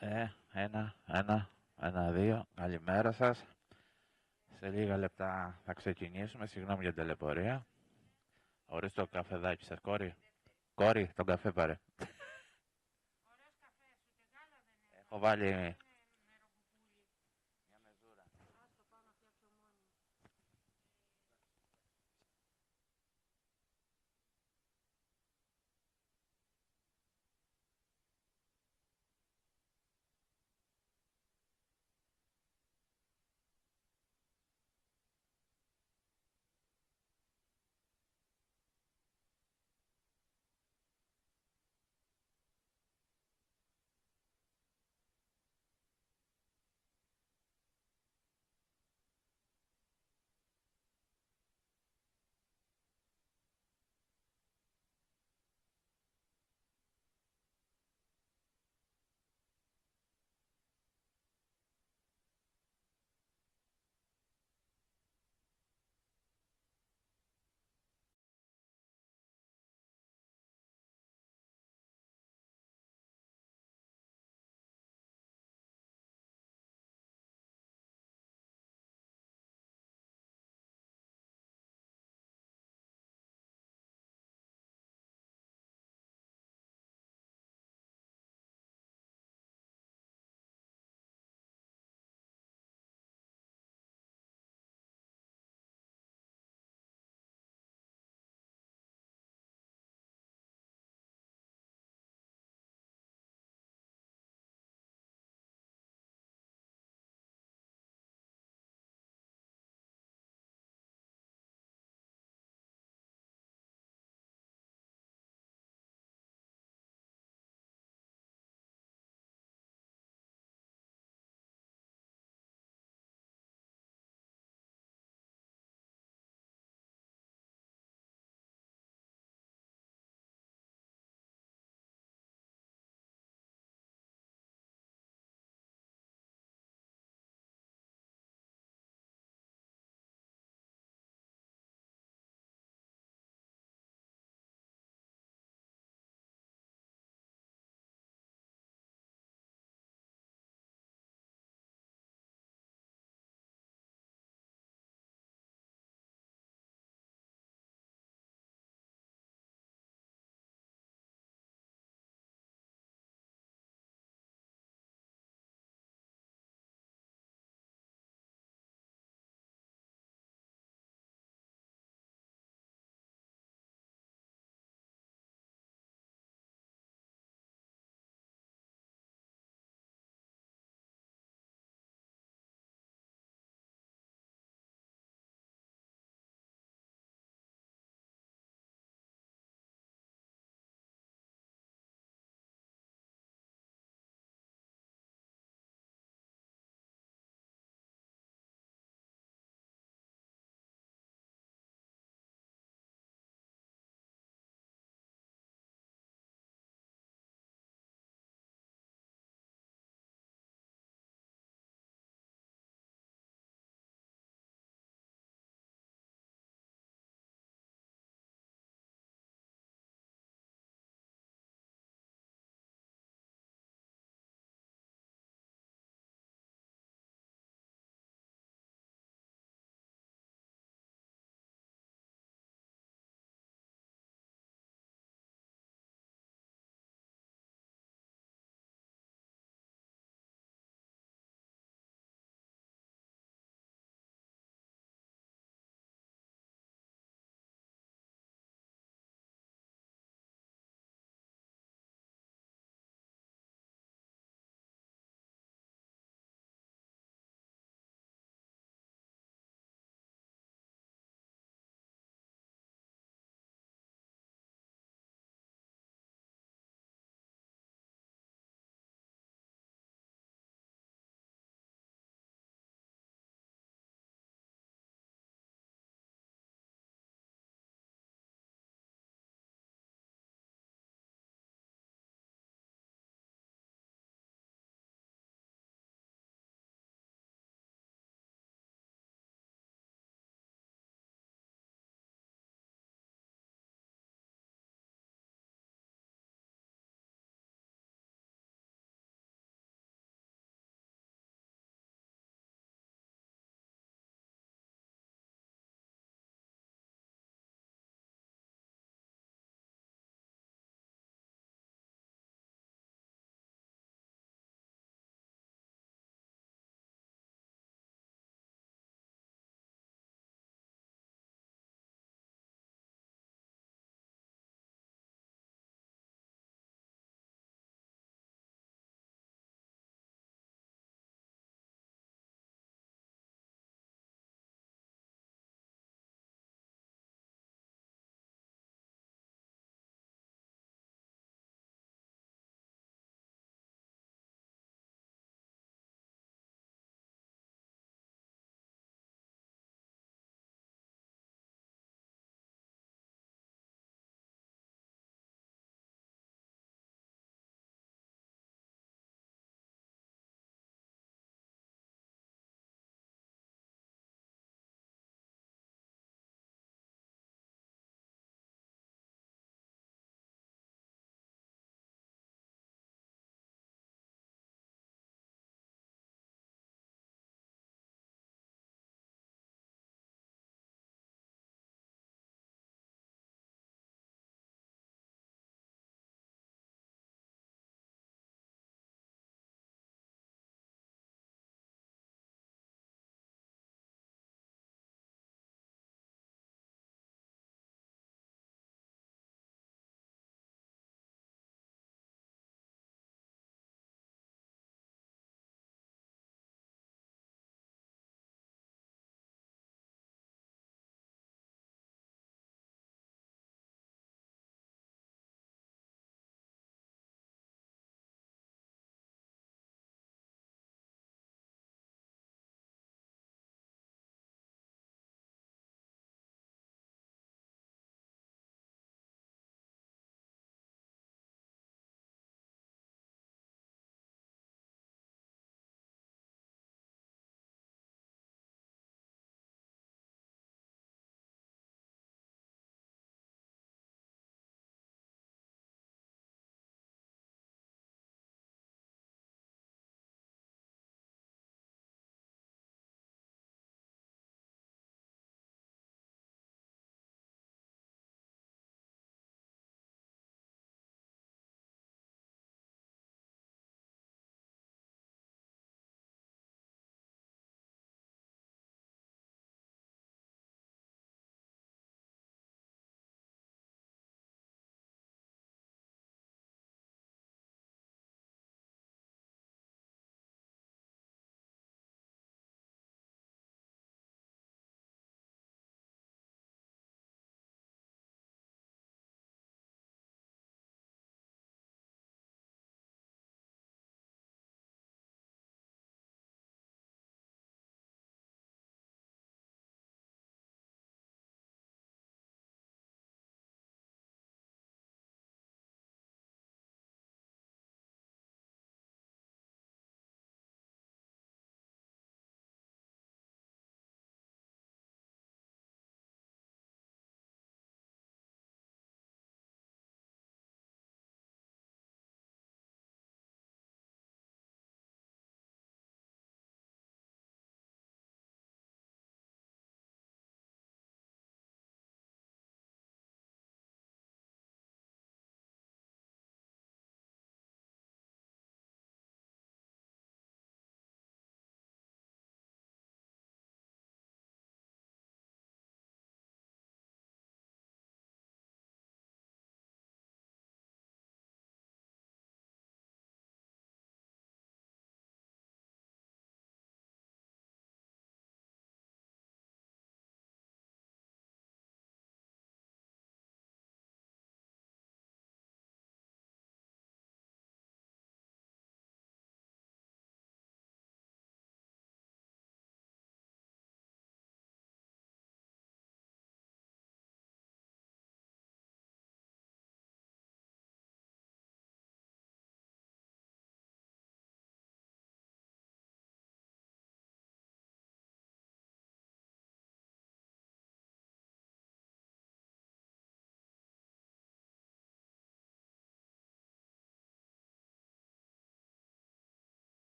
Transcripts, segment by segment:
Ένα, δύο. Καλημέρα σας. Σε λίγα λεπτά θα ξεκινήσουμε. Συγγνώμη για την ταλαιπωρία. Ορίστε το καφεδάκι σας, κόρη. Κόρη, τον καφέ πάρε. Έχω βάλει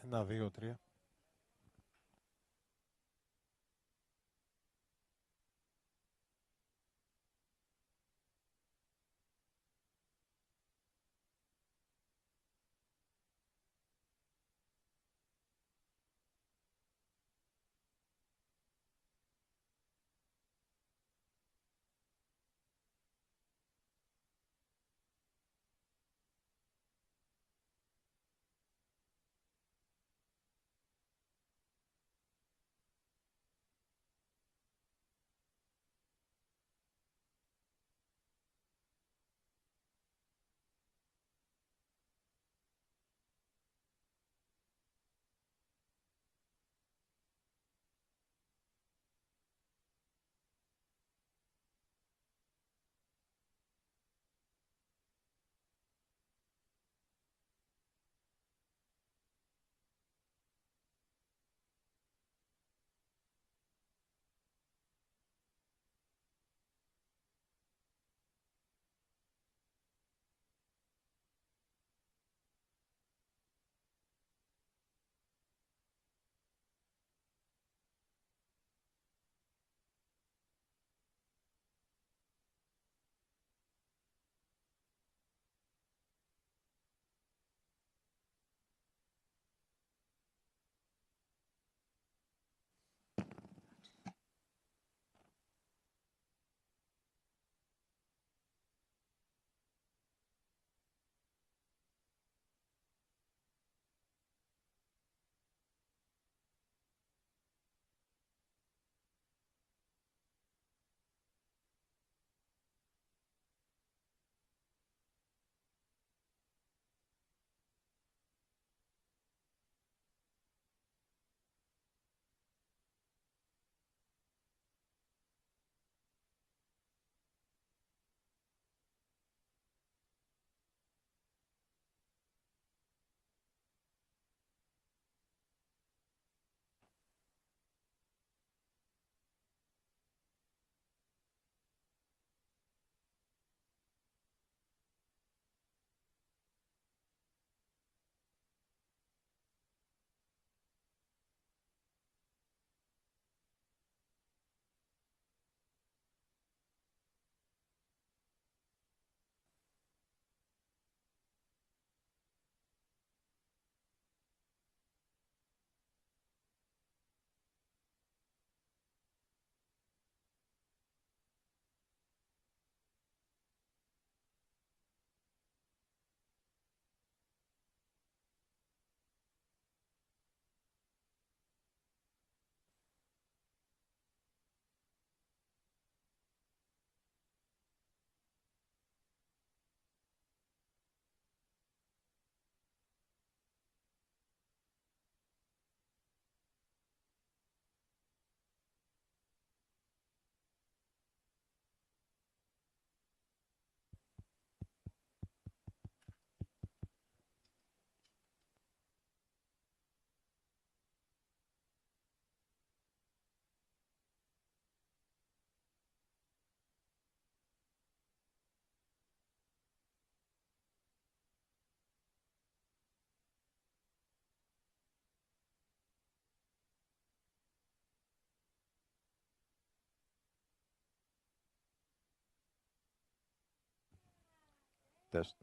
1, 2, 3. Test.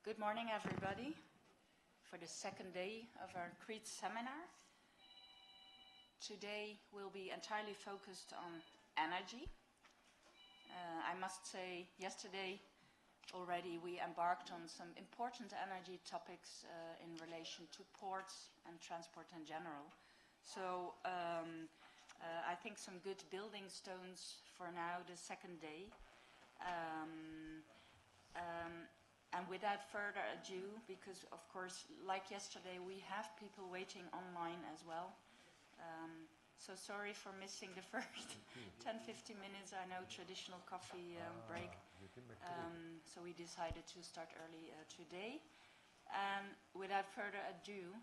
Good morning, everybody, for the second day of our Crete seminar. Today will be entirely focused on energy. I must say, yesterday already we embarked on some important energy topics in relation to ports and transport in general. So I think some good building stones for now, the second day. And without further ado, because of course, like yesterday, we have people waiting online as well. So sorry for missing the first 10-15 minutes. I know traditional coffee break. So we decided to start early today. And without further ado,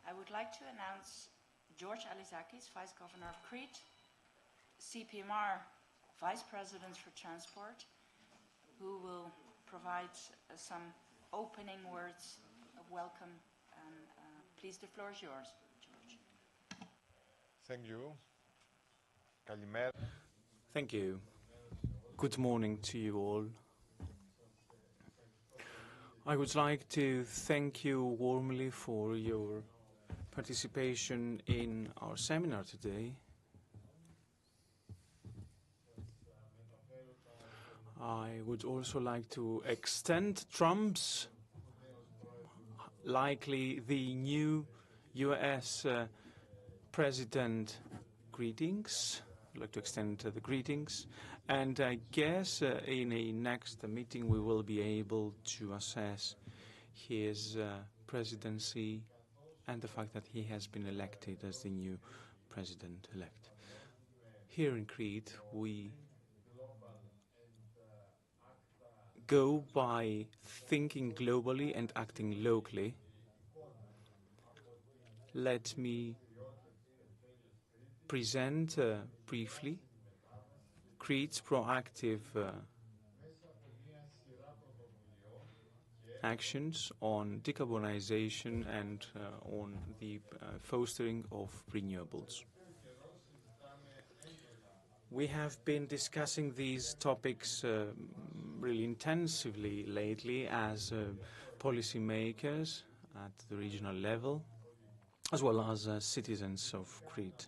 I would like to announce George Alizakis, Vice Governor of Crete, CPMR Vice President for Transport, who will provide some opening words of welcome. Please, the floor is yours, George. Thank you. Kalimera. Thank you. Good morning to you all. I would like to thank you warmly for your participation in our seminar today. I would also like to extend Trump's, likely the new US President, greetings. I'd like to extend the greetings. And I guess in a next meeting we will be able to assess his presidency and the fact that he has been elected as the new president-elect. Here in Crete, we go by thinking globally and acting locally. Let me present briefly Crete's proactive actions on decarbonization and on the fostering of renewables. We have been discussing these topics really intensively lately as policymakers at the regional level, as well as citizens of Crete.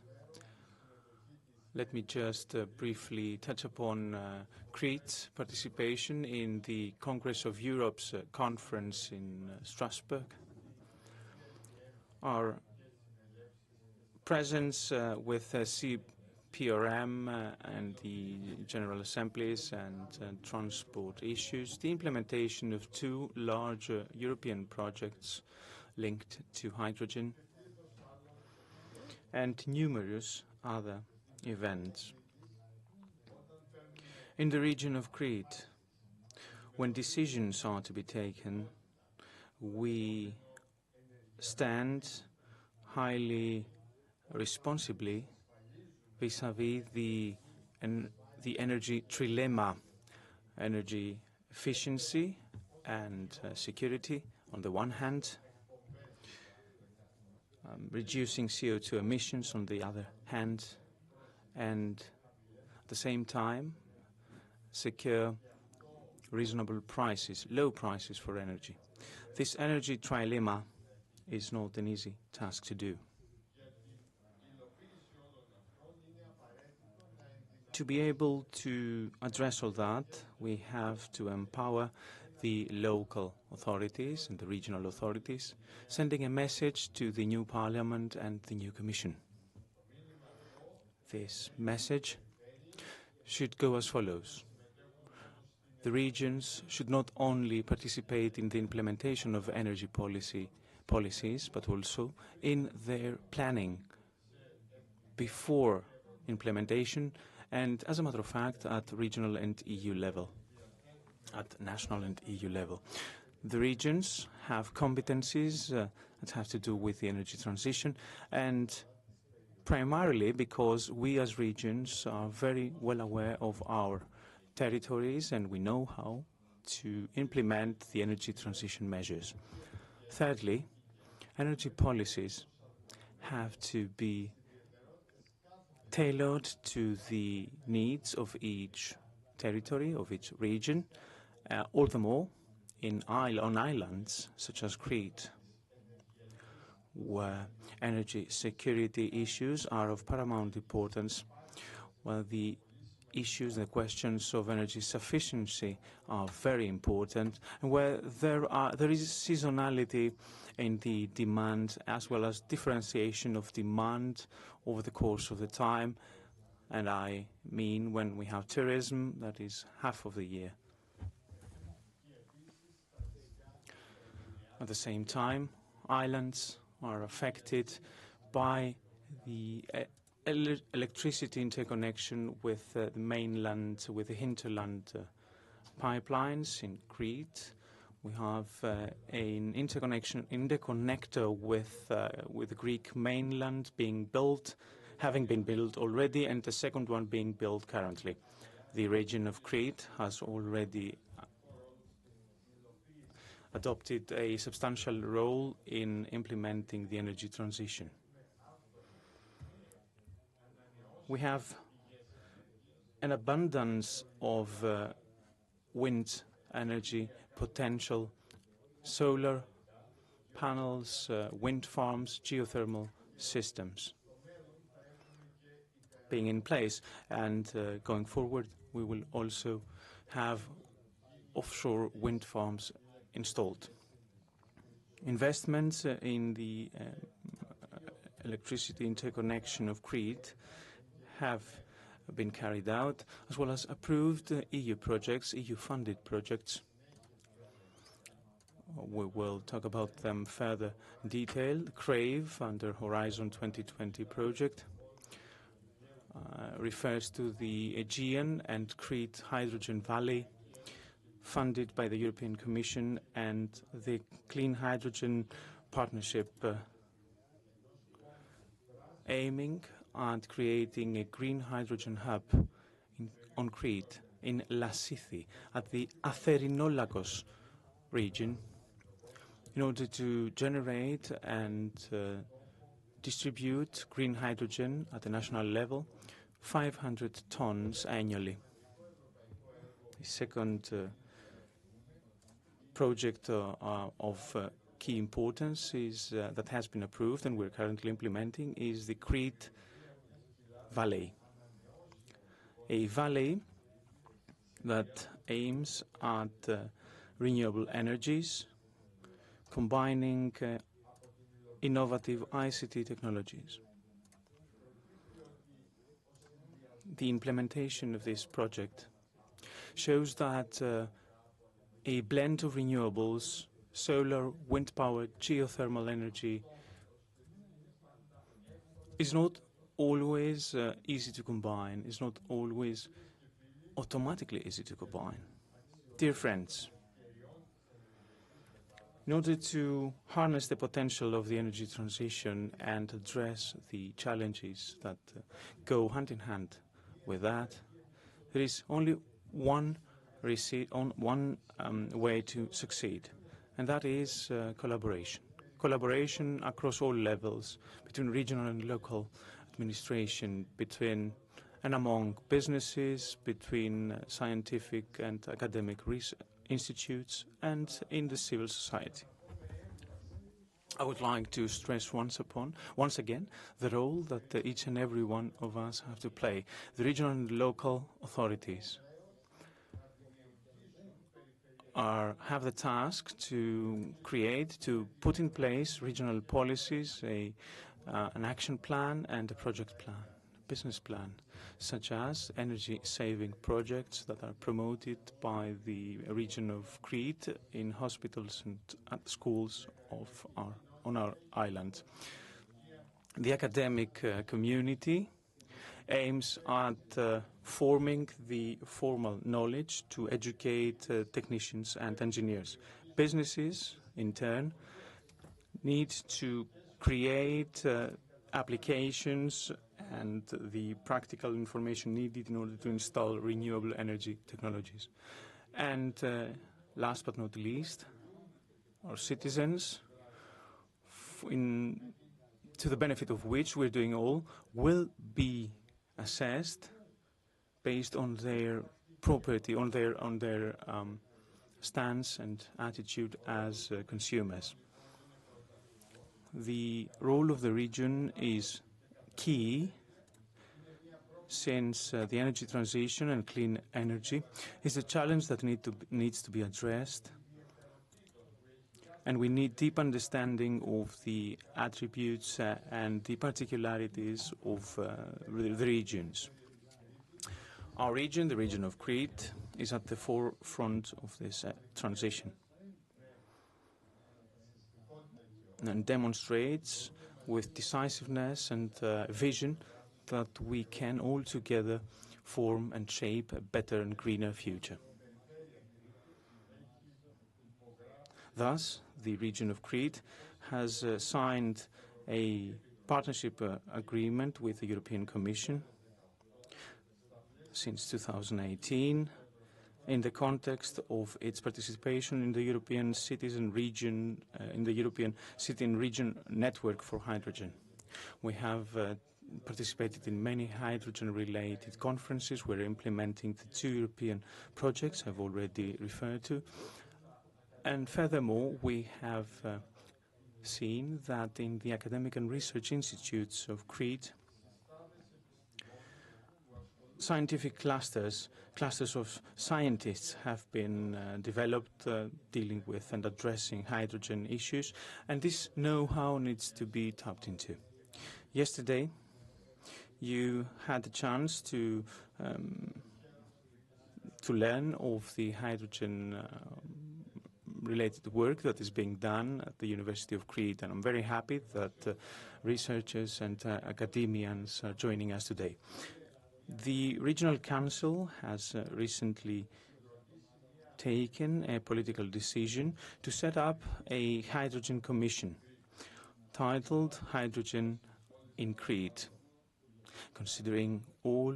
Let me just briefly touch upon Crete's participation in the Congress of Europe's conference in Strasbourg. Our presence with ICPMR and the General Assemblies and transport issues, the implementation of two large European projects linked to hydrogen, and numerous other events. In the region of Crete, when decisions are to be taken, we stand highly responsibly vis-à-vis the energy trilemma, energy efficiency and security on the one hand, reducing CO2 emissions on the other hand, and at the same time secure reasonable prices, low prices for energy. This energy trilemma is not an easy task to do. To be able to address all that, we have to empower the local authorities and the regional authorities, sending a message to the new Parliament and the new Commission. This message should go as follows. The regions should not only participate in the implementation of energy policies, but also in their planning before implementation and, as a matter of fact, at regional and EU level, at national and EU level. The regions have competencies that have to do with the energy transition, and primarily because we as regions are very well aware of our territories and we know how to implement the energy transition measures. Thirdly, energy policies have to be tailored to the needs of each territory of each region, all the more on islands such as Crete, where energy security issues are of paramount importance, while the issues, the questions of energy sufficiency are very important, and where there is seasonality in the demand, as well as differentiation of demand over the course of the time. And I mean when we have tourism, that is half of the year. At the same time, islands are affected by the electricity interconnection with the mainland, with the hinterland pipelines in Crete. We have an interconnector with the Greek mainland having been built already, and the second one being built currently. The region of Crete has already adopted a substantial role in implementing the energy transition. We have an abundance of wind energy potential, solar panels, wind farms, geothermal systems being in place. And going forward, we will also have offshore wind farms installed. Investments in the electricity interconnection of Crete have been carried out, as well as approved EU projects, EU-funded projects. We will talk about them further in detail. CRAVE, under Horizon 2020 project, refers to the Aegean and Crete Hydrogen Valley, funded by the European Commission, and the Clean Hydrogen Partnership, aiming at creating a green hydrogen hub on Crete, in Lasithi, at the Atherinolagos region, in order to generate and distribute green hydrogen at the national level, 500 tons annually. The second project of key importance that has been approved and we're currently implementing is the Crete Valley, a valley that aims at renewable energies, combining innovative ICT technologies. The implementation of this project shows that a blend of renewables, solar, wind power, geothermal energy, is not always easy to combine, is not always automatically easy to combine. Dear friends, in order to harness the potential of the energy transition and address the challenges that go hand in hand with that, there is only one way to succeed, and that is collaboration. Collaboration across all levels, between regional and local administration, between and among businesses, between scientific and academic institutes, and in the civil society. I would like to stress once again the role that each and every one of us have to play. The regional and local authorities have the task to put in place regional policies, an action plan and a project plan, business plan, such as energy-saving projects that are promoted by the region of Crete in hospitals and at schools on our island. The academic community aims at forming the formal knowledge to educate technicians and engineers. Businesses, in turn, need to create applications and the practical information needed in order to install renewable energy technologies. And last but not least, our citizens, to the benefit of which we're doing all, will be assessed based on their property, on their stance and attitude as consumers. The role of the region is key, since the energy transition and clean energy is a challenge that needs to be addressed, and we need deep understanding of the attributes and the particularities of the regions. Our region, the region of Crete, is at the forefront of this transition and demonstrates with decisiveness and vision that we can all together form and shape a better and greener future. Thus, the region of Crete has signed a partnership agreement with the European Commission since 2018 in the context of its participation in the European Cities and Region, in the European City and Region Network for Hydrogen. We have participated in many hydrogen-related conferences. We're implementing the 2 European projects I've already referred to. And furthermore, we have seen that in the academic and research institutes of Crete, scientific clusters of scientists have been developed dealing with and addressing hydrogen issues, and this know-how needs to be tapped into. Yesterday, you had the chance to learn of the hydrogen related work that is being done at the University of Crete, and I'm very happy that researchers and academians are joining us today. The Regional Council has recently taken a political decision to set up a hydrogen commission titled Hydrogen in Crete, considering all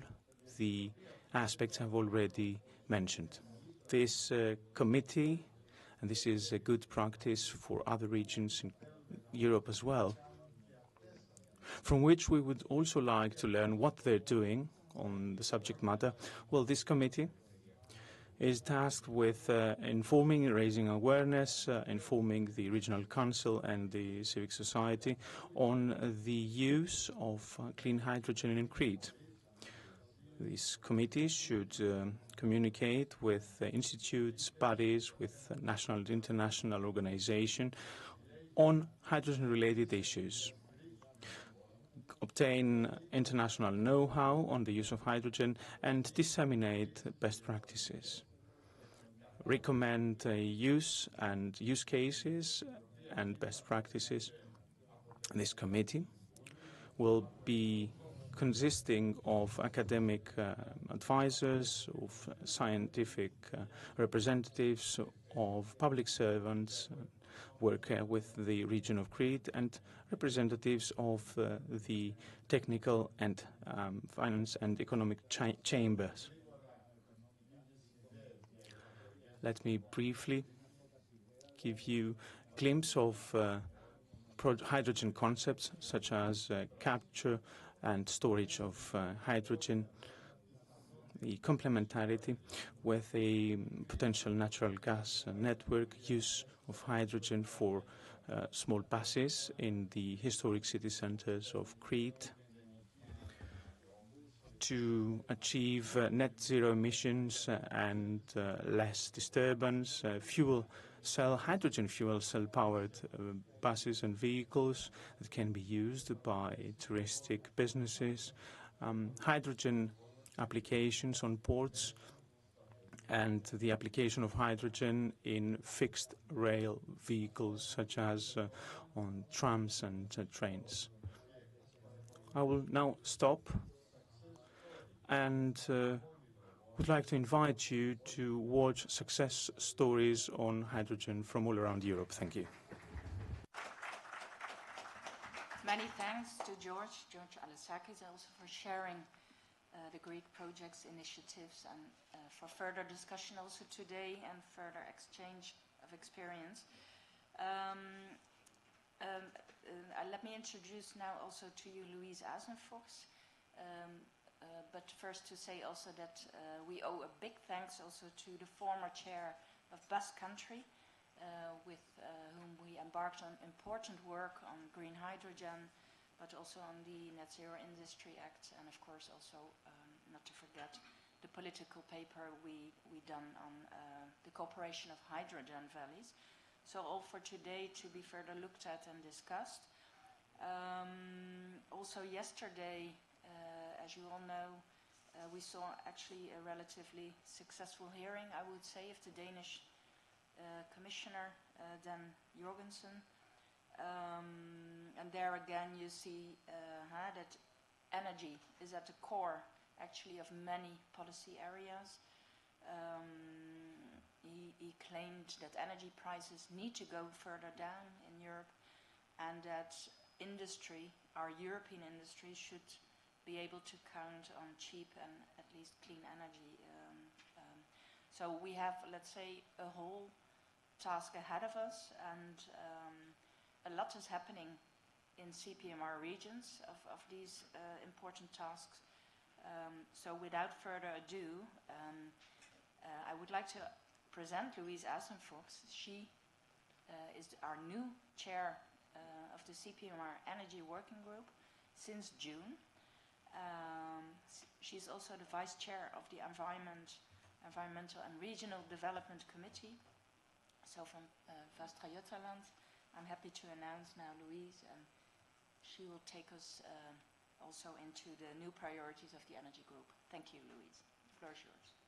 the aspects I've already mentioned. This committee, and this is a good practice for other regions in Europe as well, from which we would also like to learn what they're doing on the subject matter. Well, this committee is tasked with informing, raising awareness, informing the Regional Council and the civic society on the use of clean hydrogen in Crete. This committee should communicate with institutes, bodies, with national and international organizations on hydrogen-related issues, obtain international know-how on the use of hydrogen, and disseminate best practices, recommend use cases and best practices. This committee will be consisting of academic advisors, of scientific representatives, of public servants, work with the region of Crete, and representatives of the technical and finance and economic chambers. Let me briefly give you a glimpse of hydrogen concepts such as capture and storage of hydrogen, the complementarity with a potential natural gas network, use of hydrogen for small buses in the historic city centers of Crete, to achieve net zero emissions and less disturbance, hydrogen fuel cell powered buses and vehicles that can be used by touristic businesses, hydrogen applications on ports, and the application of hydrogen in fixed rail vehicles such as on trams and trains. I will now stop and would like to invite you to watch success stories on hydrogen from all around Europe. Thank you. Many thanks to George Alessakis also for sharing the Greek projects, initiatives, and for further discussion also today and further exchange of experience. Let me introduce now also to you Louise Asenfox, but first to say also that we owe a big thanks also to the former chair of Basque Country, with whom we embarked on important work on green hydrogen, but also on the Net Zero Industry Act, and of course also, not to forget, the political paper we done on the cooperation of hydrogen valleys. So all for today to be further looked at and discussed. Also yesterday, as you all know, we saw actually a relatively successful hearing, I would say, of the Danish Commissioner, Dan Jorgensen. And there again you see that energy is at the core actually of many policy areas. He claimed that energy prices need to go further down in Europe, and that industry, our European industry, should be able to count on cheap and at least clean energy. So we have, let's say, a whole task ahead of us, and a lot is happening in CPMR regions of these important tasks. So without further ado, I would like to present Louise Assenfox. She is our new chair of the CPMR Energy Working Group since June. She's also the vice chair of the Environmental and Regional Development Committee. So from Västra Götaland, I'm happy to announce now Louise, and she will take us also into the new priorities of the Energy Group. Thank you, Louise. The floor is yours.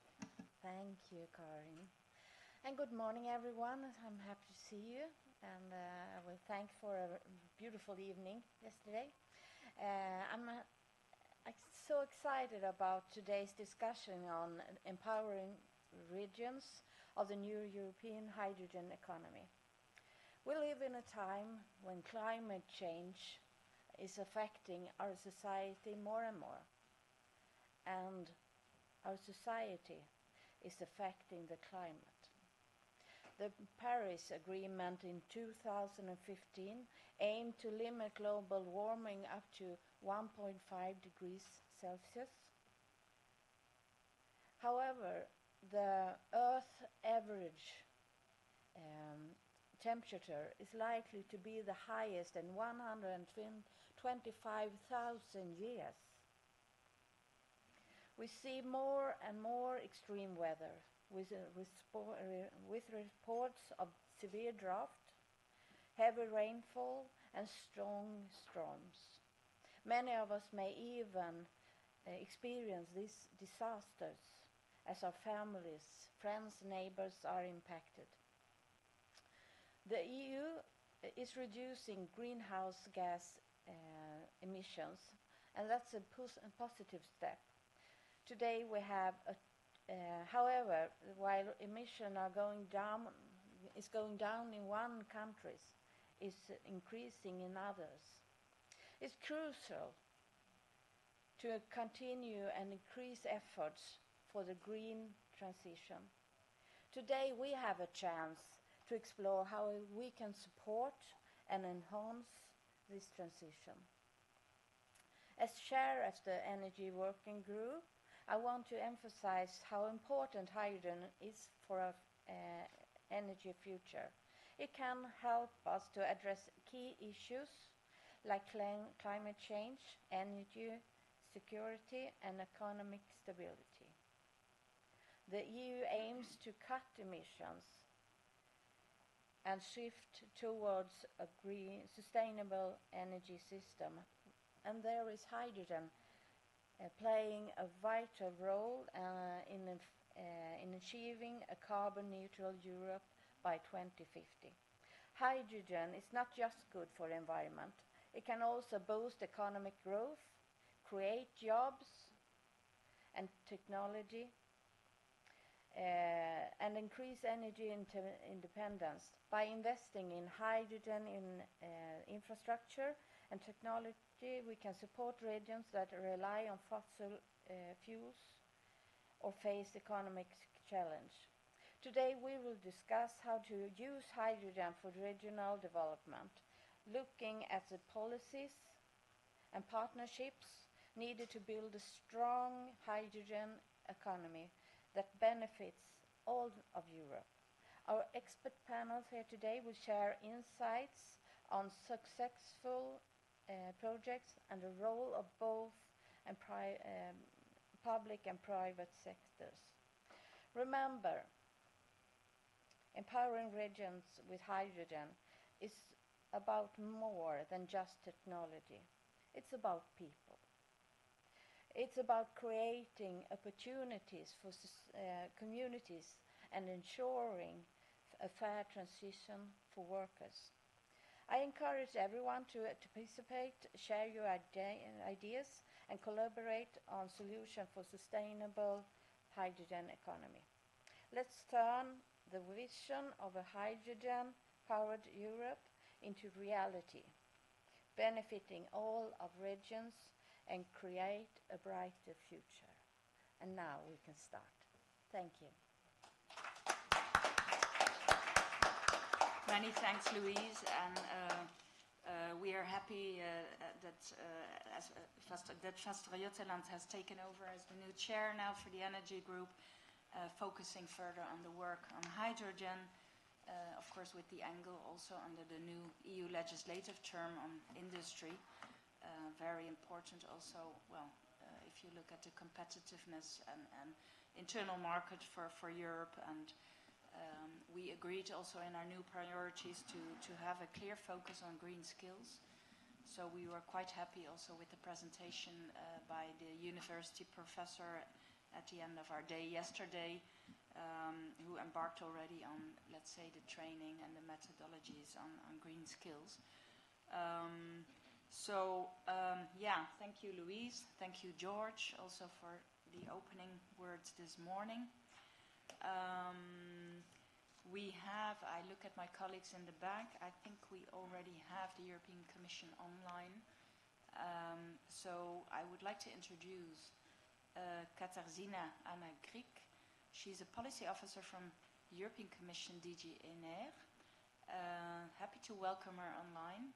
Thank you, Karin. And good morning, everyone. I'm happy to see you, and I will thank for a beautiful evening yesterday. I'm so excited about today's discussion on empowering regions of the new European hydrogen economy. We live in a time when climate change is affecting our society more and more, and our society is affecting the climate. The Paris Agreement in 2015 aimed to limit global warming up to 1.5 degrees Celsius. However, the Earth average temperature is likely to be the highest in 125,000 years. We see more and more extreme weather, with reports of severe drought, heavy rainfall, and strong storms. Many of us may even experience these disasters as our families, friends, neighbors are impacted. The EU is reducing greenhouse gas emissions, and that's a positive step. Today we have however, while emissions are going down in one country, is increasing in others. It's crucial to continue and increase efforts for the green transition. Today we have a chance to explore how we can support and enhance this transition. As chair of the Energy Working Group, I want to emphasize how important hydrogen is for our energy future. It can help us to address key issues like climate change, energy security, and economic stability. The EU aims to cut emissions and shift towards a green, sustainable energy system, and there is hydrogen playing a vital role in achieving a carbon-neutral Europe by 2050. Hydrogen is not just good for the environment, it can also boost economic growth, create jobs and technology, and increase energy independence. By investing in hydrogen infrastructure and technology, we can support regions that rely on fossil fuels or face economic challenge. Today we will discuss how to use hydrogen for regional development, looking at the policies and partnerships needed to build a strong hydrogen economy that benefits all of Europe. Our expert panels here today will share insights on successful projects and the role of both and public and private sectors. Remember, empowering regions with hydrogen is about more than just technology. It's about people. It's about creating opportunities for communities and ensuring a fair transition for workers. I encourage everyone to participate, share your ideas, and collaborate on solutions for sustainable hydrogen economy. Let's turn the vision of a hydrogen-powered Europe into reality, benefiting all of regions and create a brighter future. And now we can start. Thank you. Many thanks, Louise, and we are happy that Transport Hydrogen has taken over as the new chair now for the energy group, focusing further on the work on hydrogen, of course with the angle also under the new EU legislative term on industry. Very important also, well, if you look at the competitiveness and internal market for Europe, and we agreed also in our new priorities to have a clear focus on green skills. So we were quite happy also with the presentation by the university professor at the end of our day yesterday, who embarked already on, let's say, the training and the methodologies on green skills. Yeah, thank you, Louise. Thank you, George, also for the opening words this morning. We have, I look at my colleagues in the back, I think we already have the European Commission online. So I would like to introduce Katarzyna Greke. She's a policy officer from European Commission DG ENER. Happy to welcome her online,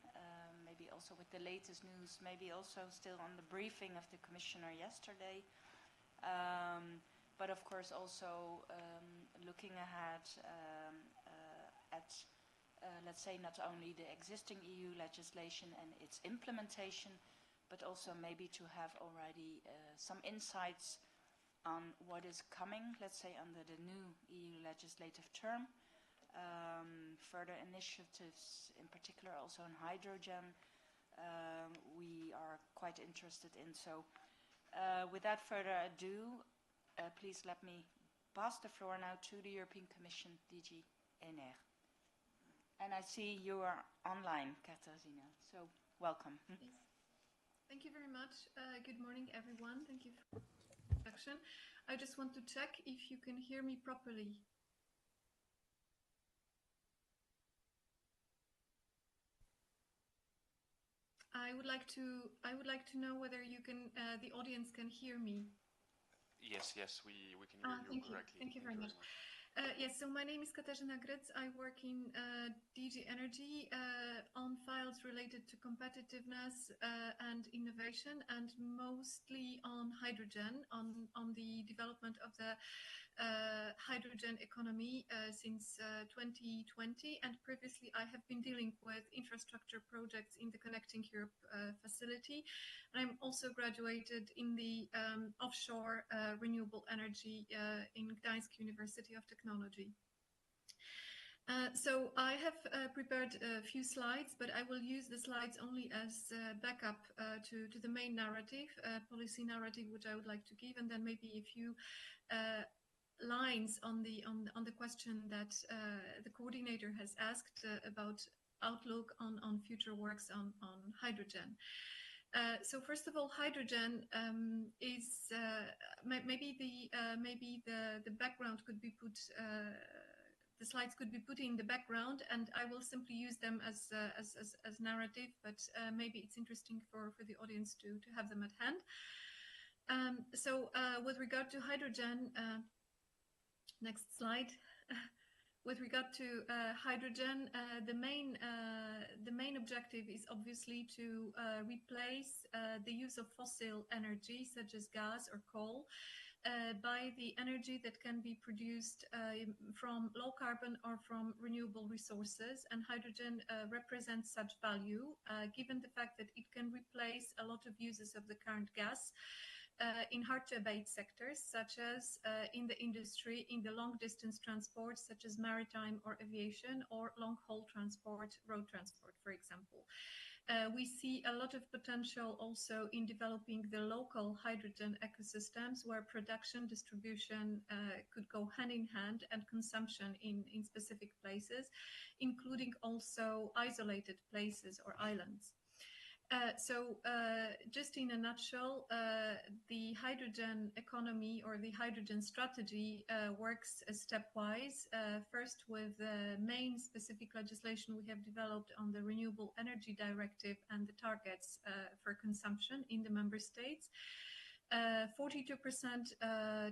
maybe also with the latest news, maybe also still on the briefing of the Commissioner yesterday. But of course also looking ahead at, let's say, not only the existing EU legislation and its implementation, but also maybe to have already some insights on what is coming, let's say, under the new EU legislative term. Further initiatives, in particular also on hydrogen, we are quite interested in. So without further ado, please let me pass the floor now to the European Commission, DG ENER. And I see you are online, Katarzyna, so welcome. Yes. Thank you very much. Good morning, everyone. Thank you for the introduction. I just want to check if you can hear me properly. I would like to know whether you can, the audience can hear me. Yes, we can hear you correctly. Thank you very much. Yes, so my name is Katarzyna Greke. I work in DG Energy on files related to competitiveness and innovation, and mostly on hydrogen, on the development of the hydrogen economy since 2020. And previously I have been dealing with infrastructure projects in the Connecting Europe facility. And I'm also graduated in the offshore renewable energy in Gdańsk University of Technology. So I have prepared a few slides, but I will use the slides only as backup to the main narrative, policy narrative, which I would like to give, and then maybe a few lines on the question that the coordinator has asked about outlook on future works on hydrogen. So first of all, hydrogen is maybe the background could be put. The slides could be put in the background, and I will simply use them as narrative. But maybe it's interesting for the audience to have them at hand. So with regard to hydrogen, next slide. With regard to hydrogen, the main objective is obviously to replace the use of fossil energy, such as gas or coal, by the energy that can be produced from low carbon or from renewable resources. And hydrogen represents such value, given the fact that it can replace a lot of uses of the current gas in hard-to-abate sectors, such as in the industry, in the long-distance transport, such as maritime or aviation, or long-haul transport, road transport, for example. We see a lot of potential also in developing the local hydrogen ecosystems, where production, distribution could go hand in hand, and consumption in specific places, including also isolated places or islands. Just in a nutshell, the hydrogen economy or the hydrogen strategy works stepwise. First, with the main specific legislation we have developed on the Renewable Energy Directive and the targets for consumption in the member states. 42%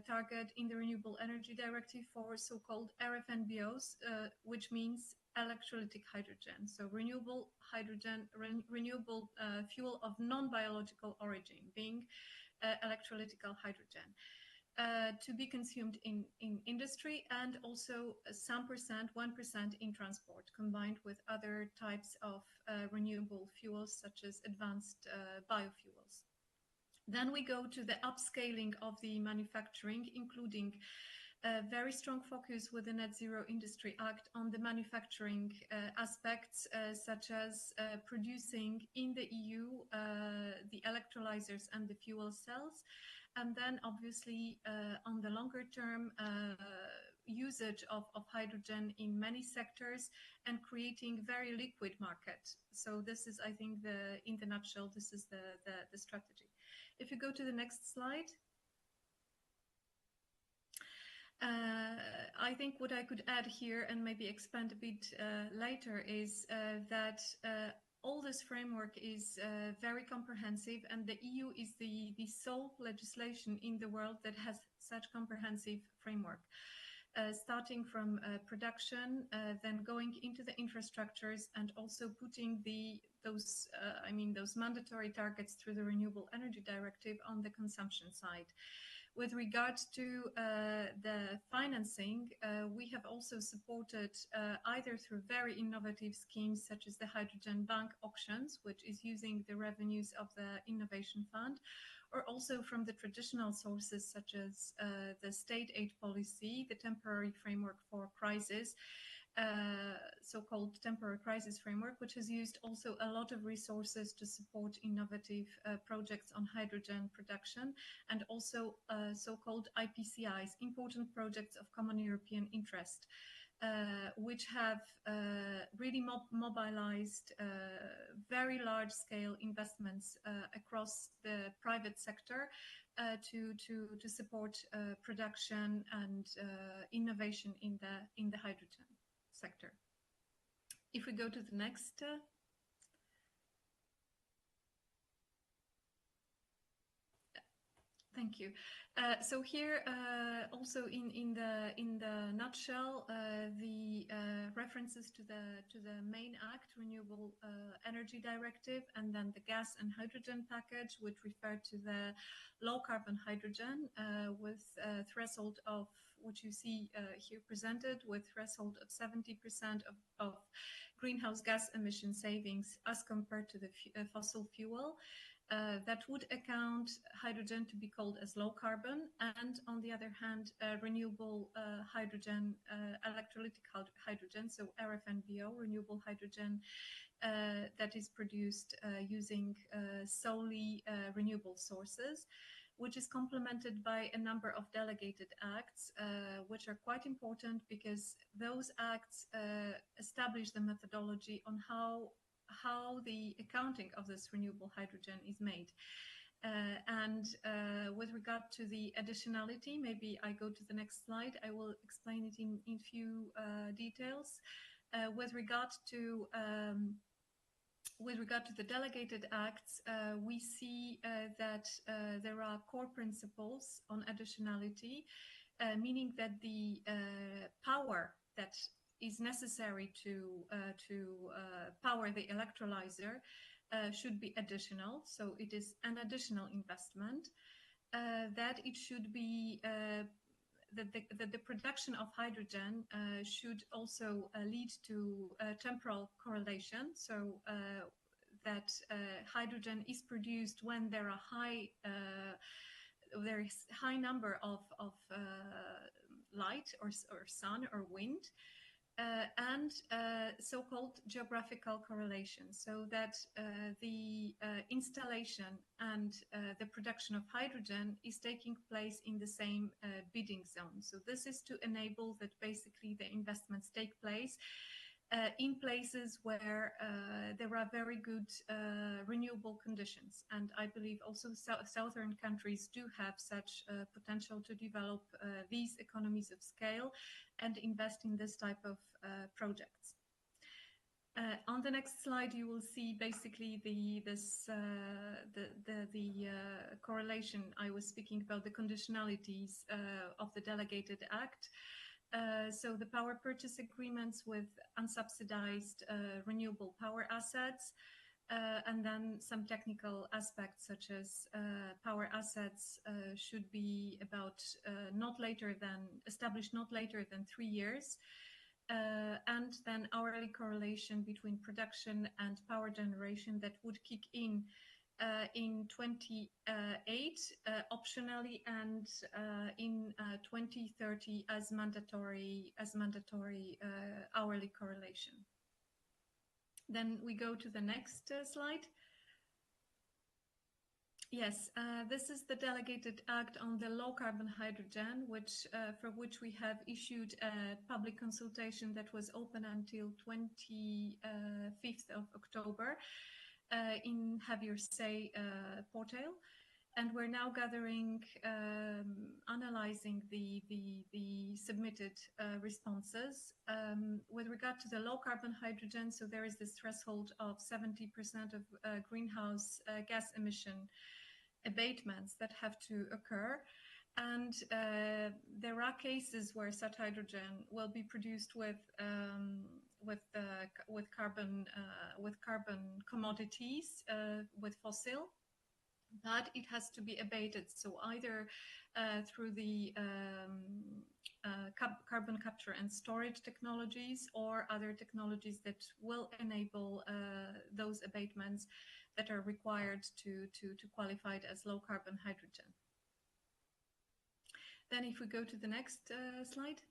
target in the Renewable Energy Directive for so-called RFNBOs, which means electrolytic hydrogen, so renewable hydrogen, renewable fuel of non-biological origin, being electrolytic hydrogen, to be consumed in industry, and also some percent, 1% in transport, combined with other types of renewable fuels, such as advanced biofuels. Then we go to the upscaling of the manufacturing, including a very strong focus with the Net Zero Industry Act on the manufacturing aspects, such as producing in the EU the electrolyzers and the fuel cells, and then obviously on the longer term usage of hydrogen in many sectors, and creating very liquid market. So this is, I think, in the nutshell, this is the strategy. If you go to the next slide. I think what I could add here, and maybe expand a bit later, is that all this framework is very comprehensive, and the EU is the sole legislation in the world that has such comprehensive framework. Starting from production, then going into the infrastructures, and also putting those mandatory targets through the Renewable Energy Directive on the consumption side. With regard to the financing, we have also supported either through very innovative schemes such as the Hydrogen Bank auctions, which is using the revenues of the Innovation Fund, or also from the traditional sources such as the state aid policy, the temporary framework for crisis, so-called temporary crisis framework, which has used also a lot of resources to support innovative projects on hydrogen production, and also so-called IPCIs, important projects of common European interest, which have really mobilized very large-scale investments across the private sector to support production and innovation in the hydrogen sector. If we go to the next. Thank you. So here, also in the nutshell, the references to the main act, Renewable Energy Directive, and then the gas and hydrogen package, which refer to the low carbon hydrogen with a threshold of, which you see here presented, with threshold of 70% of greenhouse gas emission savings as compared to the fossil fuel. That would account hydrogen to be called as low carbon, and on the other hand, renewable hydrogen, electrolytic hydrogen, so RFNBO, renewable hydrogen that is produced using solely renewable sources, which is complemented by a number of delegated acts, which are quite important because those acts establish the methodology on how the accounting of this renewable hydrogen is made. And with regard to the additionality, maybe I go to the next slide. I will explain it in few details. With regard to the delegated acts, we see that there are core principles on additionality, meaning that the power that is necessary to power the electrolyzer should be additional. So it is an additional investment. That it should be that the production of hydrogen should also lead to temporal correlation. So that hydrogen is produced when there are there is high number of light or sun or wind, and so-called geographical correlation, so that the installation and the production of hydrogen is taking place in the same bidding zone. So this is to enable that basically the investments take place in places where there are very good renewable conditions. And I believe also southern countries do have such potential to develop these economies of scale and invest in this type of projects. On the next slide, you will see basically the correlation I was speaking about, the conditionalities of the delegated act. So the power purchase agreements with unsubsidized renewable power assets, and then some technical aspects such as power assets should be about established not later than 3 years, and then hourly correlation between production and power generation that would kick in 28 optionally, and in 2030 as mandatory hourly correlation. Then we go to the next slide. Yes, this is the delegated act on the low carbon hydrogen, for which we have issued a public consultation that was open until 25th of October. In Have Your Say portal, and we're now gathering, analyzing the submitted responses. With regard to the low carbon hydrogen, so there is this threshold of 70% of greenhouse gas emission abatements that have to occur. And there are cases where such hydrogen will be produced with carbon commodities, with fossil, but it has to be abated. So either through the carbon capture and storage technologies, or other technologies that will enable those abatements that are required to qualify it as low carbon hydrogen. Then if we go to the next slide.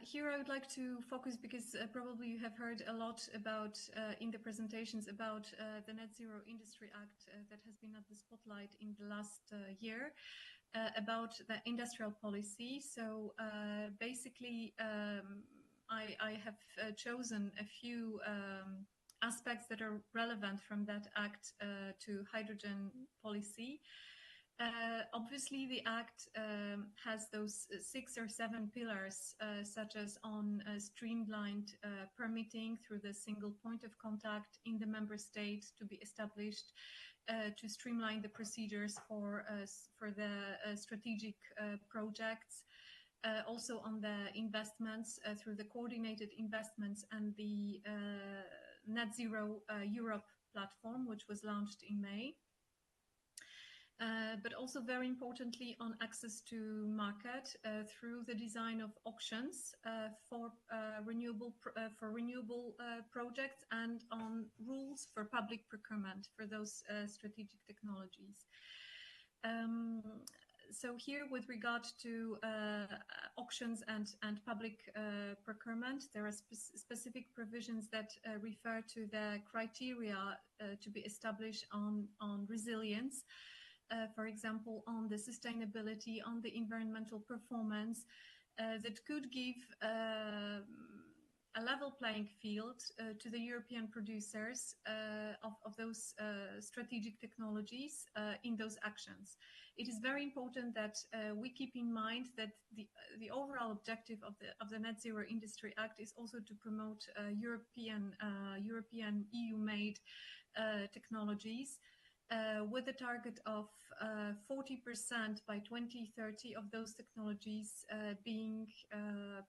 Here I would like to focus, because probably you have heard a lot about in the presentations about the Net Zero Industry Act that has been at the spotlight in the last year, about the industrial policy. So basically I have chosen a few aspects that are relevant from that act to hydrogen policy. Obviously, the Act has those 6 or 7 pillars, such as on streamlined permitting through the single point of contact in the member state to be established, to streamline the procedures for the strategic projects. Also on the investments through the coordinated investments and the Net Zero Europe platform, which was launched in May. But also very importantly on access to market through the design of auctions for renewable projects, and on rules for public procurement for those strategic technologies. So here, with regard to auctions and public procurement, there are specific provisions that refer to the criteria to be established on resilience. For example, on the sustainability, on the environmental performance, that could give a level playing field to the European producers of those strategic technologies in those actions. It is very important that we keep in mind that the overall objective of the Net Zero Industry Act is also to promote European EU-made technologies. with a target of 40% by 2030 of those technologies being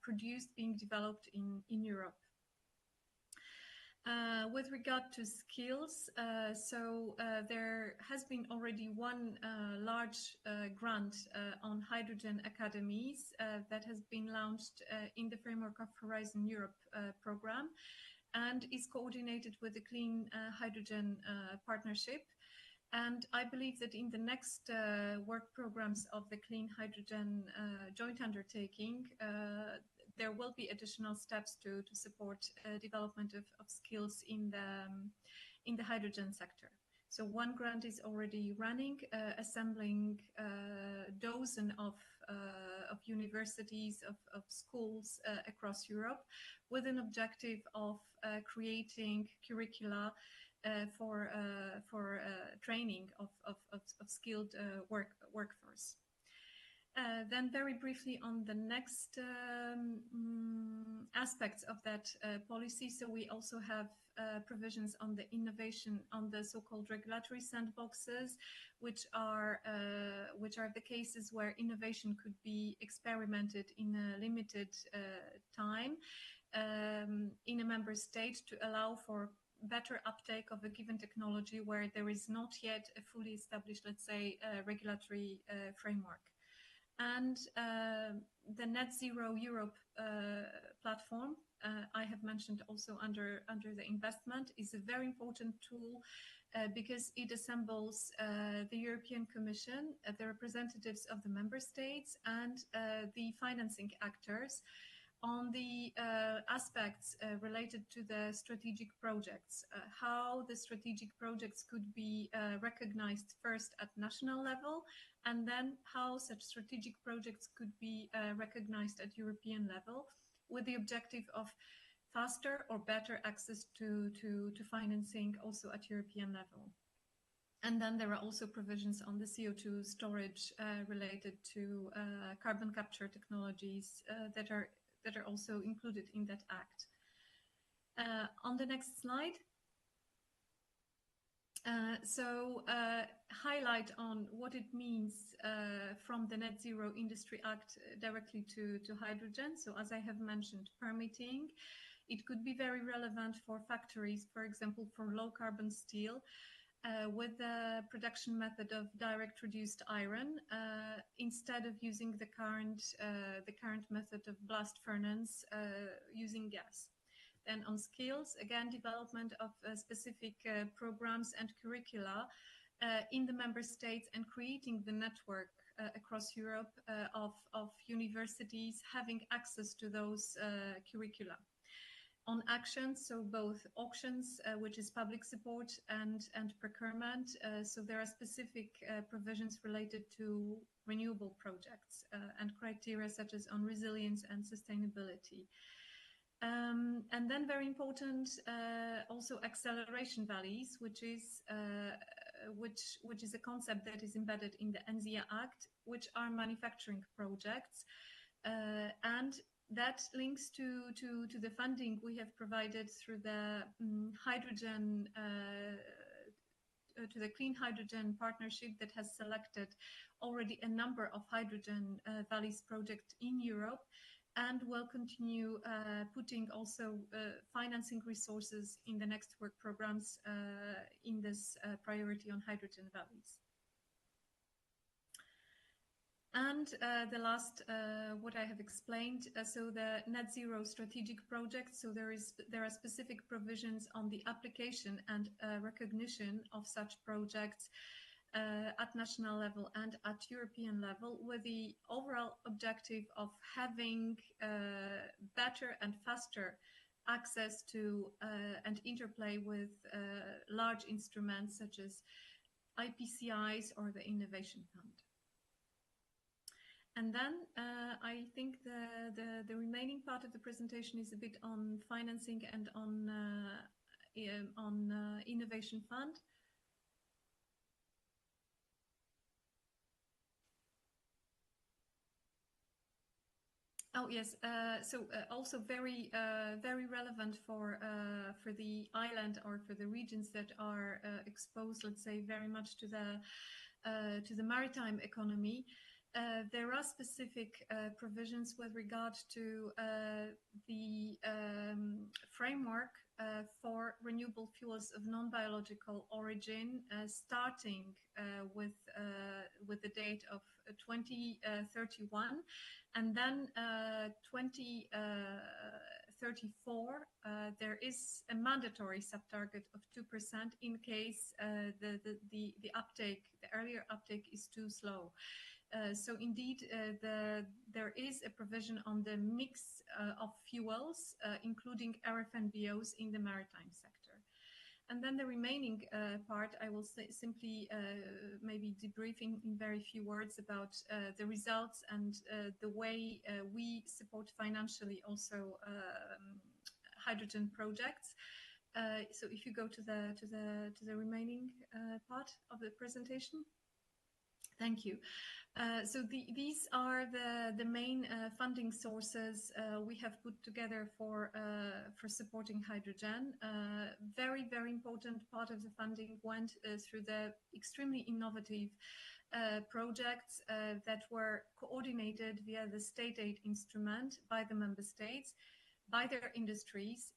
produced, being developed in Europe. With regard to skills, there has been already one large grant on hydrogen academies that has been launched in the framework of Horizon Europe program and is coordinated with the Clean Hydrogen Partnership. And I believe that in the next work programs of the Clean Hydrogen joint undertaking, there will be additional steps to support development of skills in the hydrogen sector. So one grant is already running, assembling dozens of universities, of schools across Europe, with an objective of creating curricula for training of skilled workforce. Then very briefly on the next aspects of that policy. So we also have provisions on the innovation, on the so-called regulatory sandboxes, which are the cases where innovation could be experimented in a limited time in a member state to allow for better uptake of a given technology where there is not yet a fully established, let's say, regulatory framework. And the Net Zero Europe platform, I have mentioned also under the investment, is a very important tool because it assembles the European Commission, the representatives of the member states, and the financing actors on the aspects related to the strategic projects, how the strategic projects could be recognized first at national level, and then how such strategic projects could be recognized at European level, with the objective of faster or better access to financing also at European level. And then there are also provisions on the CO2 storage related to carbon capture technologies that are also included in that act. On the next slide. Highlight on what it means from the Net Zero Industry Act directly to hydrogen. So as I have mentioned, permitting, it could be very relevant for factories, for example, for low carbon steel, with the production method of direct reduced iron, instead of using the current method of blast furnace using gas. Then on skills, again, development of specific programs and curricula in the member states and creating the network across Europe of universities having access to those curricula. On actions, so both auctions, which is public support, and procurement. So there are specific provisions related to renewable projects and criteria such as on resilience and sustainability. And then very important, also acceleration valleys, which is a concept that is embedded in the NZIA Act, which are manufacturing projects, and that links to the funding we have provided through the hydrogen, to the Clean Hydrogen Partnership that has selected already a number of hydrogen valleys projects in Europe, and will continue putting also financing resources in the next work programs in this priority on hydrogen valleys. And the last, what I have explained, so the net zero strategic projects, so there are specific provisions on the application and recognition of such projects at national level and at European level, with the overall objective of having better and faster access to and interplay with large instruments such as IPCIs or the Innovation Fund. And then I think the remaining part of the presentation is a bit on financing and on Innovation Fund. Oh yes, also very very relevant for the island or for the regions that are exposed, let's say, very much to the maritime economy. There are specific provisions with regard to the framework for renewable fuels of non-biological origin, starting with the date of 2031, and then 2034. There is a mandatory sub-target of 2% in case the uptake, the earlier uptake, is too slow. So indeed, there is a provision on the mix of fuels, including RFNBOs in the maritime sector. And then the remaining part, I will simply maybe debriefing in very few words about the results and the way we support financially also hydrogen projects. So if you go to the remaining part of the presentation. Thank you. So these are the main funding sources we have put together for supporting hydrogen. Very, very important part of the funding went through the extremely innovative projects that were coordinated via the state aid instrument by the member states, by their industries,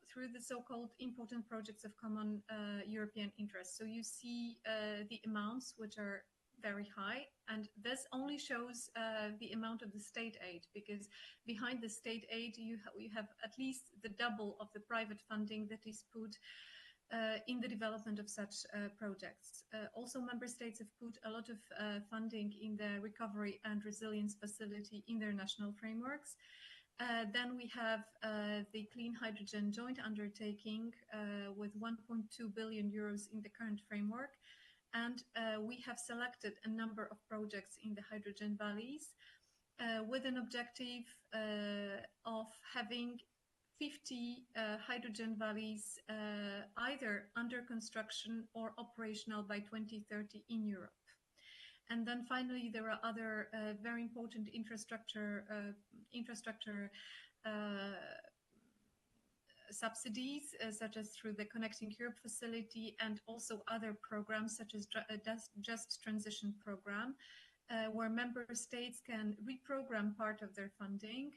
through the so-called important projects of common European interest. So you see the amounts, which are very high, and this only shows the amount of the state aid, because behind the state aid you have at least the double of the private funding that is put in the development of such projects. Also, member states have put a lot of funding in the recovery and resilience facility in their national frameworks. Then we have the Clean Hydrogen Joint Undertaking with 1.2 billion euros in the current framework. And we have selected a number of projects in the hydrogen valleys with an objective of having 50 hydrogen valleys either under construction or operational by 2030 in Europe. And then finally, there are other very important infrastructure subsidies, such as through the Connecting Europe facility, and also other programs such as Just Transition program, where member states can reprogram part of their funding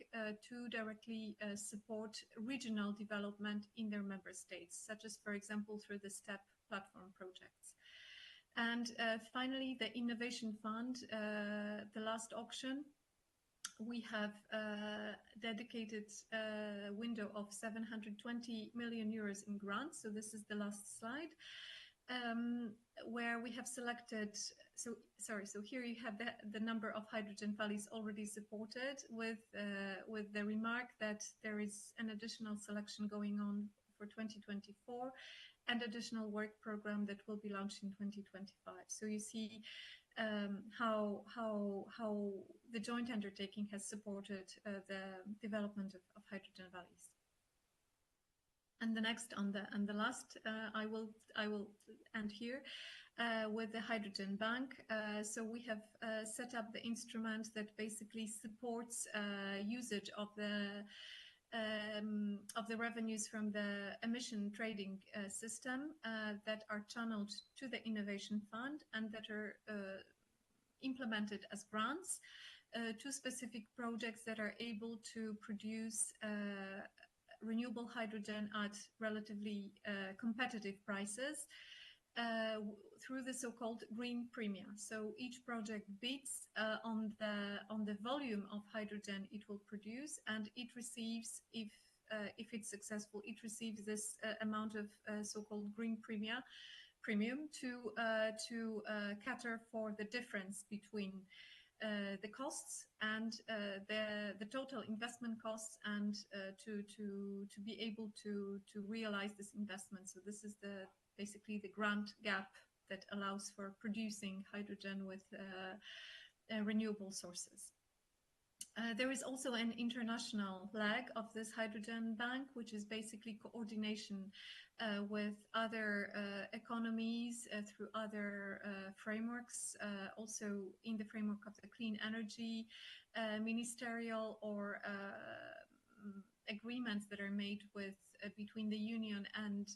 to directly support regional development in their member states, such as, for example, through the STEP platform projects. And finally, the Innovation Fund, the last auction, we have dedicated a window of 720 million euros in grants. So this is the last slide, where we have selected, so here you have the number of hydrogen valleys already supported, with the remark that there is an additional selection going on for 2024 and additional work program that will be launched in 2025. So you see how the joint undertaking has supported the development of hydrogen valleys. And the next and the last, I will end here with the Hydrogen Bank. So we have set up the instrument that basically supports usage of the revenues from the emission trading system that are channeled to the Innovation Fund and that are implemented as grants to specific projects that are able to produce renewable hydrogen at relatively competitive prices through the so-called green premia. So each project bids on the volume of hydrogen it will produce, and it receives, if it's successful, it receives this amount of so-called green premium to cater for the difference between the costs and the total investment costs, and to be able to realize this investment. So this is basically the grant gap that allows for producing hydrogen with renewable sources. There is also an international leg of this hydrogen bank, which is basically coordination with other economies through other frameworks, also in the framework of the clean energy ministerial or agreements that are made with between the union and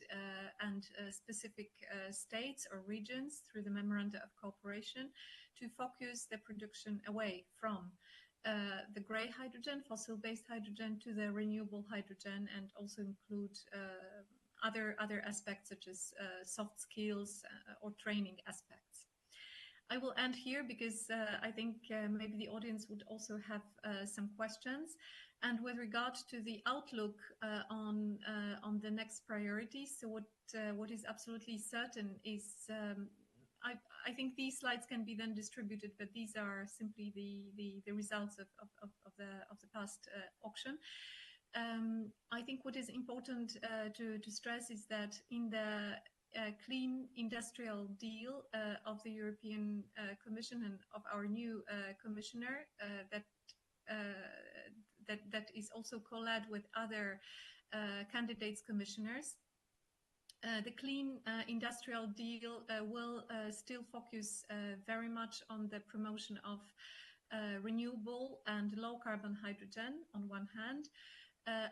specific states or regions through the memoranda of cooperation to focus the production away from the grey hydrogen, fossil-based hydrogen, to the renewable hydrogen, and also include other aspects such as soft skills or training aspects. I will end here because I think maybe the audience would also have some questions. And with regard to the outlook on the next priorities, so what is absolutely certain is I think these slides can be then distributed, but these are simply the results of the past auction. I think what is important to stress is that in the clean industrial deal of the European Commission and of our new commissioner that is also co-led with other candidates commissioners. The clean industrial deal will still focus very much on the promotion of renewable and low carbon hydrogen on one hand,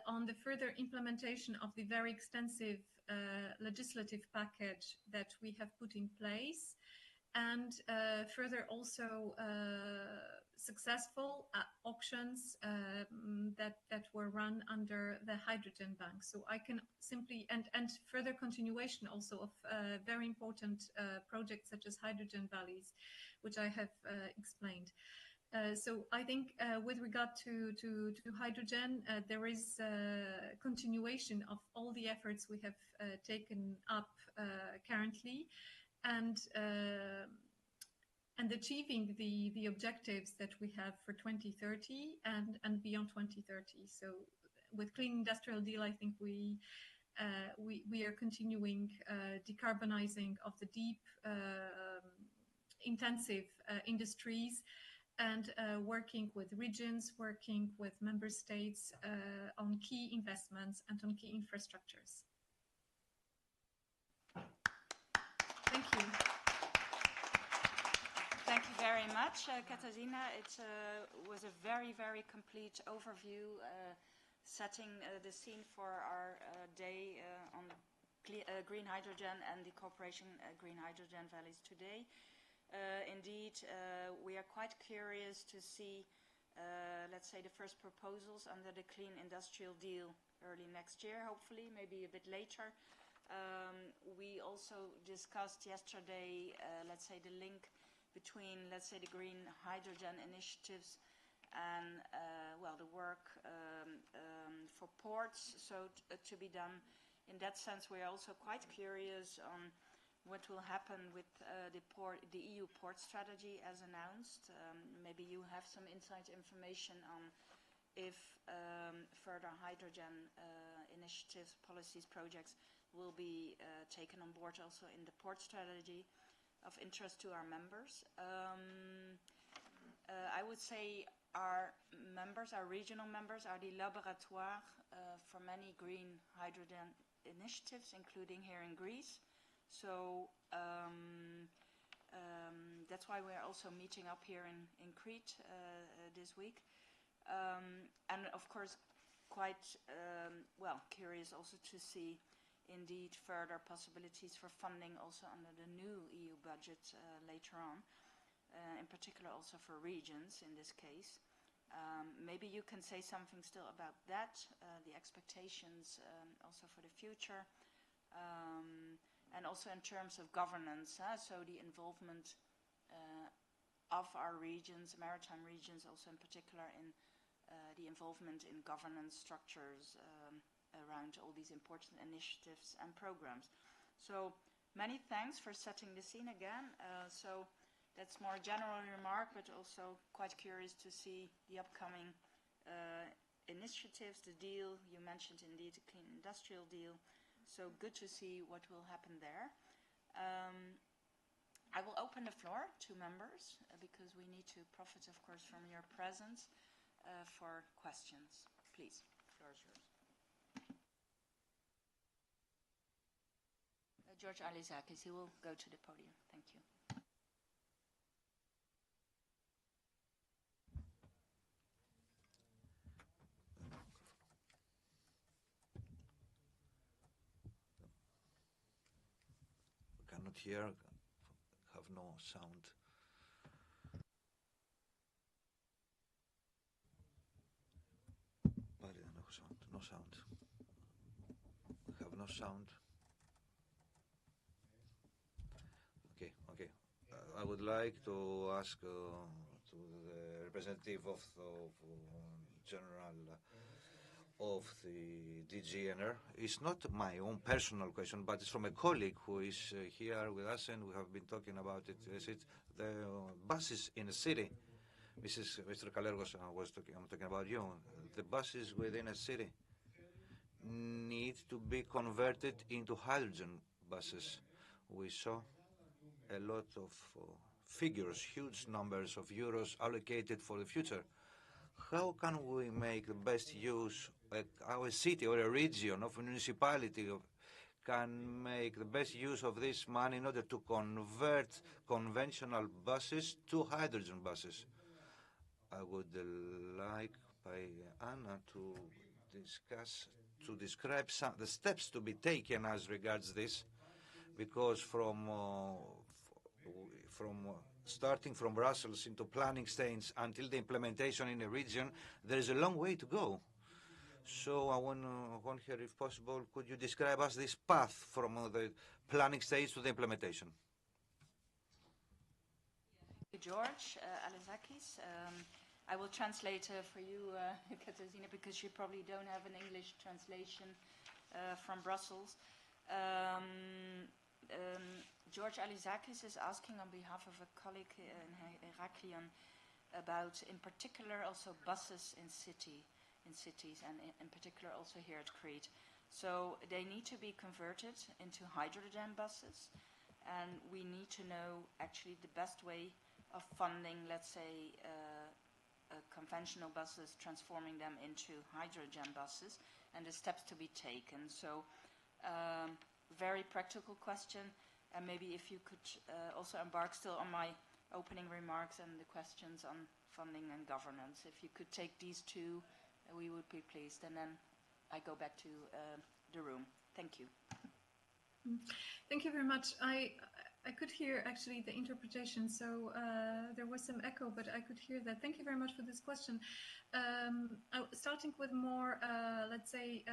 on the further implementation of the very extensive legislative package that we have put in place, and further also successful auctions that were run under the hydrogen bank. So I can simply, and further continuation also of very important projects such as hydrogen valleys, which I have explained. So I think with regard to hydrogen, there is continuation of all the efforts we have taken up currently, and achieving the objectives that we have for 2030 and beyond 2030. So with Clean Industrial Deal, I think we are continuing decarbonizing of the deep intensive industries, and working with regions, working with member states on key investments and on key infrastructures. Thank you. Thank you very much, Katarzyna. It was a very, very complete overview, setting the scene for our day on green hydrogen and the cooperation green hydrogen valleys today. Indeed, we are quite curious to see, let's say, the first proposals under the Clean Industrial Deal early next year, hopefully, maybe a bit later. We also discussed yesterday, let's say, the link between, let's say, the green hydrogen initiatives and, well, the work for ports, so to be done. In that sense, we are also quite curious on what will happen with the EU port strategy as announced. Maybe you have some inside information on if further hydrogen initiatives, policies, projects will be taken on board also in the port strategy, of interest to our members. I would say our members, our regional members, are the laboratoire for many green hydrogen initiatives, including here in Greece. So that's why we're also meeting up here in Crete this week. And of course, quite, well, curious also to see indeed further possibilities for funding also under the new EU budget later on, in particular also for regions in this case. Maybe you can say something still about that, the expectations also for the future, and also in terms of governance, so the involvement of our regions, maritime regions also in particular, in the involvement in governance structures around all these important initiatives and programs. So many thanks for setting the scene again. So that's more general remark, but also quite curious to see the upcoming initiatives, the deal. You mentioned indeed the Clean Industrial Deal. So good to see what will happen there. I will open the floor to members because we need to profit, of course, from your presence. for questions. Please, the floor is yours. George Alizakis, he will go to the podium. Thank you. Cannot hear, have no sound. No sound. We have no sound. Okay. I would like to ask to the representative of general of the DGNR. It's not my own personal question, but it's from a colleague who is here with us, and we have been talking about it. Is it the buses in the city? Mr. Kalergos, I'm talking about you. The buses within a city need to be converted into hydrogen buses. We saw a lot of figures, huge numbers of euros allocated for the future. How can we make the best use, our city or a region of a municipality can make the best use of this money in order to convert conventional buses to hydrogen buses? I would like by Anna to describe the steps to be taken as regards this, because from starting from Brussels into planning stage until the implementation in a region, there is a long way to go. So I want here, if possible, could you describe us this path from the planning stage to the implementation? Thank you, George Alizakis. I will translate for you, Katarzyna, because you probably don't have an English translation from Brussels. George Alizakis is asking on behalf of a colleague in Heraklion about, in particular, also buses in cities, and in particular also here at Crete. So they need to be converted into hydrogen buses, and we need to know actually the best way of funding, let's say, conventional buses, transforming them into hydrogen buses, and the steps to be taken. So, very practical question, and maybe if you could also embark still on my opening remarks and the questions on funding and governance. If you could take these two, we would be pleased, and then I go back to the room. Thank you. Thank you very much. I could hear actually the interpretation, so there was some echo, but I could hear that. Thank you very much for this question. Starting with more, let's say,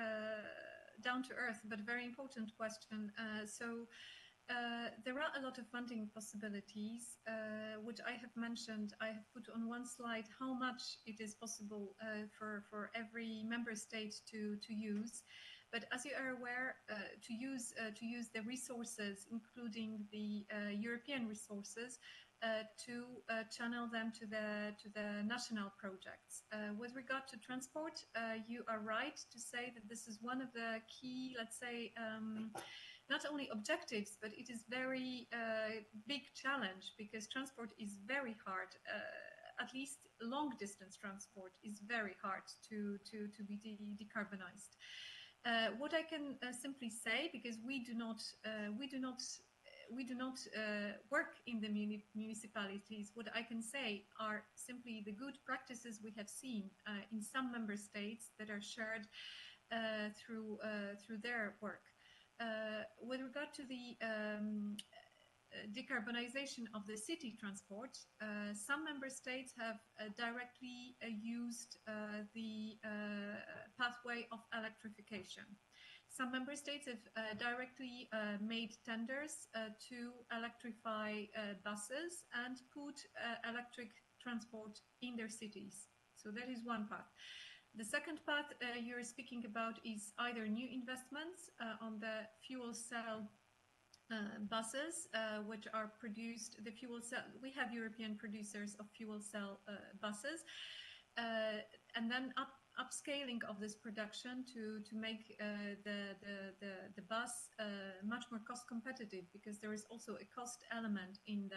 down to earth, but very important question. There are a lot of funding possibilities, which I have mentioned. I have put on one slide how much it is possible for every member state to use. But as you are aware, to use the resources, including the European resources, to channel them to the national projects. With regard to transport, you are right to say that this is one of the key, let's say, not only objectives, but it is very big challenge, because transport is very hard. At least long distance transport is very hard to be decarbonized. What I can simply say, because we do not work in the municipalities, what I can say are simply the good practices we have seen in some member states that are shared through their work. With regard to the decarbonization of the city transport, some member states have directly used the pathway of electrification. Some member states have directly made tenders to electrify buses and put electric transport in their cities. So that is one path. The second path you're speaking about is either new investments on the fuel cell buses, which are produced, the fuel cell, we have European producers of fuel cell buses, and then upscaling of this production to make the bus much more cost competitive, because there is also a cost element in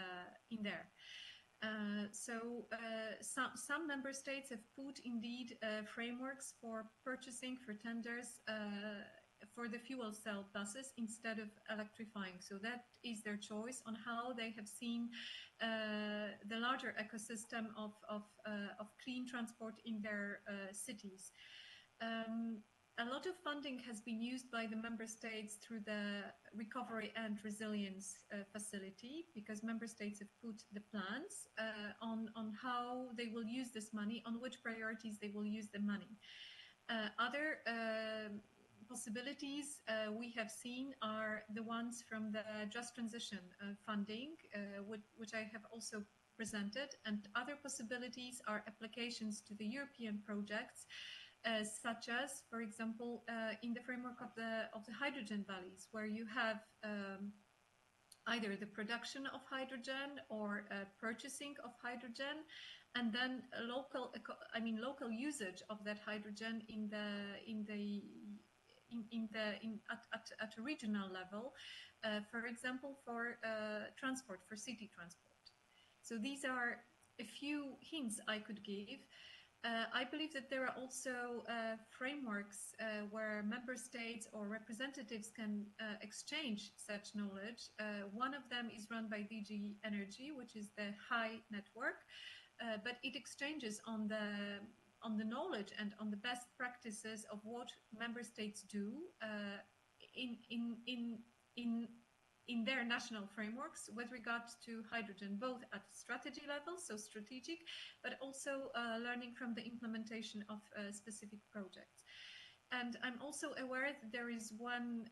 there. Some member states have put indeed frameworks for purchasing for tenders for the fuel cell buses instead of electrifying. So that is their choice on how they have seen the larger ecosystem of clean transport in their cities. A lot of funding has been used by the member states through the Recovery and Resilience Facility, because member states have put the plans on how they will use this money, on which priorities they will use the money. Other possibilities we have seen are the ones from the Just Transition funding, which I have also presented, and other possibilities are applications to the European projects, such as, for example, in the framework of the hydrogen valleys, where you have either the production of hydrogen or purchasing of hydrogen, and then local usage of that hydrogen at a regional level, for example, for transport, for city transport. So these are a few hints I could give. I believe that there are also frameworks where member states or representatives can exchange such knowledge. One of them is run by DG Energy, which is the HIGH network, but it exchanges on the knowledge and on the best practices of what member states do in their national frameworks with regard to hydrogen, both at strategy level, so strategic, but also learning from the implementation of specific projects. And I'm also aware that there is one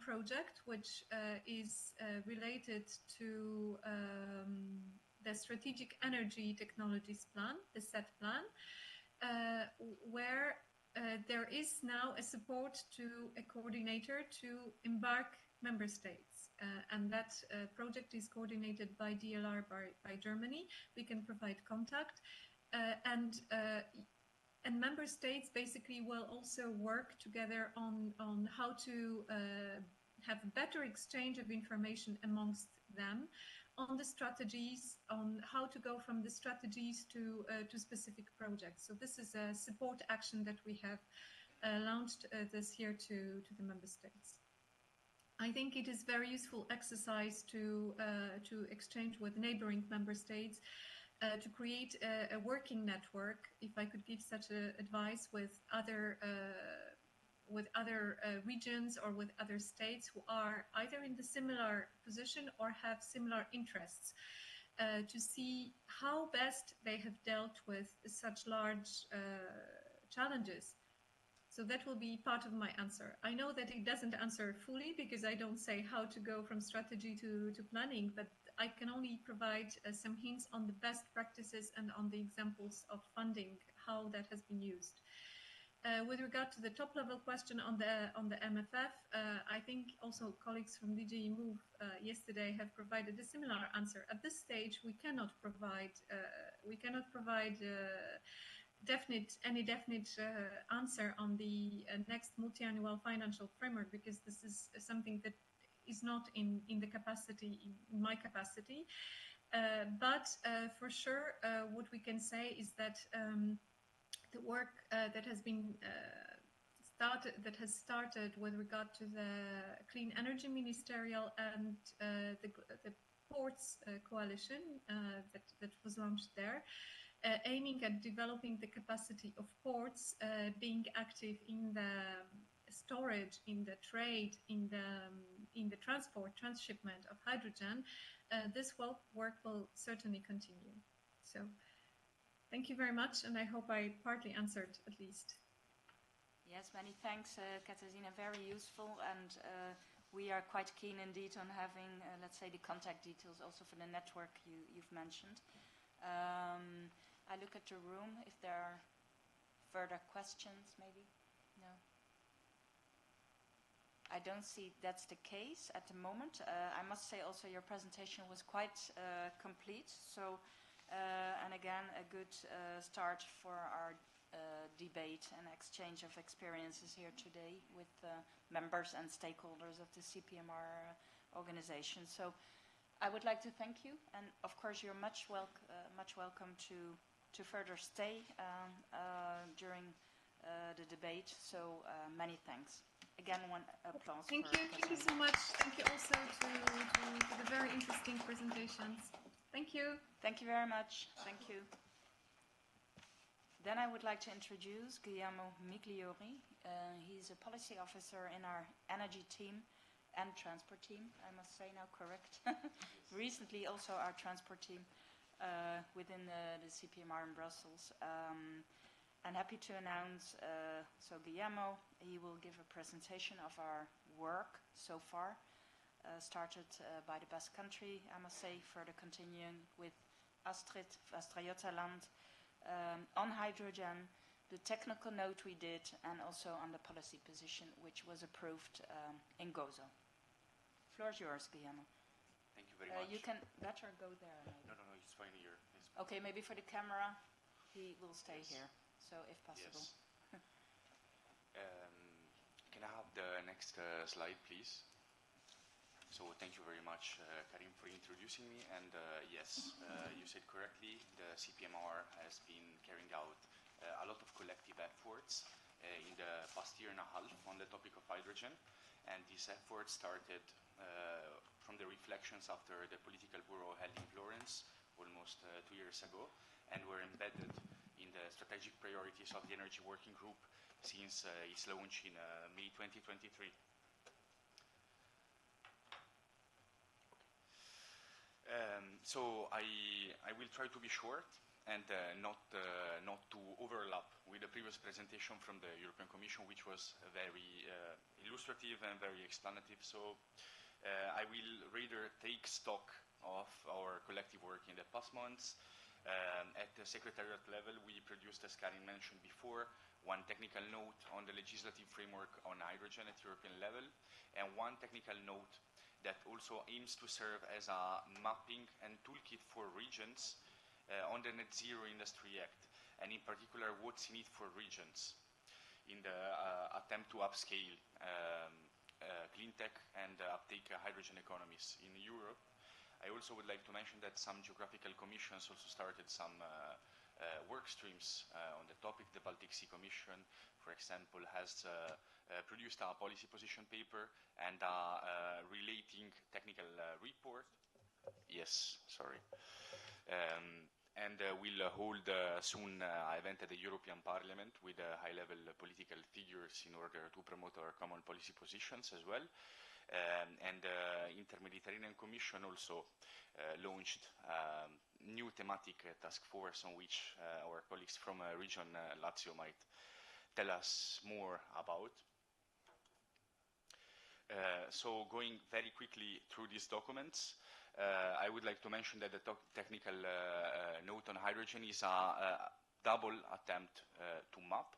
project which is related to the Strategic Energy Technologies Plan, the SET plan, where there is now a support to a coordinator to embark member states, and that project is coordinated by DLR by Germany. We can provide contact, and member states basically will also work together on how to have better exchange of information amongst them on the strategies, on how to go from the strategies to specific projects. So this is a support action that we have launched this year to the member states. I think it is very useful exercise to exchange with neighboring member states, to create a working network, if I could give such advice, with other regions or with other states who are either in the similar position or have similar interests, to see how best they have dealt with such large challenges. So that will be part of my answer. I know that it doesn't answer fully, because I don't say how to go from strategy to planning, but I can only provide some hints on the best practices and on the examples of funding, how that has been used. With regard to the top-level question on the MFF, I think also colleagues from DG Move yesterday have provided a similar answer. At this stage, we cannot provide any definite answer on the next multi-annual financial framework, because this is something that is not in my capacity. But for sure, what we can say is that the work that has started with regard to the Clean Energy Ministerial and the Ports Coalition that was launched there, aiming at developing the capacity of ports, being active in the storage, in the trade, in the transport, transshipment of hydrogen. This work will certainly continue. So thank you very much, and I hope I partly answered at least. Yes, many thanks, Katarzyna, very useful, and we are quite keen indeed on having, let's say, the contact details also for the network you've mentioned. I look at the room, if there are further questions, maybe? No? I don't see that's the case at the moment. I must say also your presentation was quite complete, so and again a good start for our debate and exchange of experiences here today with members and stakeholders of the CPMR organization. So I would like to thank you, and of course you're much welcome to further stay during the debate. So many thanks. Again, one applause. Thank you so much. Thank you also to the very interesting presentations. Thank you. Thank you very much. Thank you. Then I would like to introduce Guillermo Migliori. He's a policy officer in our energy team and transport team, I must say now, correct. Recently also our transport team within the CPMR in Brussels. I'm happy to announce, so Guillermo, he will give a presentation of our work so far, started by the Basque Country, I must say, further continuing with Astrid, Västra-Götaland, on hydrogen, the technical note we did, and also on the policy position, which was approved in Gozo. Floor is yours, Guillermo. Thank you very much. You can better go there. Maybe. No, it's fine here. Okay, maybe for the camera, he will stay here, so if possible. Yes. Can I have the next slide, please? So thank you very much, Karim, for introducing me. And yes, you said correctly, the CPMR has been carrying out a lot of collective efforts in the past year and a half on the topic of hydrogen. And these efforts started from the reflections after the political bureau held in Florence almost 2 years ago, and were embedded in the strategic priorities of the Energy Working Group since its launch in May 2023. So I will try to be short and not to overlap with the previous presentation from the European Commission, which was very illustrative and very explanative. So I will rather take stock of our collective work in the past months. At the Secretariat level, we produced, as Karin mentioned before, one technical note on the legislative framework on hydrogen at European level, and one technical note that also aims to serve as a mapping and toolkit for regions on the Net Zero Industry Act, and in particular what's in it for regions in the attempt to upscale clean tech and uptake hydrogen economies in Europe. I also would like to mention that some geographical commissions also started some work streams on the topic. The Baltic Sea Commission, for example, has produced a policy position paper and a relating technical report. Yes, sorry. And we'll hold soon an event at the European Parliament with high-level political figures in order to promote our common policy positions as well. And the Inter-Mediterranean Commission also launched a new thematic task force on which our colleagues from region Lazio might tell us more about. So going very quickly through these documents, I would like to mention that the technical note on hydrogen is a double attempt to map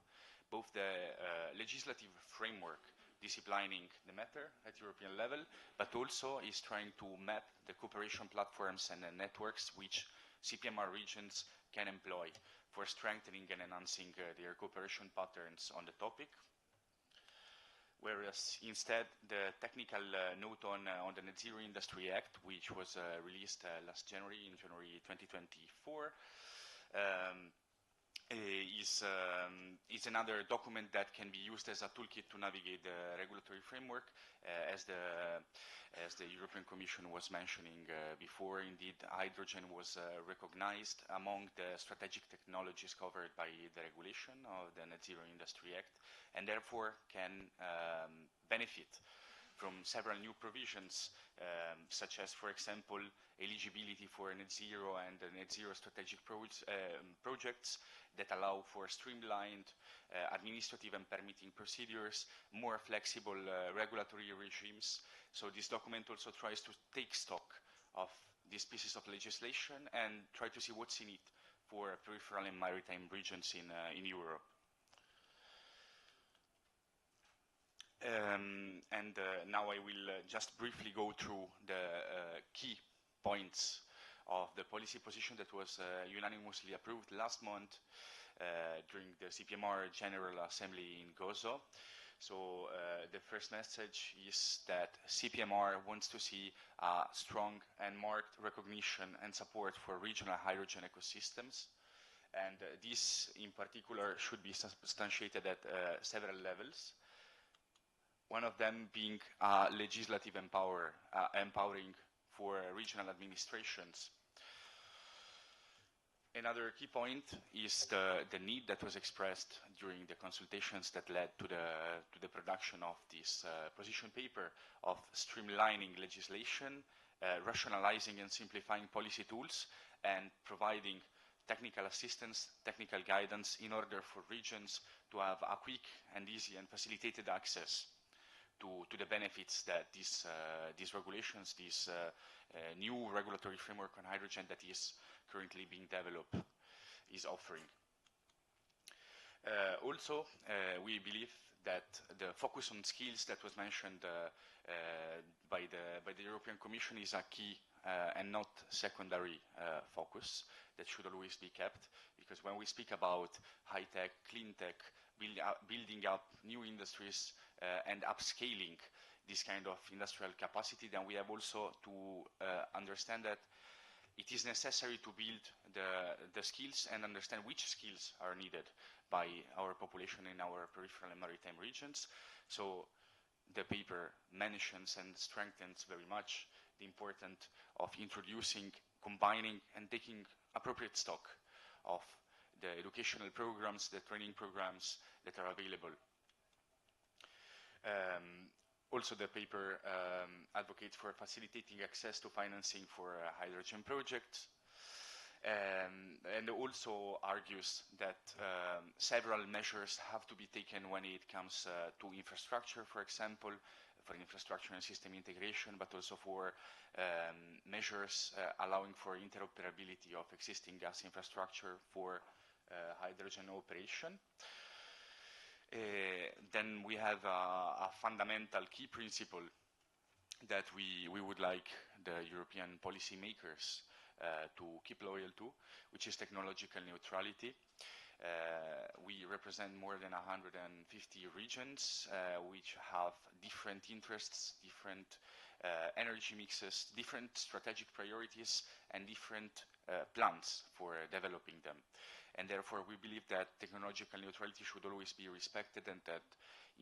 both the legislative framework disciplining the matter at European level, but also is trying to map the cooperation platforms and the networks which CPMR regions can employ for strengthening and enhancing their cooperation patterns on the topic. Whereas instead, the technical note on the Net Zero Industry Act, which was released last January, in January 2024, is another document that can be used as a toolkit to navigate the regulatory framework. As the European Commission was mentioning before, indeed, hydrogen was recognized among the strategic technologies covered by the regulation of the Net Zero Industry Act, and therefore can benefit from several new provisions, such as, for example, eligibility for net zero and net zero strategic projects that allow for streamlined administrative and permitting procedures, more flexible regulatory regimes. So this document also tries to take stock of these pieces of legislation and try to see what's in it for peripheral and maritime regions in Europe. Now I will just briefly go through the key points of the policy position that was unanimously approved last month during the CPMR General Assembly in Gozo. So the first message is that CPMR wants to see strong and marked recognition and support for regional hydrogen ecosystems. And this, in particular, should be substantiated at several levels. One of them being legislative empowering for regional administrations. Another key point is the need that was expressed during the consultations that led to the production of this position paper of streamlining legislation, rationalizing and simplifying policy tools, and providing technical assistance, technical guidance in order for regions to have a quick and easy and facilitated access to the benefits that these regulations, this new regulatory framework on hydrogen that is currently being developed is offering. Also, we believe that the focus on skills that was mentioned by the European Commission is a key and not secondary focus that should always be kept, because when we speak about high-tech, clean-tech, building up new industries and upscaling this kind of industrial capacity, then we have also to understand that it is necessary to build the skills and understand which skills are needed by our population in our peripheral and maritime regions. So the paper mentions and strengthens very much the importance of introducing, combining, and taking appropriate stock of the educational programs, the training programs that are available. Also, the paper advocates for facilitating access to financing for hydrogen projects, and also argues that several measures have to be taken when it comes to infrastructure, for example, for infrastructure and system integration, but also for measures allowing for interoperability of existing gas infrastructure for hydrogen operation. Then we have a fundamental key principle that we would like the European policymakers to keep loyal to, which is technological neutrality. We represent more than 150 regions which have different interests, different energy mixes, different strategic priorities, and different plans for developing them. And therefore, we believe that technological neutrality should always be respected, and that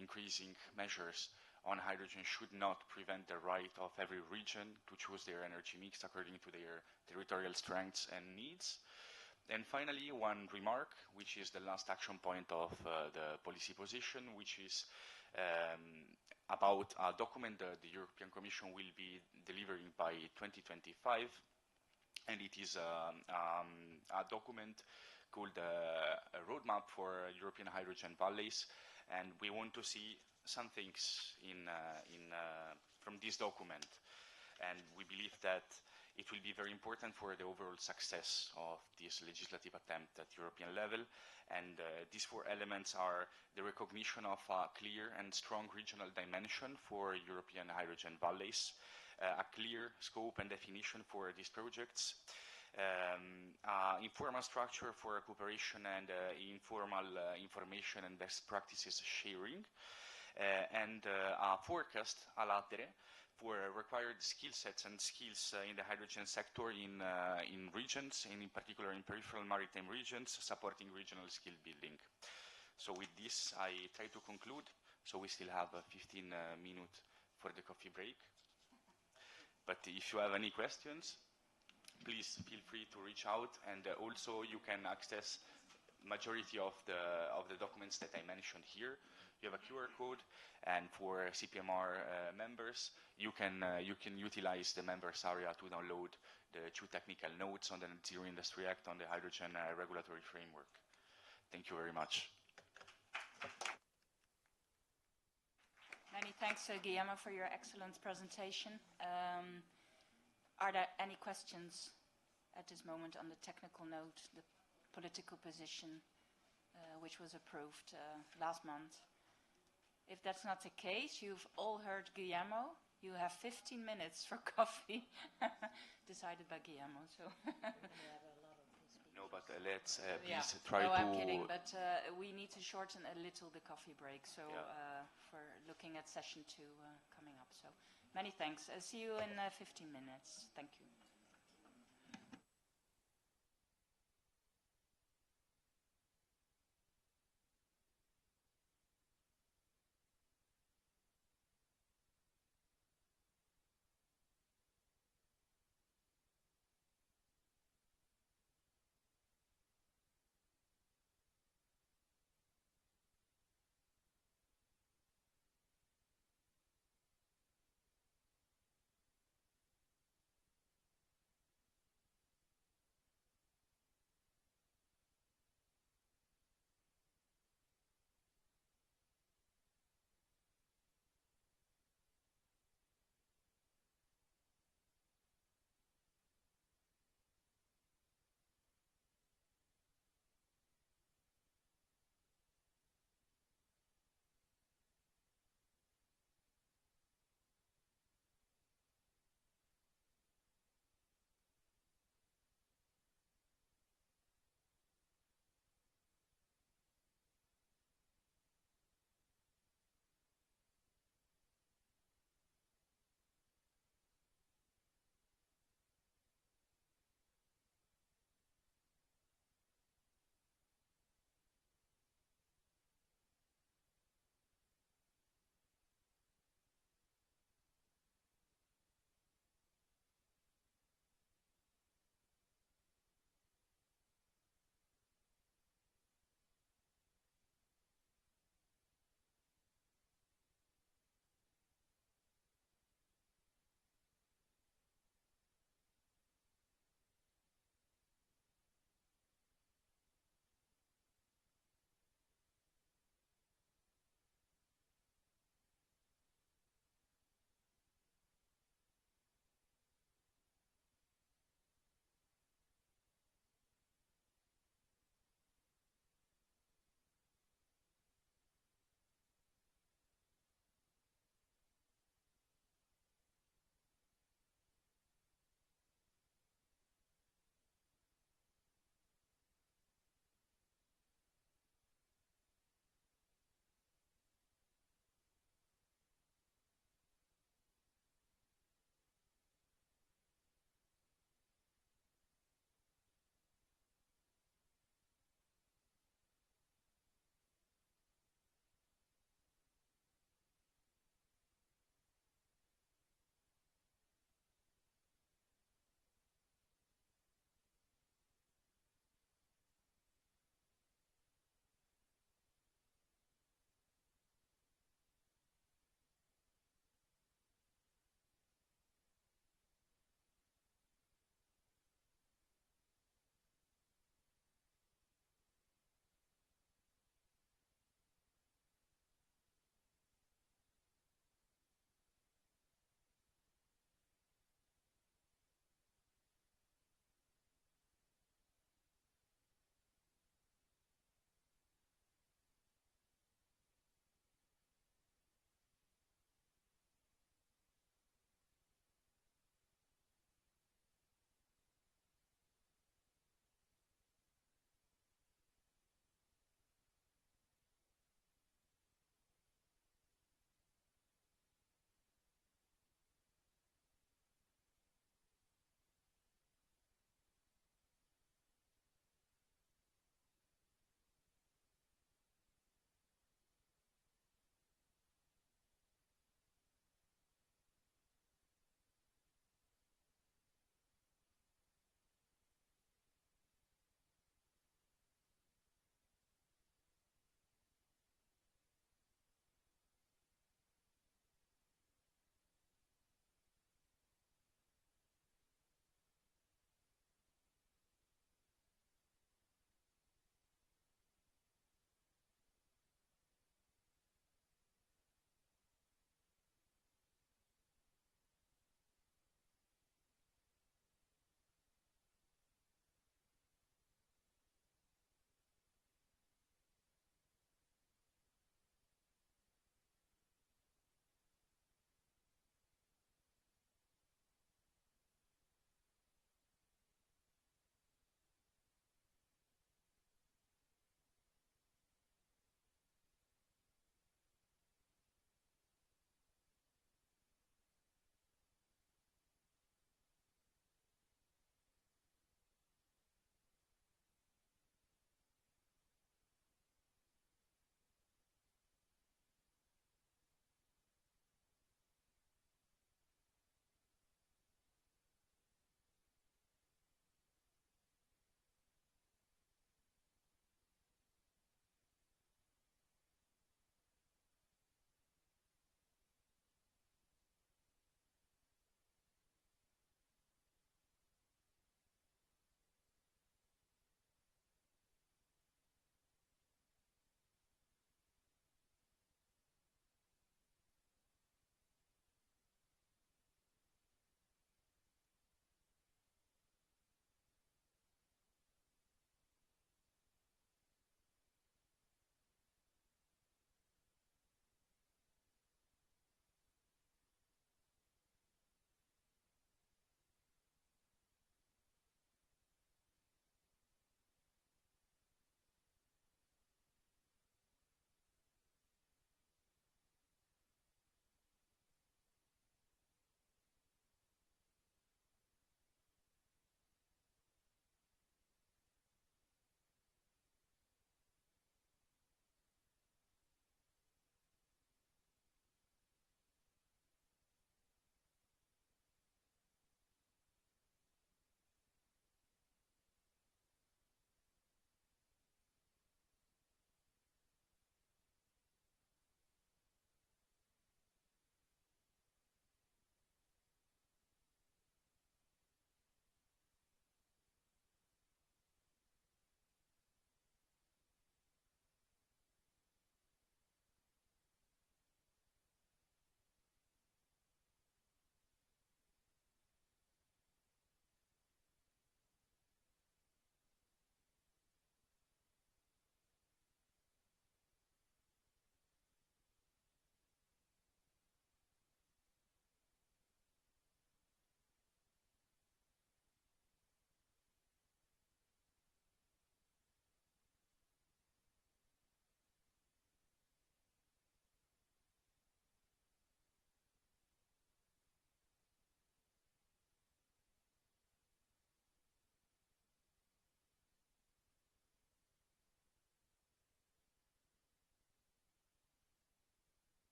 increasing measures on hydrogen should not prevent the right of every region to choose their energy mix according to their territorial strengths and needs. And finally, one remark, which is the last action point of the policy position, which is about a document that the European Commission will be delivering by 2025. And it is a document called a roadmap for European hydrogen valleys, and we want to see some things from this document. And we believe that it will be very important for the overall success of this legislative attempt at European level. And these four elements are the recognition of a clear and strong regional dimension for European hydrogen valleys, a clear scope and definition for these projects, informal structure for cooperation and informal information and best practices sharing, and a forecast a latere for required skill sets and skills in the hydrogen sector in regions, and in particular in peripheral maritime regions, supporting regional skill building. So with this, I try to conclude. So we still have 15 minutes for the coffee break. But if you have any questions, please feel free to reach out, and also you can access majority of the documents that I mentioned here. You have a QR code, and for CPMR members, you can utilize the members area to download the 2 technical notes on the Net Zero Industry Act on the hydrogen regulatory framework. Thank you very much. Many thanks, Guillermo, for your excellent presentation. Are there any questions at this moment on the technical note, the political position, which was approved last month? If that's not the case, you've all heard Guillermo. You have 15 minutes for coffee, decided by Guillermo. So. No but let's Yeah. please try no, to... I'm kidding, but we need to shorten a little the coffee break, so Yeah. for looking at session 2 coming up. So many thanks. See you in 15 minutes. Thank you.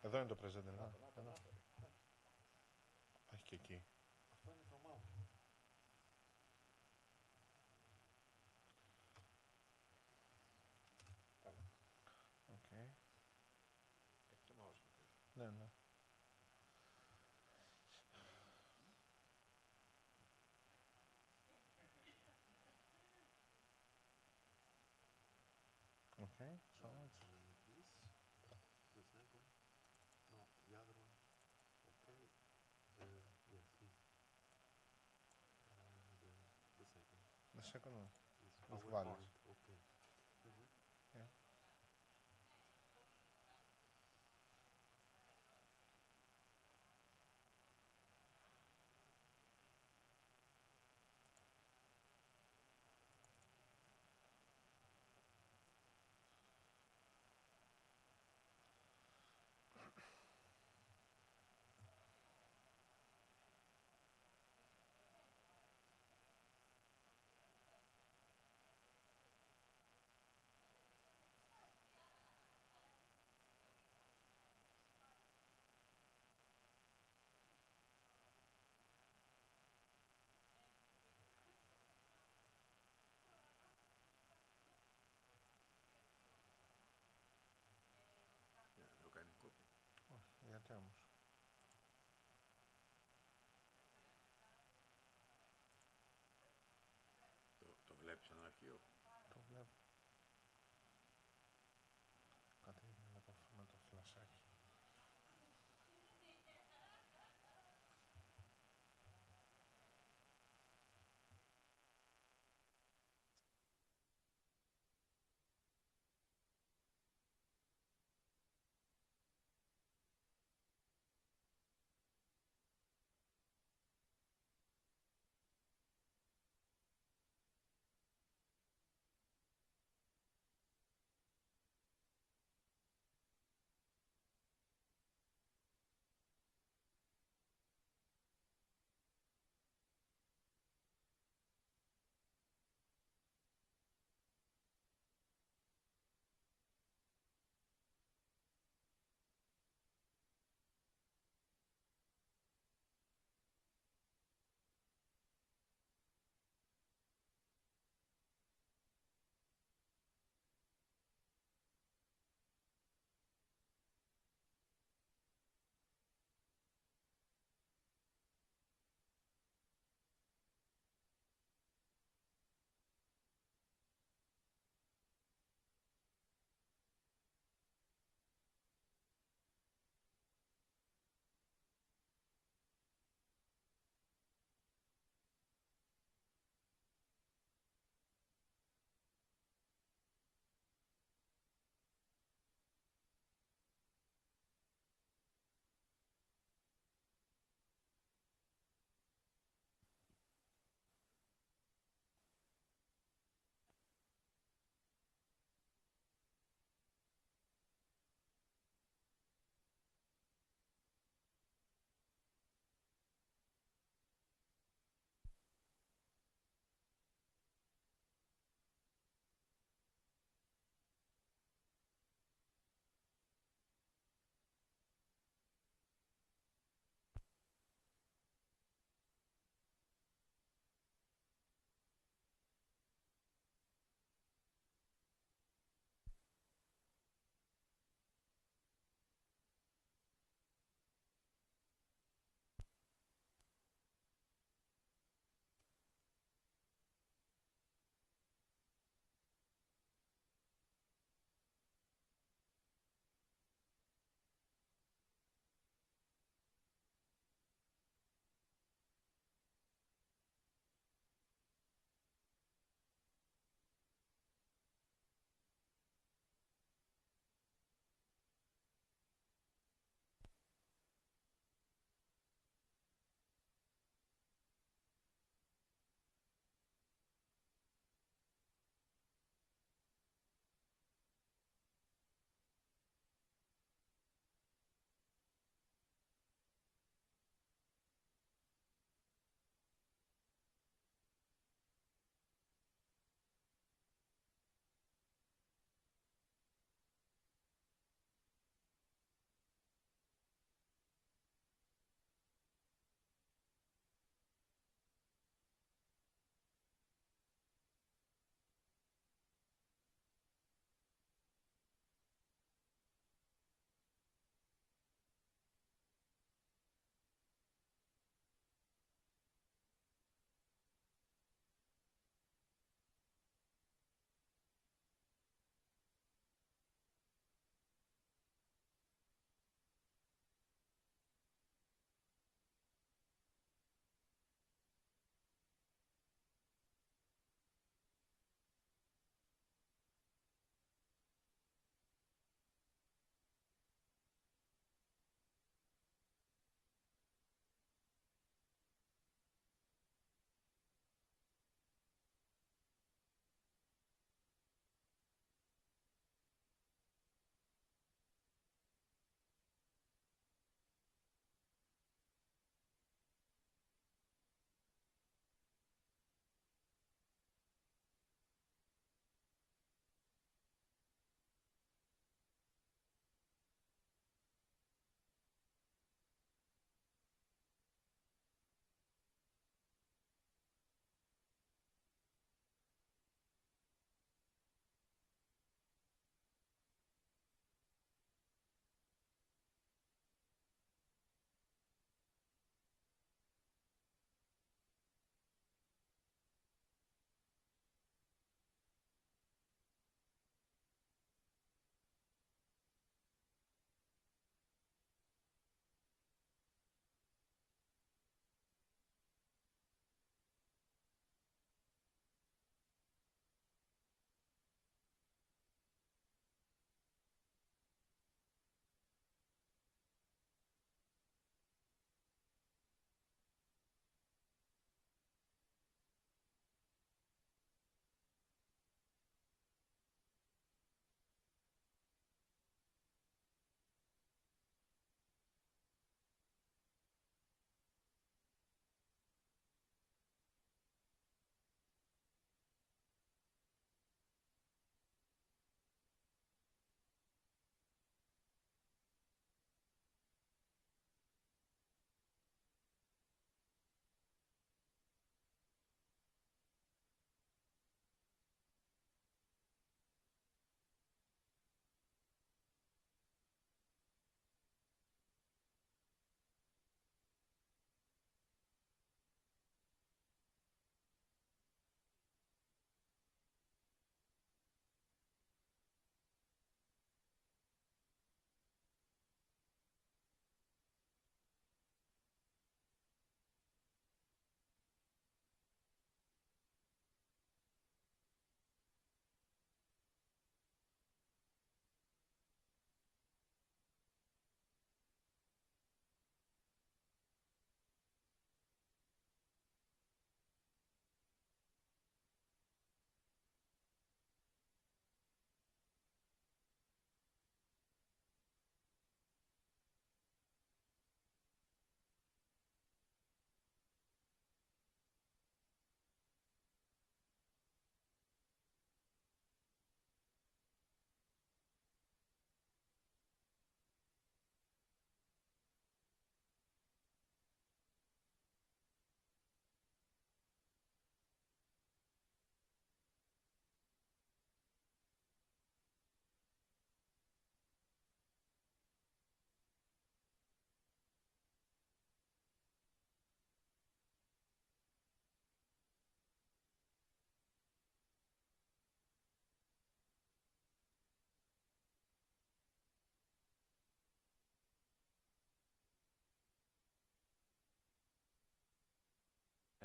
Εδώ είναι το presenter. Όχι και εκεί. Αυτό είναι το mouse. Okay. Έχει το mouse. Ναι, ναι. Okay, so it's... This, the second, no, the other one, okay, yes, this, the second. The second one. Is With PowerPoint, values. okay. Yeah.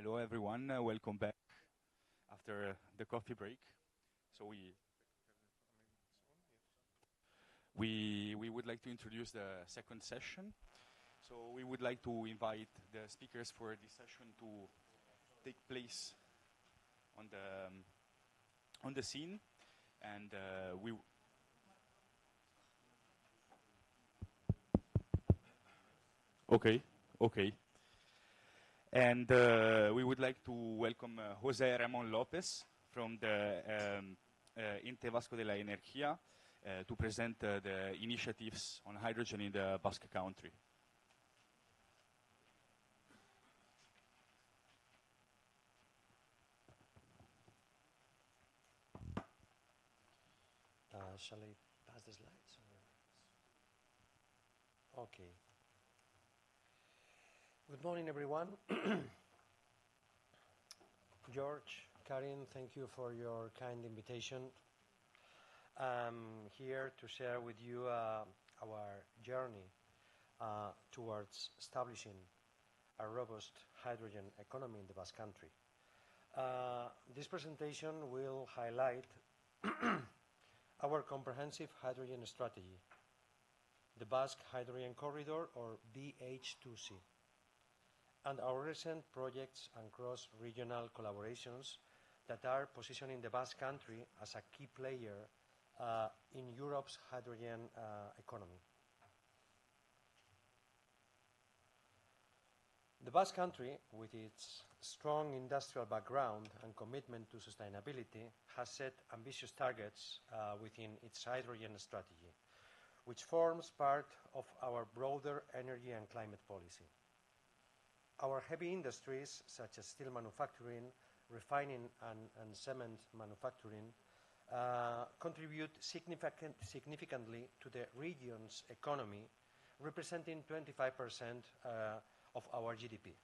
Hello everyone, welcome back after the coffee break. So we would like to introduce the second session. So we would like to invite the speakers for this session to take place on the scene, and we. Okay, okay. And we would like to welcome Jose Ramon Lopez from the Ente Vasco de la Energía to present the initiatives on hydrogen in the Basque Country. Shall I pass the slides? Or? Okay. Good morning, everyone. George, Karin, thank you for your kind invitation. I'm here to share with you our journey towards establishing a robust hydrogen economy in the Basque Country. This presentation will highlight our comprehensive hydrogen strategy, the Basque Hydrogen Corridor, or BH2C, and our recent projects and cross-regional collaborations that are positioning the Basque Country as a key player in Europe's hydrogen economy. The Basque Country, with its strong industrial background and commitment to sustainability, has set ambitious targets within its hydrogen strategy, which forms part of our broader energy and climate policy. Our heavy industries, such as steel manufacturing, refining, and cement manufacturing, contribute significantly to the region's economy, representing 25% of our GDP.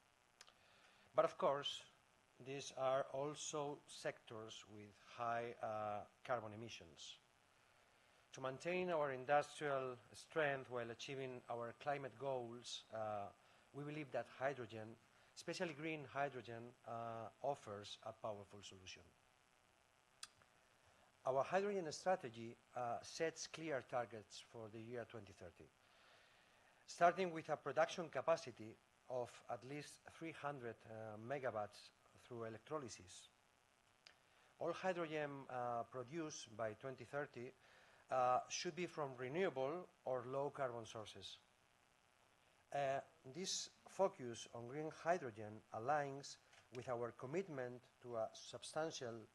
But of course, these are also sectors with high carbon emissions. To maintain our industrial strength while achieving our climate goals, we believe that hydrogen, especially green hydrogen, offers a powerful solution. Our hydrogen strategy sets clear targets for the year 2030, starting with a production capacity of at least 300 megawatts through electrolysis. All hydrogen produced by 2030 should be from renewable or low carbon sources. This focus on green hydrogen aligns with our commitment to a substantial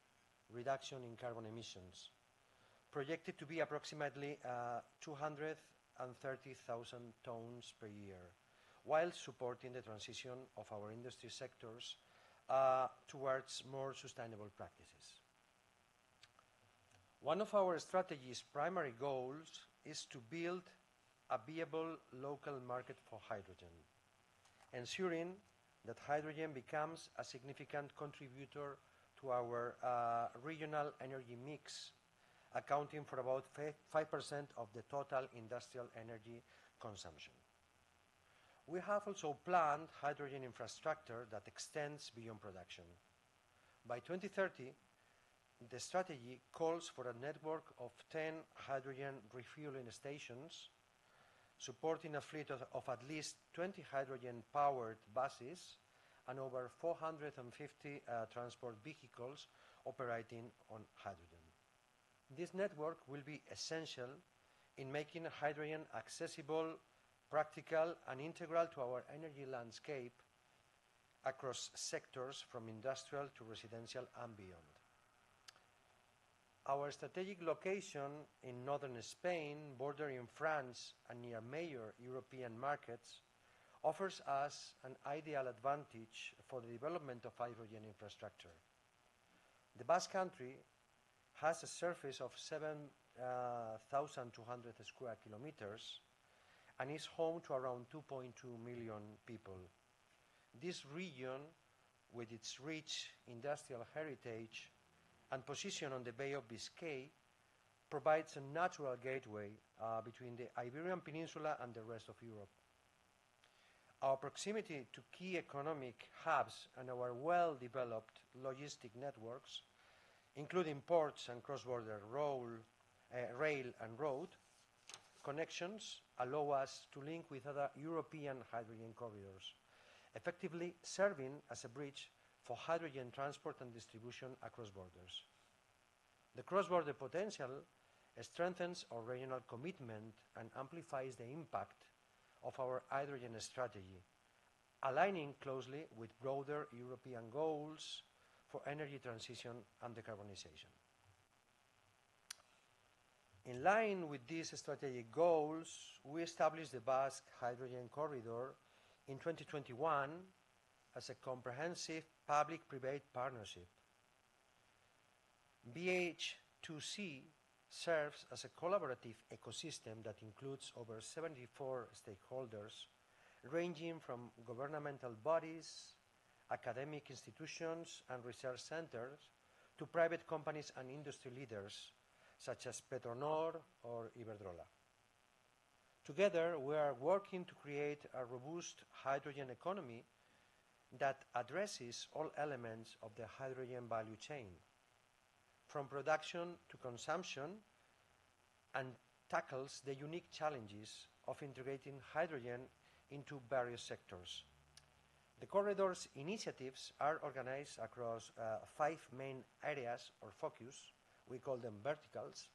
reduction in carbon emissions, projected to be approximately 230,000 tons per year, while supporting the transition of our industry sectors towards more sustainable practices. One of our strategy's primary goals is to build a viable local market for hydrogen, ensuring that hydrogen becomes a significant contributor to our regional energy mix, accounting for about 5% of the total industrial energy consumption. We have also planned hydrogen infrastructure that extends beyond production. By 2030, the strategy calls for a network of 10 hydrogen refueling stations, supporting a fleet of at least 20 hydrogen-powered buses and over 450 transport vehicles operating on hydrogen. This network will be essential in making hydrogen accessible, practical, and integral to our energy landscape across sectors from industrial to residential and beyond. Our strategic location in northern Spain, bordering France and near major European markets, offers us an ideal advantage for the development of hydrogen infrastructure. The Basque Country has a surface of 7,200 square kilometers and is home to around 2.2 million people. This region, with its rich industrial heritage and position on the Bay of Biscay, provides a natural gateway between the Iberian Peninsula and the rest of Europe. Our proximity to key economic hubs and our well-developed logistic networks, including ports and cross-border rail and road connections, allow us to link with other European hydrogen corridors, effectively serving as a bridge for hydrogen transport and distribution across borders. The cross-border potential strengthens our regional commitment and amplifies the impact of our hydrogen strategy, aligning closely with broader European goals for energy transition and decarbonization. In line with these strategic goals, we established the Basque Hydrogen Corridor in 2021 as a comprehensive public-private partnership. BH2C serves as a collaborative ecosystem that includes over 74 stakeholders, ranging from governmental bodies, academic institutions and research centers, to private companies and industry leaders, such as Petronor or Iberdrola. Together, we are working to create a robust hydrogen economy that addresses all elements of the hydrogen value chain, from production to consumption, and tackles the unique challenges of integrating hydrogen into various sectors. The corridor's initiatives are organized across 5 main areas or focus. We call them verticals,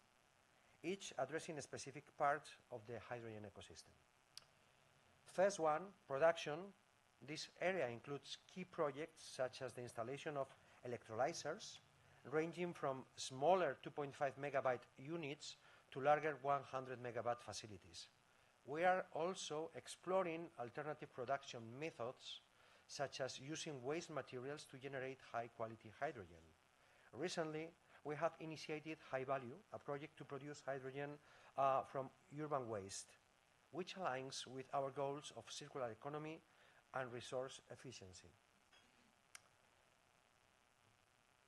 each addressing a specific part of the hydrogen ecosystem. First one, production. This area includes key projects such as the installation of electrolyzers, ranging from smaller 2.5 megawatt units to larger 100 megawatt facilities. We are also exploring alternative production methods, such as using waste materials to generate high-quality hydrogen. Recently, we have initiated High Value, a project to produce hydrogen from urban waste, which aligns with our goals of circular economy and resource efficiency.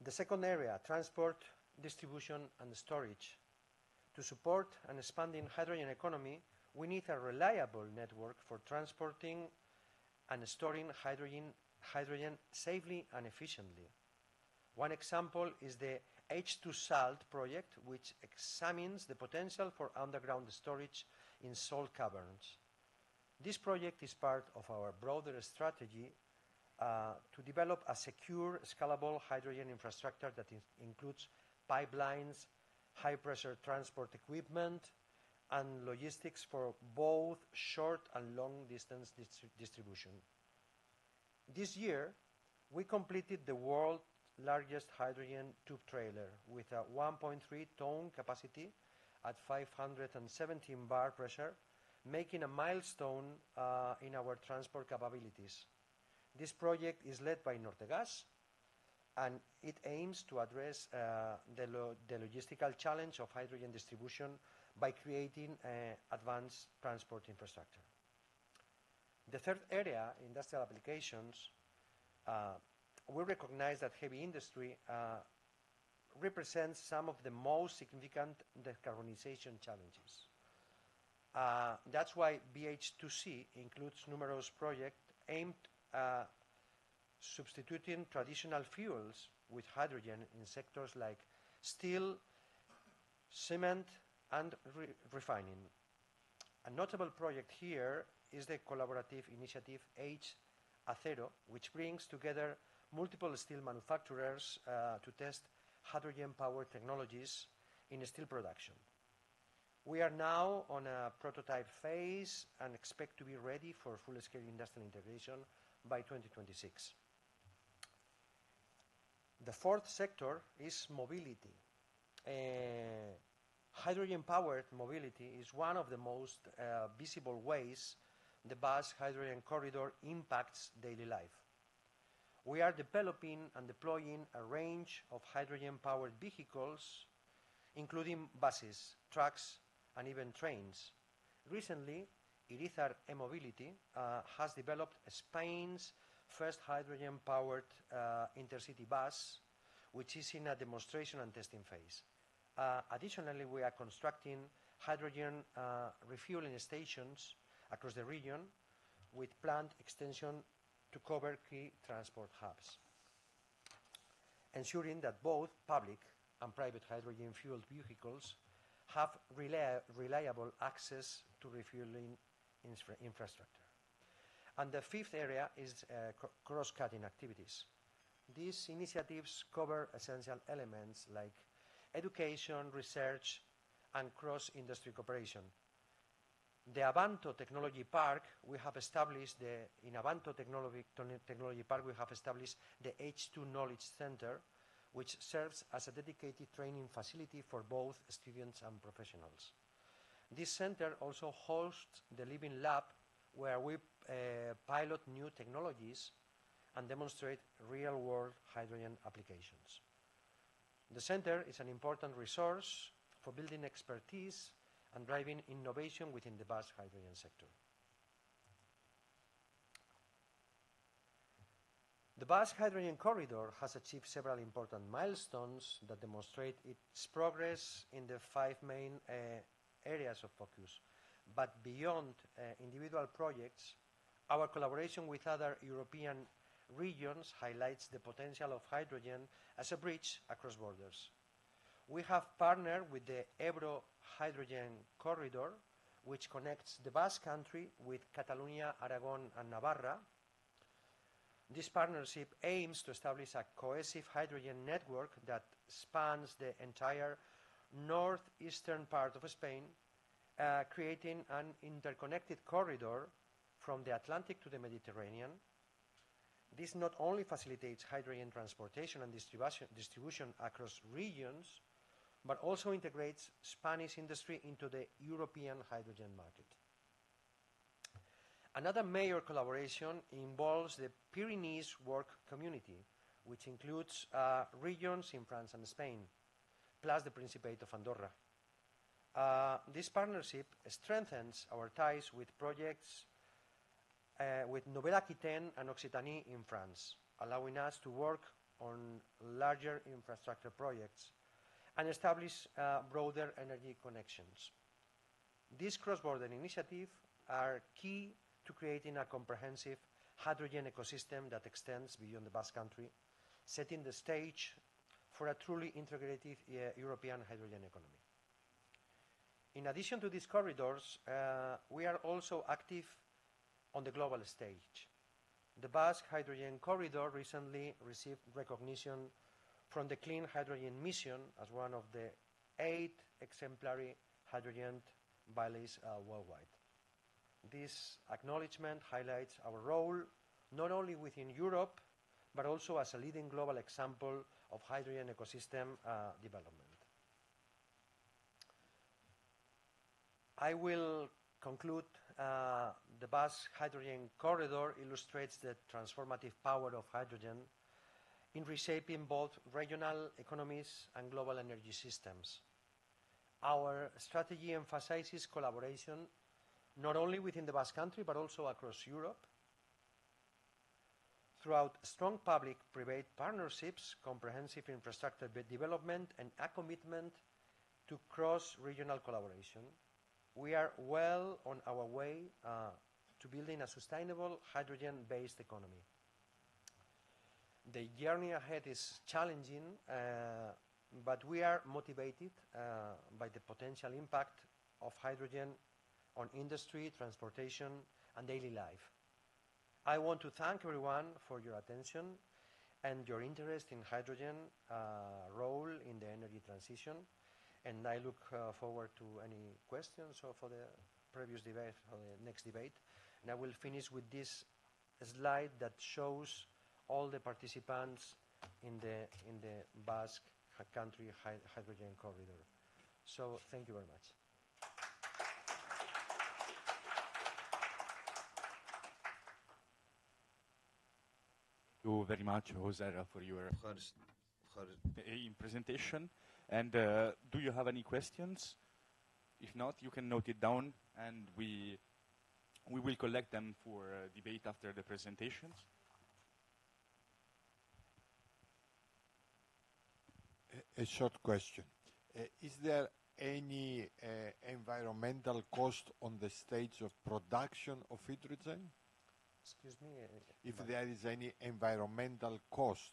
The second area, transport, distribution, and storage. To support an expanding hydrogen economy, we need a reliable network for transporting and storing hydrogen safely and efficiently. One example is the H2 Salt project, which examines the potential for underground storage in salt caverns. This project is part of our broader strategy to develop a secure, scalable hydrogen infrastructure that includes pipelines, high-pressure transport equipment, and logistics for both short and long-distance distribution. This year, we completed the world's largest hydrogen tube trailer with a 1.3-ton capacity at 517 bar pressure, making a milestone in our transport capabilities. This project is led by Nortegas, and it aims to address the logistical challenge of hydrogen distribution by creating advanced transport infrastructure. The third area, industrial applications, we recognize that heavy industry represents some of the most significant decarbonization challenges. That's why BH2C includes numerous projects aimed at substituting traditional fuels with hydrogen in sectors like steel, cement, and refining. A notable project here is the collaborative initiative H-Acero, which brings together multiple steel manufacturers to test hydrogen-powered technologies in steel production. We are now on a prototype phase and expect to be ready for full-scale industrial integration by 2026. The fourth sector is mobility. Hydrogen-powered mobility is one of the most visible ways the Basque Hydrogen Corridor impacts daily life. We are developing and deploying a range of hydrogen-powered vehicles, including buses, trucks, and even trains. Recently, Irizar e-Mobility has developed Spain's first hydrogen-powered intercity bus, which is in a demonstration and testing phase. Additionally, we are constructing hydrogen refueling stations across the region with planned extension to cover key transport hubs, ensuring that both public and private hydrogen-fueled vehicles have reliable access to refueling infrastructure. And the fifth area is cross-cutting activities. These initiatives cover essential elements like education, research, and cross-industry cooperation. The Avanto Technology Park, we have established in Avanto Technology Park, we have established the H2 Knowledge Center, which serves as a dedicated training facility for both students and professionals. This center also hosts the Living Lab, where we pilot new technologies and demonstrate real-world hydrogen applications. The center is an important resource for building expertise and driving innovation within the Basque hydrogen sector. The Basque Hydrogen Corridor has achieved several important milestones that demonstrate its progress in the 5 main areas of focus. But beyond individual projects, our collaboration with other European regions highlights the potential of hydrogen as a bridge across borders. We have partnered with the Ebro Hydrogen Corridor, which connects the Basque Country with Catalonia, Aragon, and Navarra. This partnership aims to establish a cohesive hydrogen network that spans the entire northeastern part of Spain, creating an interconnected corridor from the Atlantic to the Mediterranean. This not only facilitates hydrogen transportation and distribution across regions, but also integrates Spanish industry into the European hydrogen market. Another major collaboration involves the Pyrenees Work Community, which includes regions in France and Spain, plus the Principate of Andorra. This partnership strengthens our ties with projects with Nouvelle Aquitaine and Occitanie in France, allowing us to work on larger infrastructure projects and establish broader energy connections. These cross-border initiatives are key to creating a comprehensive hydrogen ecosystem that extends beyond the Basque Country, setting the stage for a truly integrated European hydrogen economy. In addition to these corridors, we are also active on the global stage. The Basque Hydrogen Corridor recently received recognition from the Clean Hydrogen Mission as one of the 8 exemplary hydrogen valleys worldwide. This acknowledgement highlights our role not only within Europe, but also as a leading global example of hydrogen ecosystem development. I will conclude. The Basque Hydrogen Corridor illustrates the transformative power of hydrogen in reshaping both regional economies and global energy systems. Our strategy emphasizes collaboration not only within the Basque Country, but also across Europe, throughout strong public-private partnerships, comprehensive infrastructure development, and a commitment to cross-regional collaboration. We are well on our way to building a sustainable hydrogen-based economy. The journey ahead is challenging, but we are motivated by the potential impact of hydrogen on industry, transportation, and daily life. I want to thank everyone for your attention and your interest in hydrogen role in the energy transition. And I look forward to any questions or for the previous debate or the next debate. And I will finish with this slide that shows all the participants in the Basque Country Hydrogen Corridor. So thank you very much. Thank you very much, Jose, for your presentation. And do you have any questions? If not, you can note it down, and we will collect them for debate after the presentations. A short question. Is there any environmental cost on the stage of production of hydrogen? Excuse me? If there is any environmental cost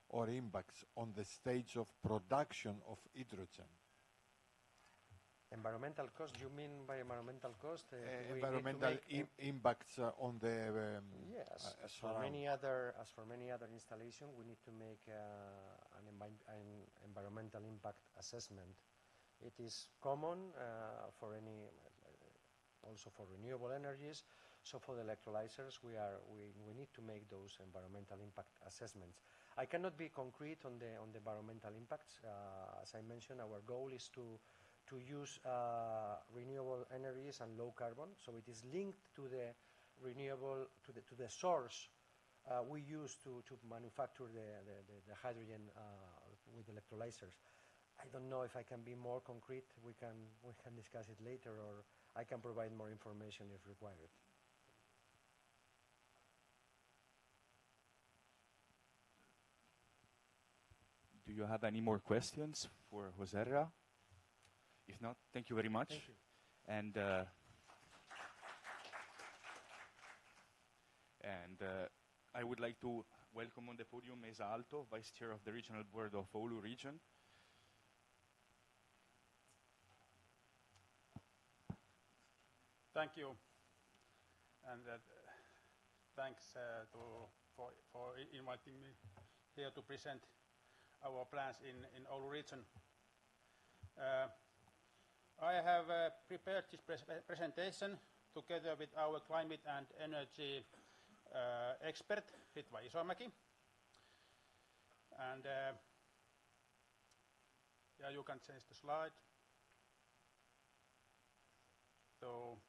or impacts on the stage of production of hydrogen. Environmental cost, you mean by environmental cost? Environmental impacts on the yes, as for many other installations, we need to make an environmental impact assessment. It is common for any, also for renewable energies. So for the electrolyzers, we need to make those environmental impact assessments. I cannot be concrete on the environmental impacts. As I mentioned, our goal is to use renewable energies and low carbon. So it is linked to the renewable, to the source we use to manufacture the hydrogen with electrolyzers. I don't know if I can be more concrete. We can discuss it later, or I can provide more information if required. Do you have any more questions for Joserra? If not, thank you very much. Thank you. And I would like to welcome on the podium Mesa Alto, Vice Chair of the Regional Board of Oulu Region. Thank you, and thanks for inviting me here to present our plans in Oulu region. I have prepared this presentation together with our climate and energy expert, Ritva Isomäki. And yeah, you can change the slide. So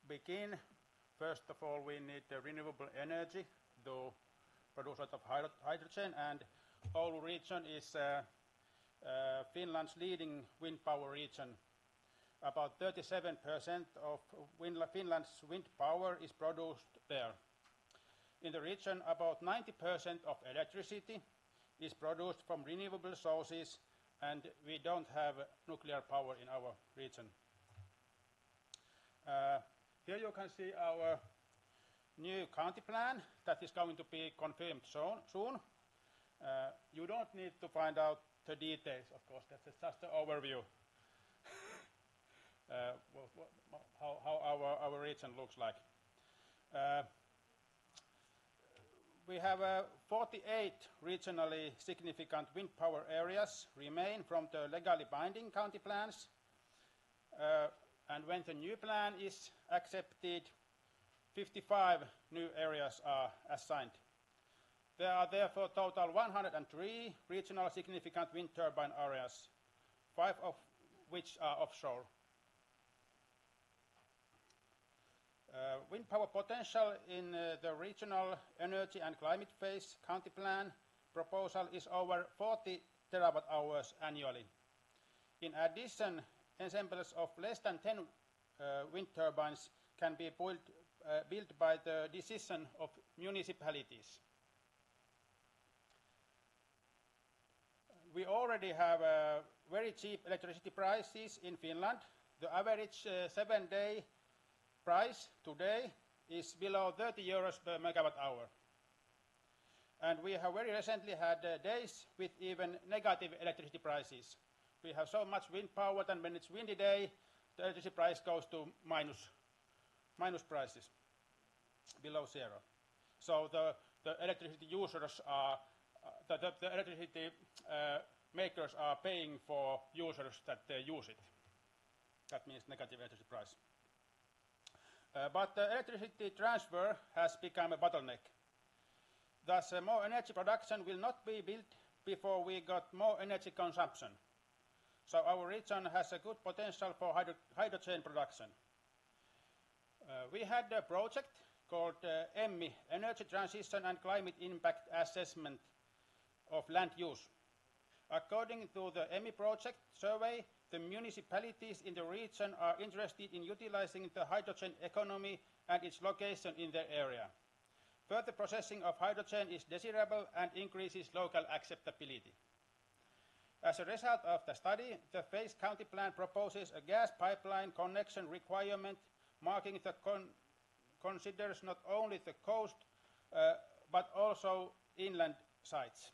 begin, first of all, we need renewable energy to produce a lot of hydrogen, and Oulu region is Finland's leading wind power region. About 37% of Finland's wind power is produced there. In the region, about 90% of electricity is produced from renewable sources, and we don't have nuclear power in our region. Here you can see our new county plan that is going to be confirmed soon. You don't need to find out the details, of course, that's just an overview. How our region looks like. We have 48 regionally significant wind power areas remain from the legally binding county plans. And when the new plan is accepted, 55 new areas are assigned. There are therefore total 103 regional significant wind turbine areas, 5 of which are offshore. Wind power potential in the regional energy and climate phase county plan proposal is over 40 terawatt hours annually. In addition, ensembles of less than 10 wind turbines can be built by the decision of municipalities. We already have very cheap electricity prices in Finland. The average 7-day price today is below 30 euros per megawatt hour. And we have very recently had days with even negative electricity prices. We have so much wind power that when it's windy day, the electricity price goes to minus prices, below zero. So the electricity users are, the electricity makers are paying for users that use it. That means negative electricity price. But the electricity transfer has become a bottleneck. Thus, more energy production will not be built before we got more energy consumption. So our region has a good potential for hydrogen production. We had a project called EMMI, Energy Transition and Climate Impact Assessment of Land Use. According to the EMMI project survey, the municipalities in the region are interested in utilizing the hydrogen economy and its location in their area. Further processing of hydrogen is desirable and increases local acceptability. As a result of the study, the Face County Plan proposes a gas pipeline connection requirement marking the considers not only the coast but also inland sites.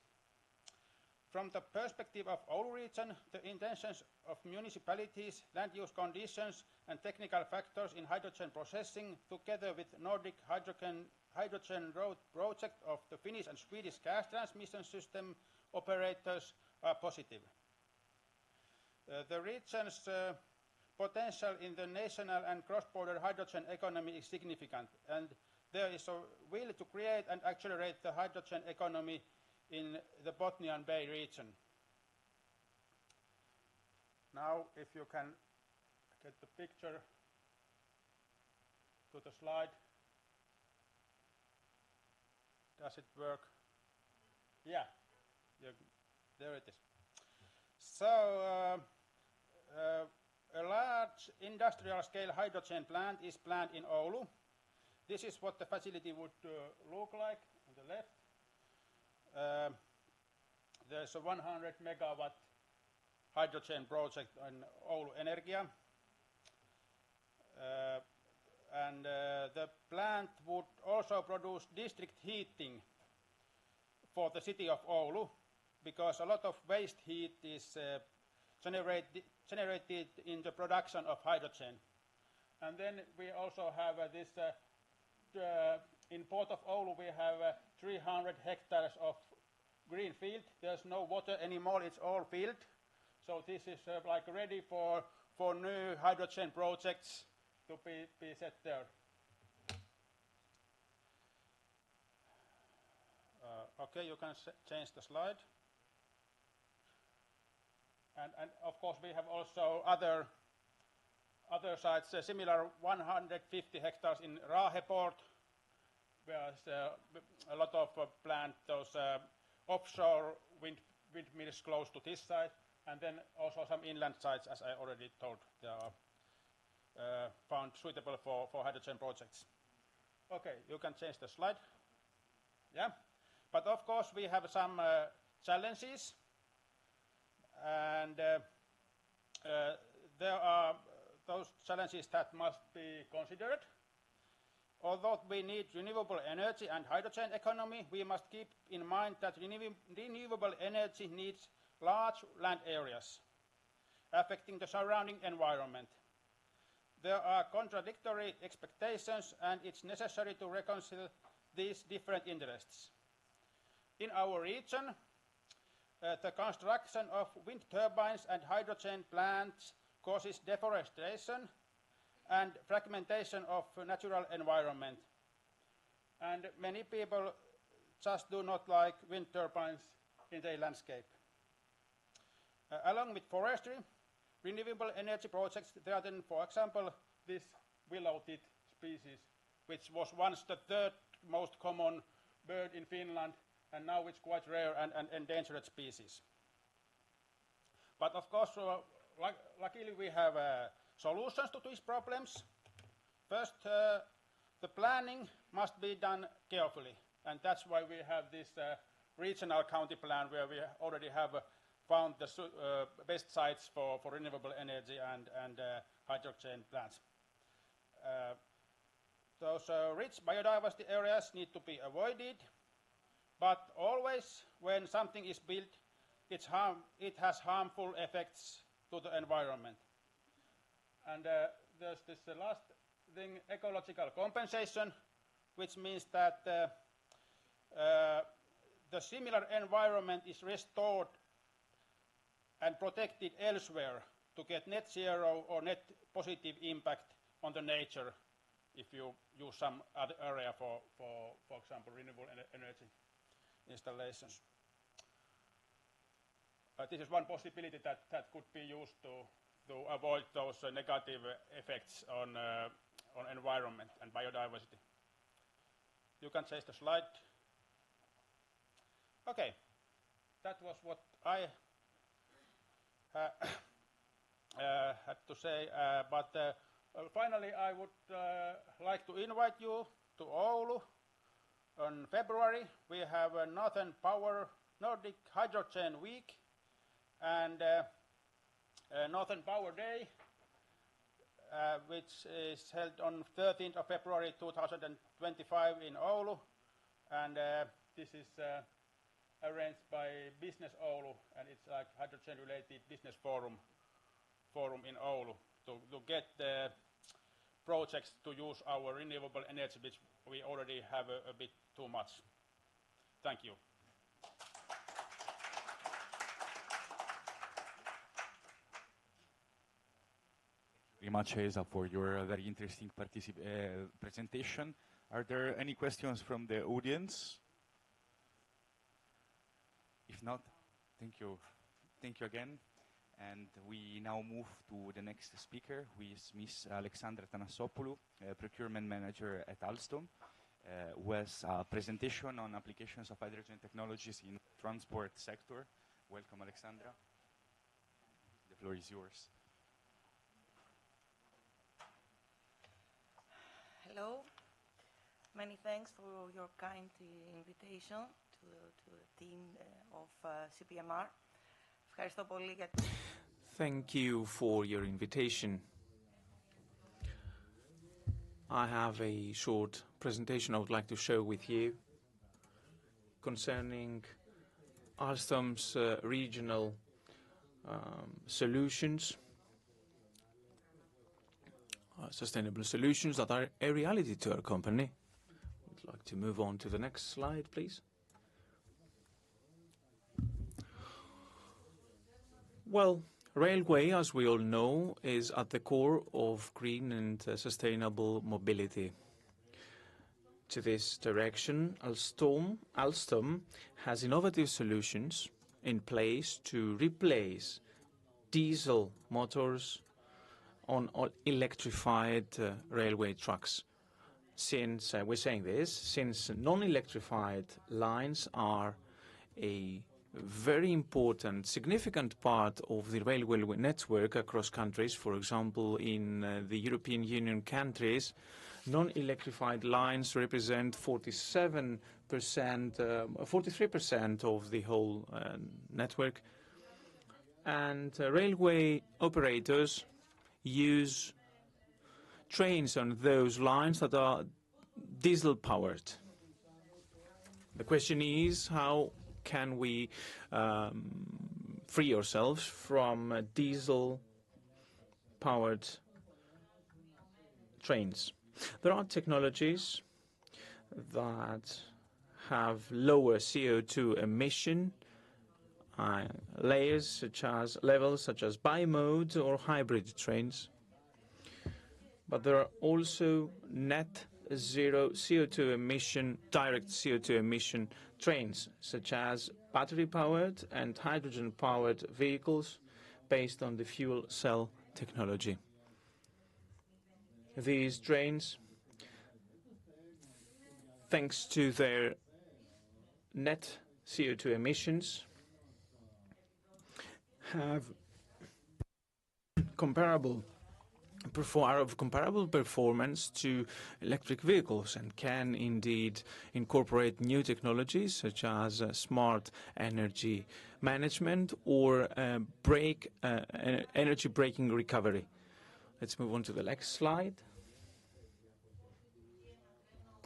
From the perspective of Oulu region, the intentions of municipalities, land use conditions and technical factors in hydrogen processing, together with Nordic hydrogen road project of the Finnish and Swedish gas transmission system operators are positive. The region's potential in the national and cross-border hydrogen economy is significant, and there is a will to create and accelerate the hydrogen economy in the Botnian Bay region. Now, if you can get the picture to the slide. Does it work? Yeah, there it is. So, a large industrial scale hydrogen plant is planned in Oulu. This is what the facility would look like on the left. There's a 100 megawatt hydrogen project in Oulu Energia. And the plant would also produce district heating for the city of Oulu, because a lot of waste heat is generated in the production of hydrogen. And then we also have this, in Port of Oulu we have 300 hectares of green field. There's no water anymore, it's all field. So this is like ready for new hydrogen projects to be set there. Okay, you can change the slide. And of course we have also other sites, similar 150 hectares in Raahe port, where a lot of plant those offshore windmills close to this site, and then also some inland sites, as I already told, they are found suitable for hydrogen projects. Okay, you can change the slide. Yeah, but of course we have some challenges, and there are those challenges that must be considered. Although we need renewable energy and hydrogen economy, we must keep in mind that renewable energy needs large land areas, affecting the surrounding environment. There are contradictory expectations, and it's necessary to reconcile these different interests. In our region, the construction of wind turbines and hydrogen plants causes deforestation and fragmentation of natural environment. And many people just do not like wind turbines in their landscape. Along with forestry, renewable energy projects, there are then, for example, this willow-tit species, which was once the third most common bird in Finland, and now it's quite rare and endangered species. But of course, luckily we have solutions to these problems. First, the planning must be done carefully, and that's why we have this regional county plan, where we already have found the best sites for renewable energy and hydrogen plants. Those rich biodiversity areas need to be avoided, but always when something is built, it has harmful effects to the environment. And there's this last thing, ecological compensation, which means that the similar environment is restored and protected elsewhere to get net zero or net positive impact on the nature if you use some other area for example, renewable energy installations. This is one possibility that could be used to avoid those negative effects on environment and biodiversity. You can change the slide. Okay, that was what I had to say, but finally I would like to invite you to Oulu. On February we have a Nordic Hydrogen Week and Northern Power Day, which is held on 13th of February 2025 in Oulu. And this is arranged by Business Oulu, and it's like hydrogen-related business forum in Oulu to get the projects to use our renewable energy, which we already have a bit too much. Thank you. Very much, Esa, for your very interesting presentation. Are there any questions from the audience? If not, thank you. Thank you again. And we now move to the next speaker, who is Miss Alexandra Tanassopoulou, Procurement Manager at Alstom, who has a presentation on applications of hydrogen technologies in the transport sector. Welcome, Alexandra. The floor is yours. Hello. Many thanks for your kind invitation to the team of CPMR. Thank you for your invitation. I have a short presentation I would like to share with you concerning Alstom's regional solutions, sustainable solutions that are a reality to our company. I'd like to move on to the next slide, please. Well, railway, as we all know, is at the core of green and sustainable mobility. To this direction, Alstom has innovative solutions in place to replace diesel motors on electrified railway tracks. Since we're saying this, since non-electrified lines are a very important, significant part of the railway network across countries. For example, in the European Union countries, non-electrified lines represent 43% of the whole network. And railway operators use trains on those lines that are diesel-powered. The question is, how can we free ourselves from diesel-powered trains? There are technologies that have lower CO2 emission levels such as bi-mode or hybrid trains. But there are also net zero CO2 emission, direct CO2 emission trains, such as battery-powered and hydrogen-powered vehicles based on the fuel cell technology. These trains, thanks to their net CO2 emissions, have comparable performance to electric vehicles and can indeed incorporate new technologies such as smart energy management or energy braking recovery. Let's move on to the next slide.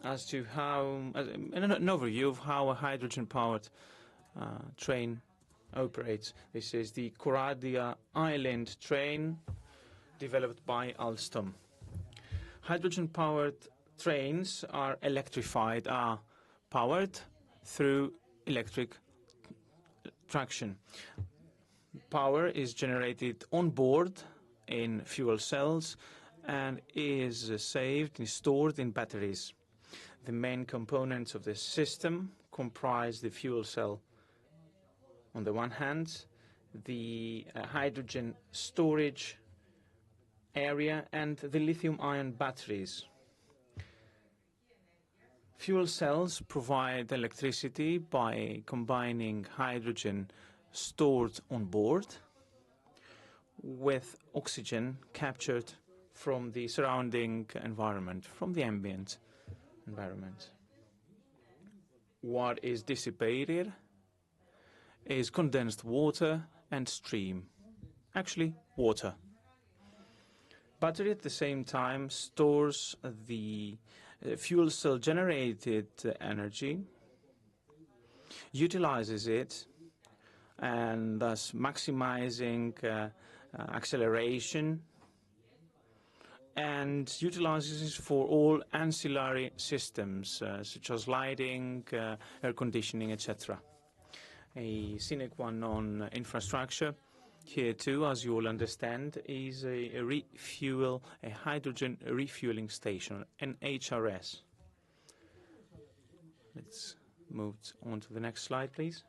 As to an overview of how a hydrogen-powered train operates. This is the Coradia Island train developed by Alstom. Hydrogen-powered trains are electrified, are powered through electric traction. Power is generated on board in fuel cells and is saved and stored in batteries. The main components of the system comprise the fuel cell on the one hand, the hydrogen storage area and the lithium-ion batteries. Fuel cells provide electricity by combining hydrogen stored on board with oxygen captured from the surrounding environment, from the ambient environment. What is dissipated is condensed water and steam. Actually, water. battery at the same time stores the fuel cell generated energy, utilizes it, and thus maximizing acceleration, and utilizes it for all ancillary systems such as lighting, air conditioning, etc. A sine qua non infrastructure here too, as you all understand, is a hydrogen refueling station, an HRS. Let's move on to the next slide, please.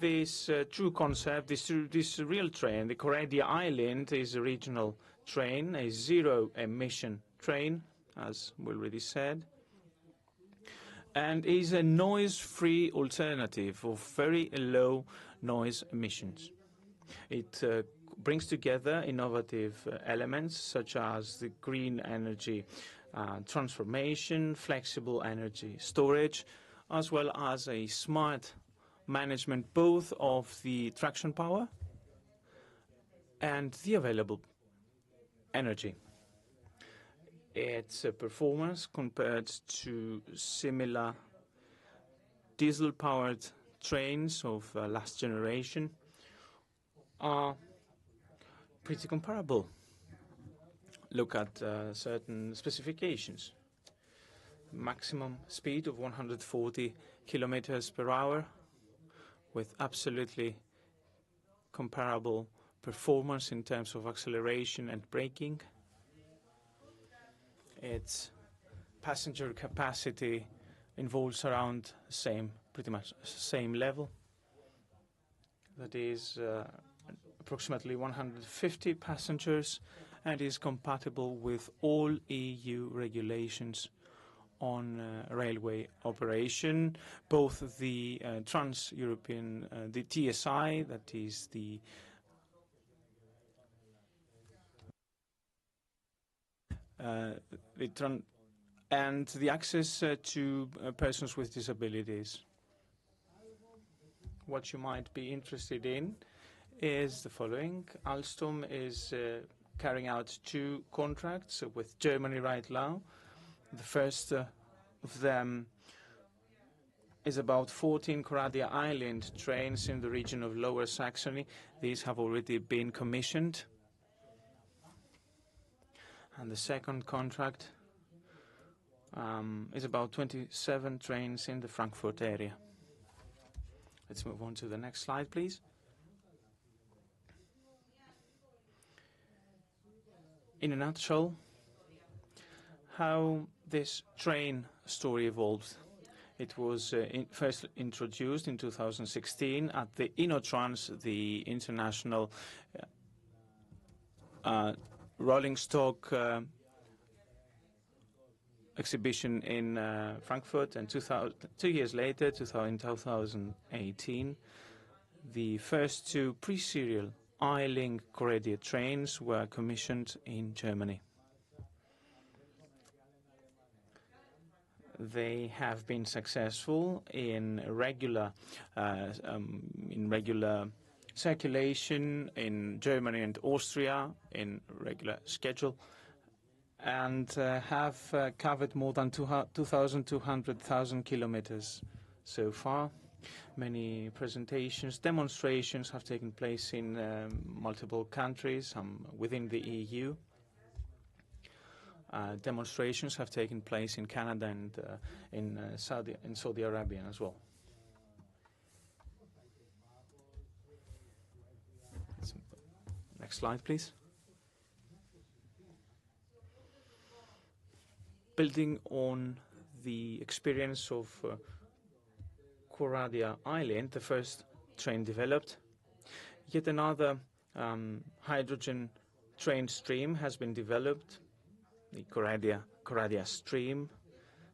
This true concept, this real train, the Coredia Island, is a regional train, a zero-emission train, as we already said, and is a noise-free alternative of very low noise emissions. It brings together innovative elements such as the green energy transformation, flexible energy storage, as well as a smart management both of the traction power and the available energy. Its performance compared to similar diesel-powered trains of last generation are pretty comparable. Look at certain specifications. Maximum speed of 140 kilometers per hour, with absolutely comparable performance in terms of acceleration and braking. Its passenger capacity involves around pretty much same level. That is approximately 150 passengers, and is compatible with all EU regulations on railway operation, both the trans-European, the TSI, that is the and the access to persons with disabilities. What you might be interested in is the following. Alstom is carrying out 2 contracts with Germany right now. The first of them is about 14 Coradia Island trains in the region of Lower Saxony. These have already been commissioned. And the second contract is about 27 trains in the Frankfurt area. Let's move on to the next slide, please. In a nutshell, how this train story evolved. It was first introduced in 2016 at the InnoTrans, the international rolling stock exhibition in Frankfurt, and 2 years later, in 2018, the first 2 pre-serial I-Link Coredia trains were commissioned in Germany. They have been successful in regular circulation in Germany and Austria in regular schedule, and have covered more than 2,200,000 kilometers so far. Many presentations, demonstrations have taken place in multiple countries within the EU. Demonstrations have taken place in Canada and in Saudi Arabia as well. Next slide, please. Building on the experience of Coradia Island, the first train developed, yet another hydrogen train stream has been developed, the Coradia Stream.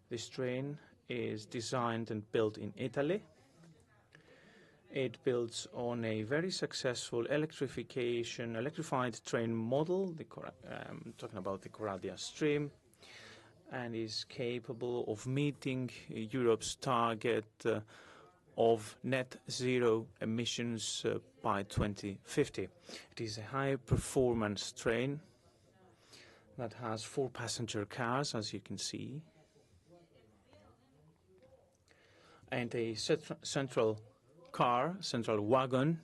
This train is designed and built in Italy. It builds on a very successful electrified train model, talking about the Coradia Stream, and is capable of meeting Europe's target of net zero emissions by 2050. It is a high-performance train that has 4 passenger cars, as you can see, and a central wagon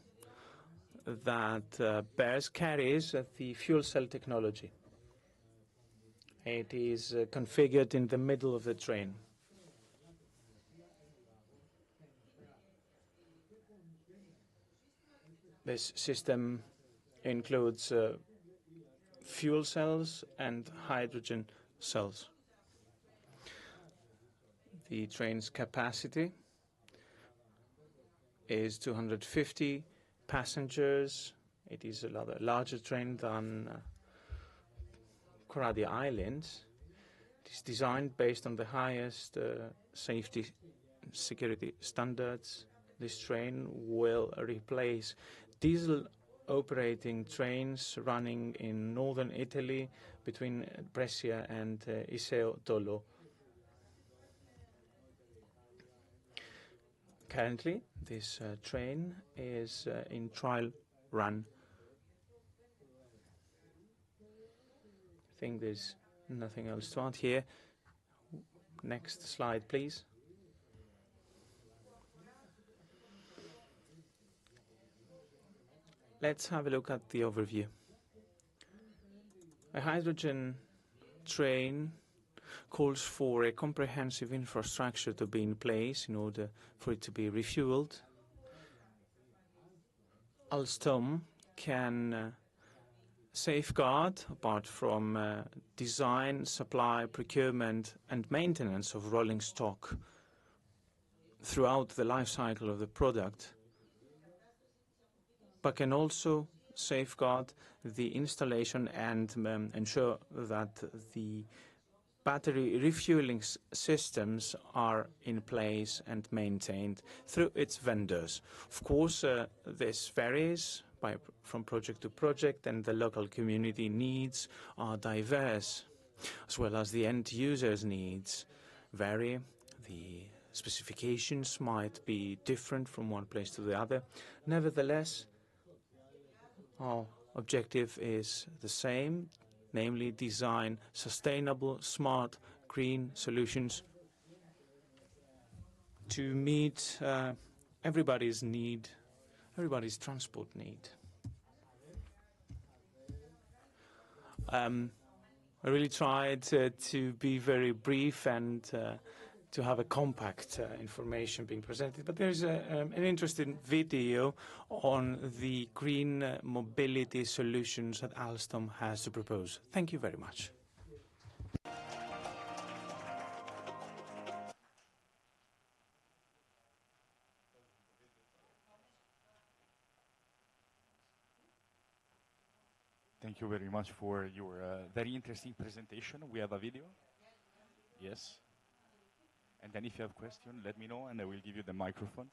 that carries the fuel cell technology. It is configured in the middle of the train. This system includes fuel cells and hydrogen cells. The train's capacity is 250 passengers. It is a larger train than Corradi Island. It is designed based on the highest safety and security standards. This train will replace diesel operating trains running in northern Italy between Brescia and Iseo Dolo. Currently, this train is in trial run. I think there's nothing else to add here. Next slide, please. Let's have a look at the overview. A hydrogen train calls for a comprehensive infrastructure to be in place in order for it to be refueled. Alstom can safeguard, apart from design, supply, procurement and maintenance of rolling stock throughout the life cycle of the product, but can also safeguard the installation and ensure that the battery refueling systems are in place and maintained through its vendors. Of course, this varies from project to project, and the local community needs are diverse, as well as the end users' needs vary. The specifications might be different from one place to the other. Nevertheless, our objective is the same, namely design sustainable, smart, green solutions to meet everybody's transport need. I really tried to be very brief and to have a compact information being presented, but there's an interesting video on the green mobility solutions that Alstom has to propose. Thank you very much. Thank you very much for your very interesting presentation. We have a video. Yes. And then if you have a question, let me know and I will give you the microphone.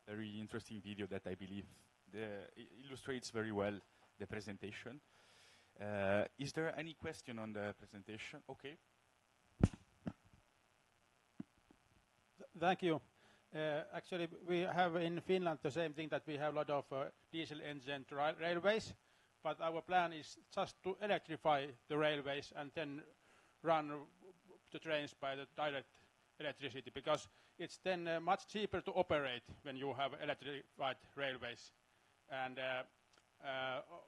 very interesting video that I believe illustrates very well the presentation. Is there any question on the presentation? Okay. Thank you. Actually, we have in Finland the same thing, that we have a lot of diesel engine railways, but our plan is just to electrify the railways and then run the trains by the direct electricity, because it's then much cheaper to operate when you have electrified railways. And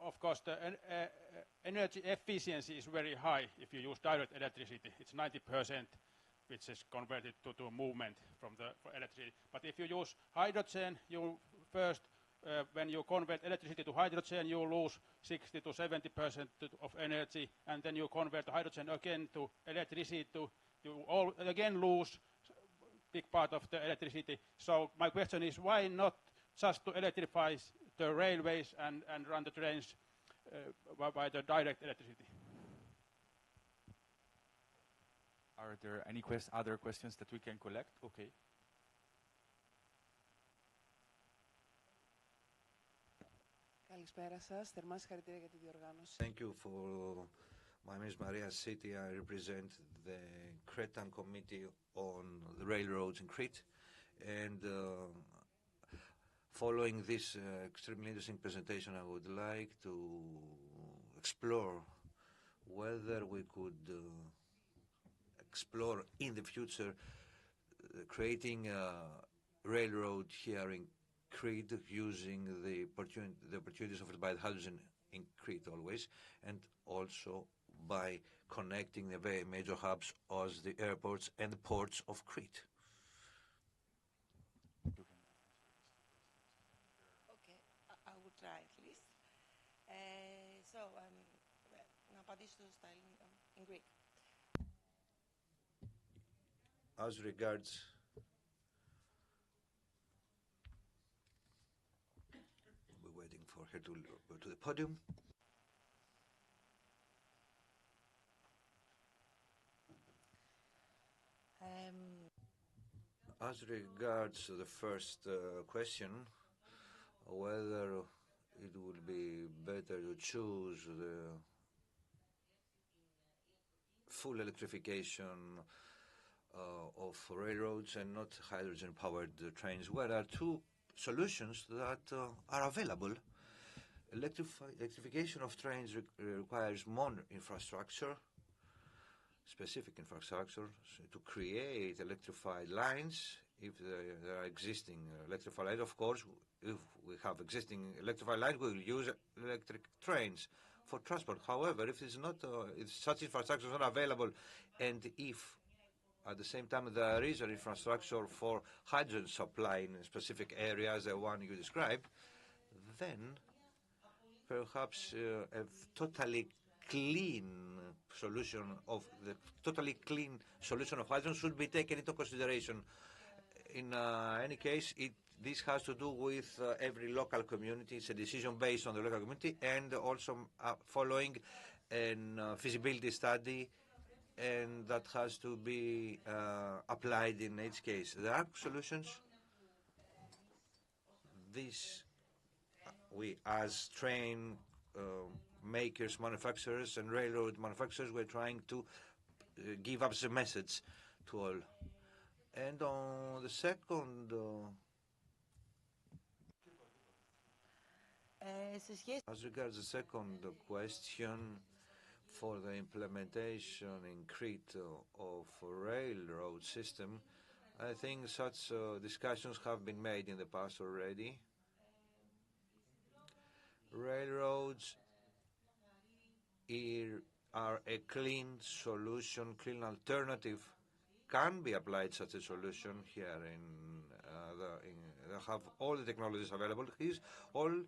of course, the energy efficiency is very high if you use direct electricity. It's 90%, which is converted to movement for electricity. But if you use hydrogen, you first, when you convert electricity to hydrogen, you lose 60 to 70% of energy, and then you convert the hydrogen again to electricity, you again lose big part of the electricity. So my question is, why not just to electrify the railways and run the trains by the direct electricity? Are there any other questions that we can collect? Okay. Καλησπέρα σας. Θερμά συγχαρητήρια για τη διοργάνωση. Thank you for... My name is Maria City. I represent the Cretan Committee on the Railroads in Crete. And following this extremely interesting presentation, I would like to explore whether we could explore in the future creating a railroad here in Crete using the opportunities offered by the hydrogen in Crete always, and also by connecting the very major hubs as the airports and the ports of Crete. Okay, I will try at least. So, να απαντήσω στα in Greek. As regards we're waiting for her to go to the podium. As regards the first question, whether it would be better to choose the full electrification of railroads and not hydrogen-powered trains, where there are two solutions that are available. Electrification of trains requires more infrastructure, specific infrastructure, to create electrified lines. If there are existing electrified lines, of course, if we have existing electrified lines, we will use electric trains for transport. However, if it's not, if such infrastructure is not available, and if at the same time there is an infrastructure for hydrogen supply in specific areas, the one you described, then perhaps a totally clean solution of hydrogen should be taken into consideration. In any case, this has to do with every local community. It's a decision based on the local community, and also following a feasibility study, and that has to be applied in each case. There are solutions. We as train makers, manufacturers, and railroad manufacturers, we're trying to give up the message to all. And on the second, as regards the second question for the implementation in Crete of a railroad system, I think such discussions have been made in the past already. Railroads are a clean solution, clean alternative. Can be applied such a solution here they have all the technologies available. This all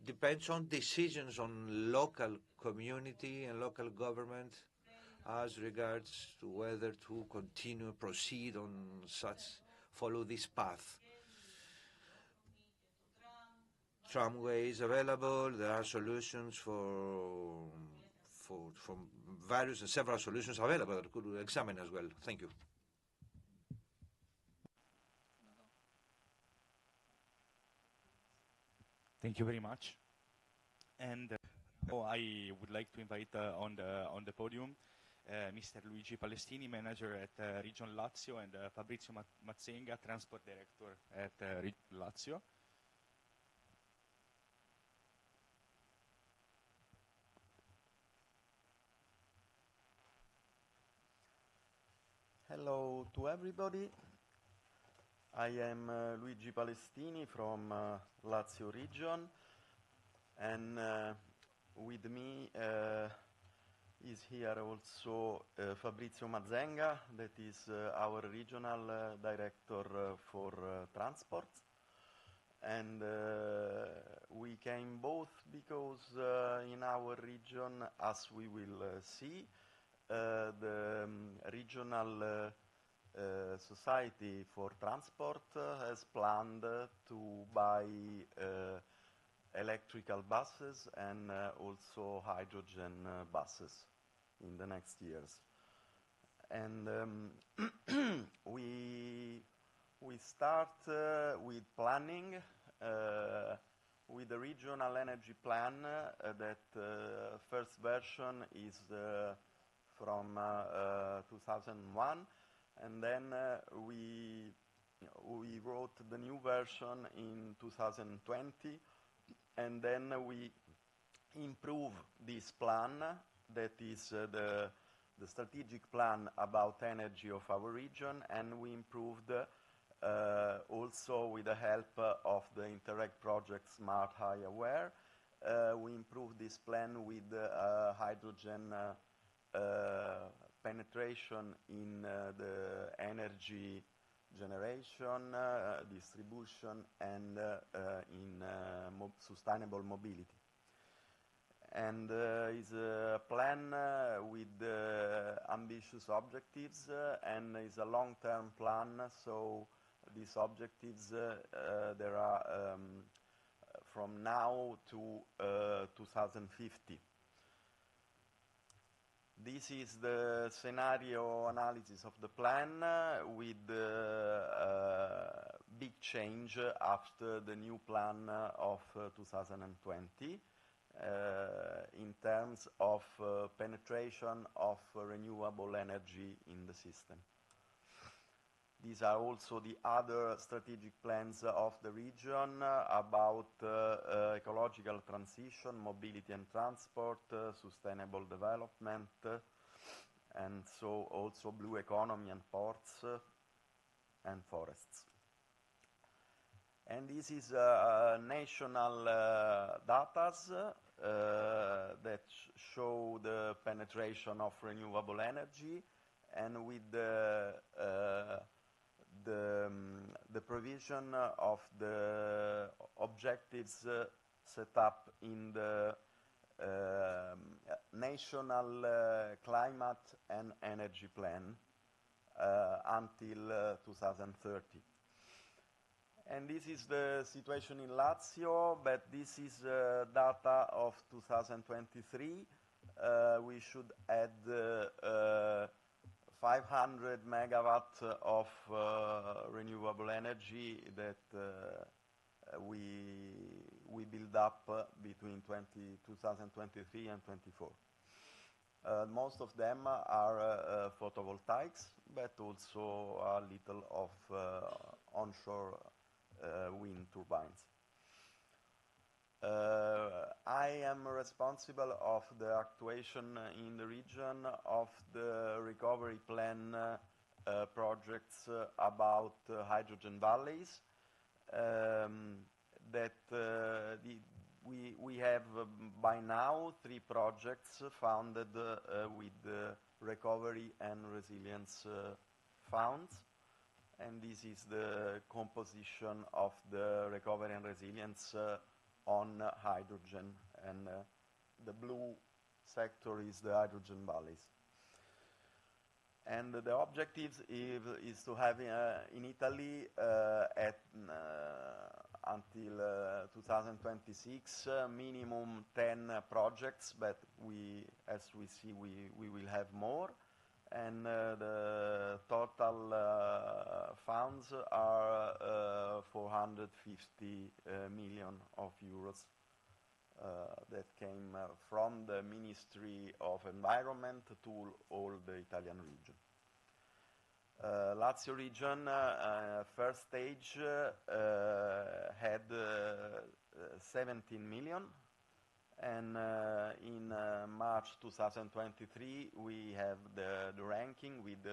depends on decisions on local community and local government as regards to whether to continue, proceed on follow this path. Tramways available, there are solutions from various and several solutions available that could examine as well. Thank you. Thank you very much. And I would like to invite on the podium Mr. Luigi Palestini, manager at Region Lazio, and Fabrizio Mazzenga, transport director at Region Lazio. Hello to everybody. I am Luigi Palestini from Lazio region, and with me is here also Fabrizio Mazzenga, that is our regional director for transport. And we came both because in our region, as we will see, the regional Society for Transport has planned to buy electrical buses and also hydrogen buses in the next years. And we start with planning with the regional energy plan that first version is from 2001, and then we wrote the new version in 2020, and then we improve this plan, that is the strategic plan about energy of our region, and we improved also with the help of the Interreg project Smart High Aware. We improved this plan with hydrogen penetration in the energy generation, distribution, and in sustainable mobility. And is a plan with ambitious objectives, and is a long-term plan, so these objectives, there are from now to 2050. This is the scenario analysis of the plan with big change after the new plan of 2020 in terms of penetration of renewable energy in the system. These are also the other strategic plans of the region about ecological transition, mobility and transport, sustainable development, and so also blue economy and ports and forests. And this is national data that show the penetration of renewable energy, and with the provision of the objectives set up in the national climate and energy plan until 2030. And this is the situation in Lazio, but this is data of 2023. We should add 500 megawatt of renewable energy that we build up between 2023 and 24. Most of them are photovoltaics, but also a little of onshore wind turbines. I am responsible of the actuation in the region of the recovery plan projects about hydrogen valleys. We have by now 3 projects funded with recovery and resilience funds, and this is the composition of the recovery and resilience on hydrogen, and the blue sector is the hydrogen valleys. And the objective is to have in Italy until 2026 minimum 10 projects, but as we see we will have more, and the total funds are 450 million of euros that came from the Ministry of Environment to all the Italian region. Lazio region, first stage, had 17 million, and in March 2023 we have the ranking with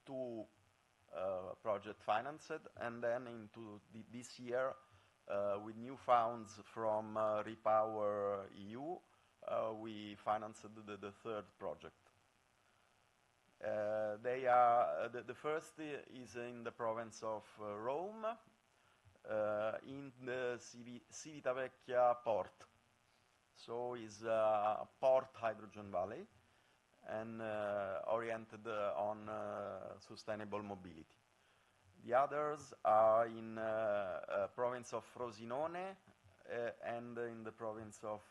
two project financed, and then into this year with new funds from Repower EU we financed the third project. They are the first is in the province of Rome, in the Civitavecchia port. So is a port hydrogen valley and oriented on sustainable mobility. The others are in province of Frosinone and in the province of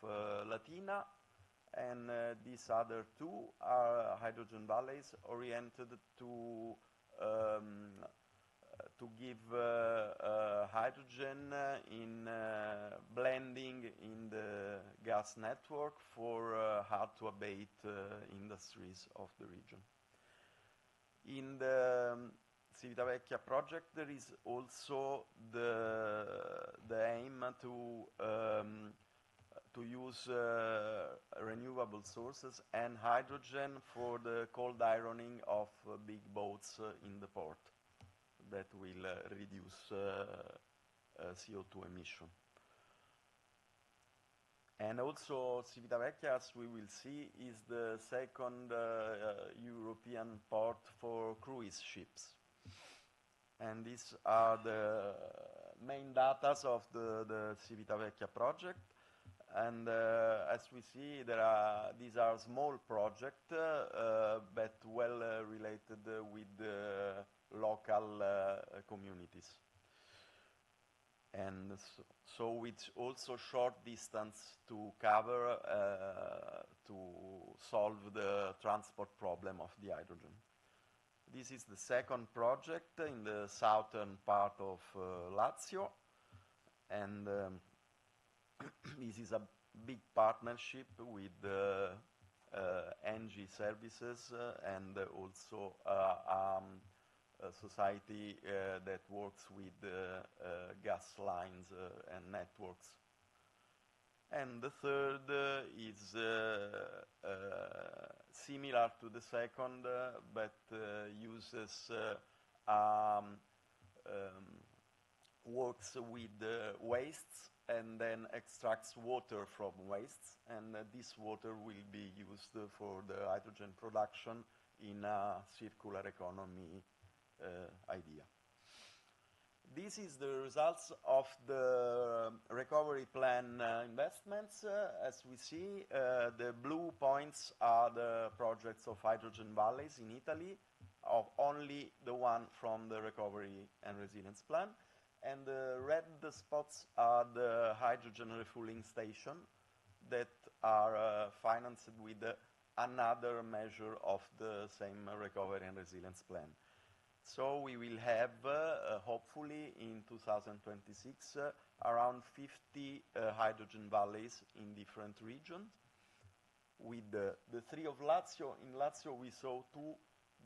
Latina. And these other two are hydrogen valleys oriented to give hydrogen in blending in the gas network for hard-to-abate industries of the region. In the Civitavecchia project, there is also the aim to use renewable sources and hydrogen for the cold ironing of big boats in the port. That will reduce CO2 emission. And also Civitavecchia, as we will see, is the second European port for cruise ships. And these are the main data of the Civitavecchia project. And as we see, these are small projects, but well related with the local communities. And so with also short distance to cover to solve the transport problem of the hydrogen. This is the second project in the southern part of Lazio, and this is a big partnership with ENGIE services and also a society that works with gas lines and networks. And the third is similar to the second, but uses works with wastes and then extracts water from wastes, and this water will be used for the hydrogen production in a circular economy idea. This is the results of the recovery plan investments. As we see, the blue points are the projects of hydrogen valleys in Italy, of only the one from the recovery and resilience plan. And the red spots are the hydrogen refueling station that are financed with another measure of the same recovery and resilience plan. So we will have, hopefully in 2026, around 50 hydrogen valleys in different regions. With the three of Lazio, in Lazio we saw two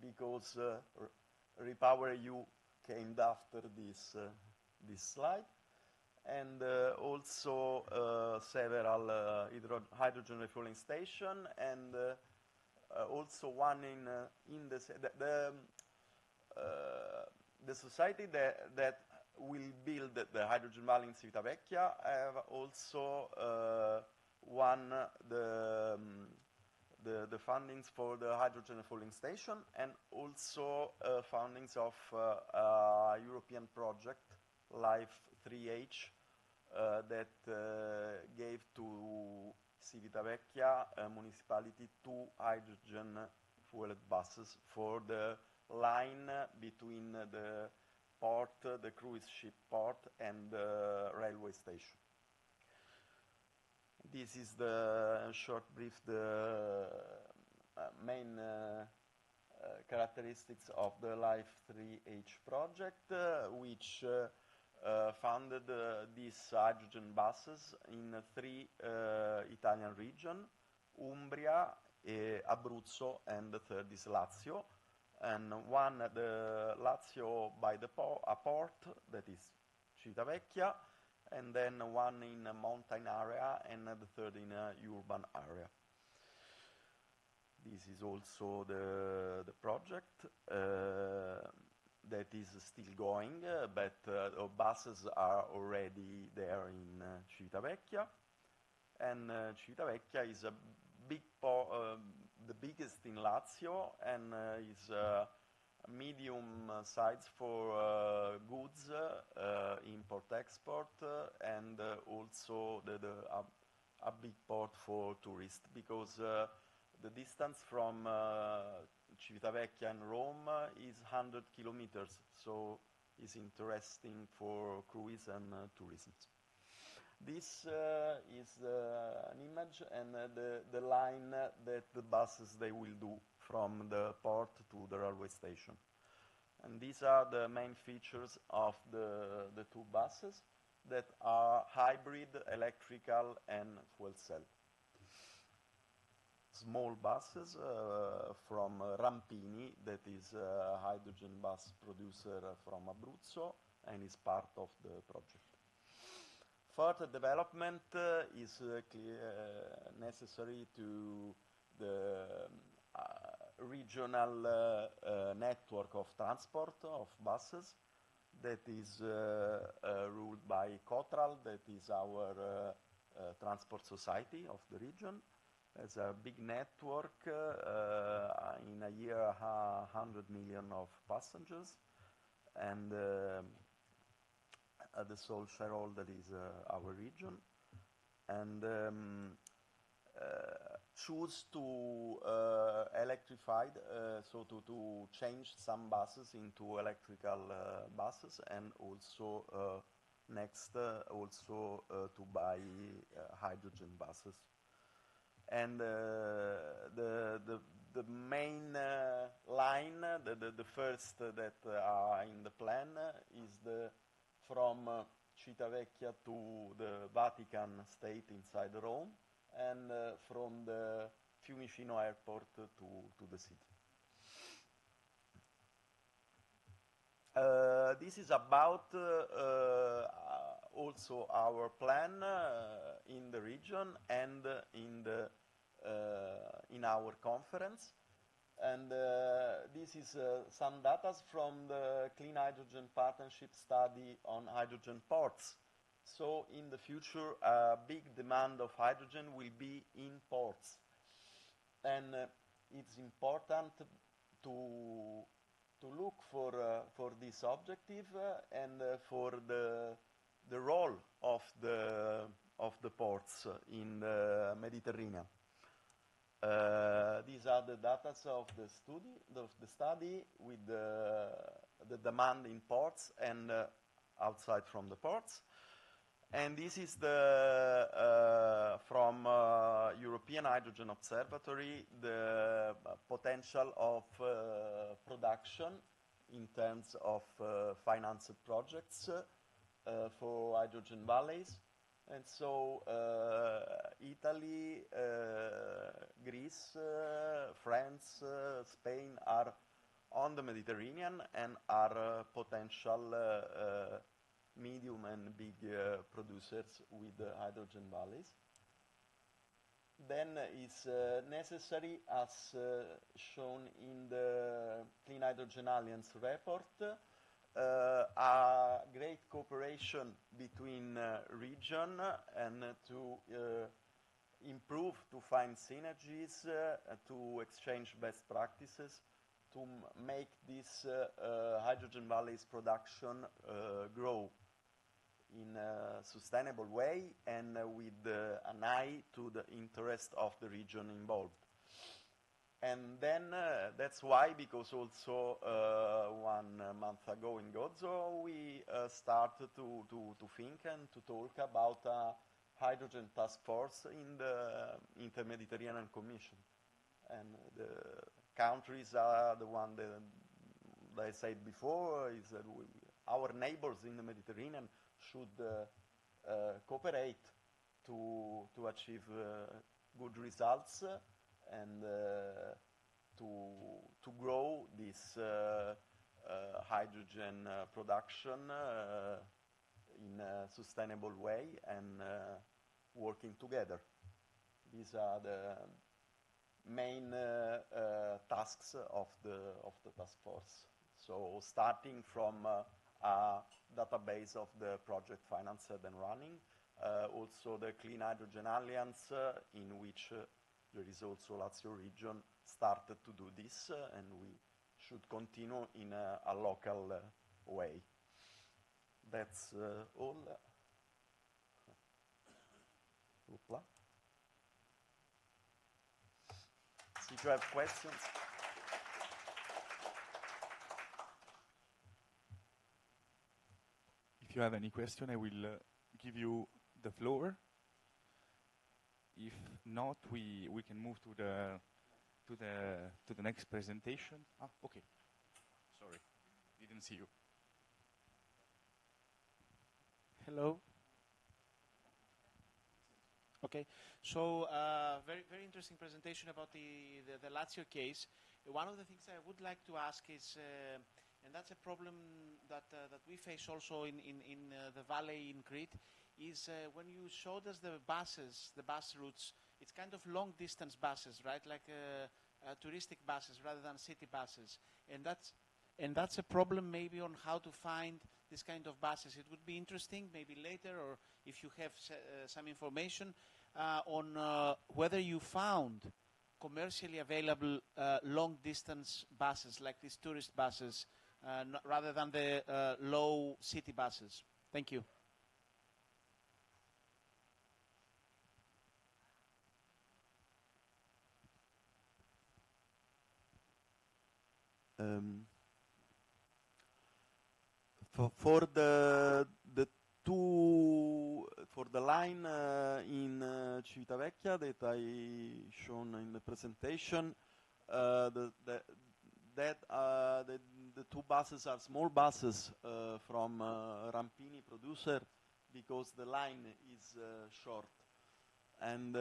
because Repower EU came after this slide, and also several hydrogen refueling station, and also one in the society that will build the hydrogen valley in Civitavecchia have also the fundings for the hydrogen refueling station, and also fundings of a European project, Life 3H, that gave to Civitavecchia municipality 2 hydrogen fueled buses for the line between the port, the cruise ship port, and the railway station. This is the short brief, the main characteristics of the Life 3H project, which funded these hydrogen buses in 3 Italian regions, Umbria, Abruzzo, and the third is Lazio. And one, the Lazio by the a port, that is Civitavecchia, and then one in a mountain area, and the third in a urban area. This is also the project that is still going, but buses are already there in Civitavecchia. And Civitavecchia is a big the biggest in Lazio, and is medium size for goods, import-export, and also a big port for tourists, because the distance from Civitavecchia and Rome is 100 kilometers, so it's interesting for cruise and tourism. This is an image and the line that the buses they will do from the port to the railway station. And these are the main features of the 2 buses that are hybrid, electrical, and fuel cell. Small buses from Rampini, that is a hydrogen bus producer from Abruzzo, and is part of the project. Further development is necessary to the regional network of transport of buses that is ruled by Cotral, that is our transport society of the region. It's a big network, in a year 100 million of passengers, and the sole shareholder is our region, and choose to electrify, so to change some buses into electrical buses, and also next also to buy hydrogen buses. And the main line, the first that are in the plan is from Civitavecchia to the Vatican State inside Rome, and from the Fiumicino airport to the city. This is about also our plan in the region and in our conference. And this is some data from the Clean Hydrogen Partnership study on hydrogen ports. So in the future, a big demand of hydrogen will be in ports. And it's important to look for this objective and for the role of the ports in the Mediterranean. These are the data of the study with the demand in ports and outside from the ports. And this is from European Hydrogen Observatory, the potential of production in terms of financed projects for hydrogen valleys. And so Italy, Greece, France, Spain are on the Mediterranean and are potential medium and big producers with hydrogen valleys. Then it's necessary, as shown in the Clean Hydrogen Alliance report, a great cooperation between region and to improve, to find synergies, to exchange best practices, to make this hydrogen valleys production grow in a sustainable way and with an eye to the interest of the region involved. And then that's why, because also 1 month ago in Gozo, we started to think and to talk about a hydrogen task force in the Inter-Mediterranean Commission. And the countries are the one that I said before, is that our neighbors in the Mediterranean should cooperate to achieve good results and to grow this hydrogen production in a sustainable way and working together. These are the main tasks of the task force. So starting from a database of the project financed and running, also the Clean Hydrogen Alliance, in which there is also Lazio region, started to do this, and we should continue in a local way. That's all. Hoopla. See if you have questions. If you have any question, I will give you the floor. If not, we can move to the next presentation. Ah, okay. Sorry, didn't see you. Hello. Okay, so very interesting presentation about the Lazio case. One of the things I would like to ask is, and that's a problem that we face also in the valley in Crete, is when you showed us the buses, the bus routes, it's kind of long distance buses, right? Like touristic buses rather than city buses, and that's a problem maybe on how to find this kind of buses. It would be interesting maybe later, or if you have some information on whether you found commercially available long distance buses like these tourist buses rather than the low city buses. Thank you. For the line in Civitavecchia that I shown in the presentation, the two buses are small buses from Rampini producer, because the line is short. And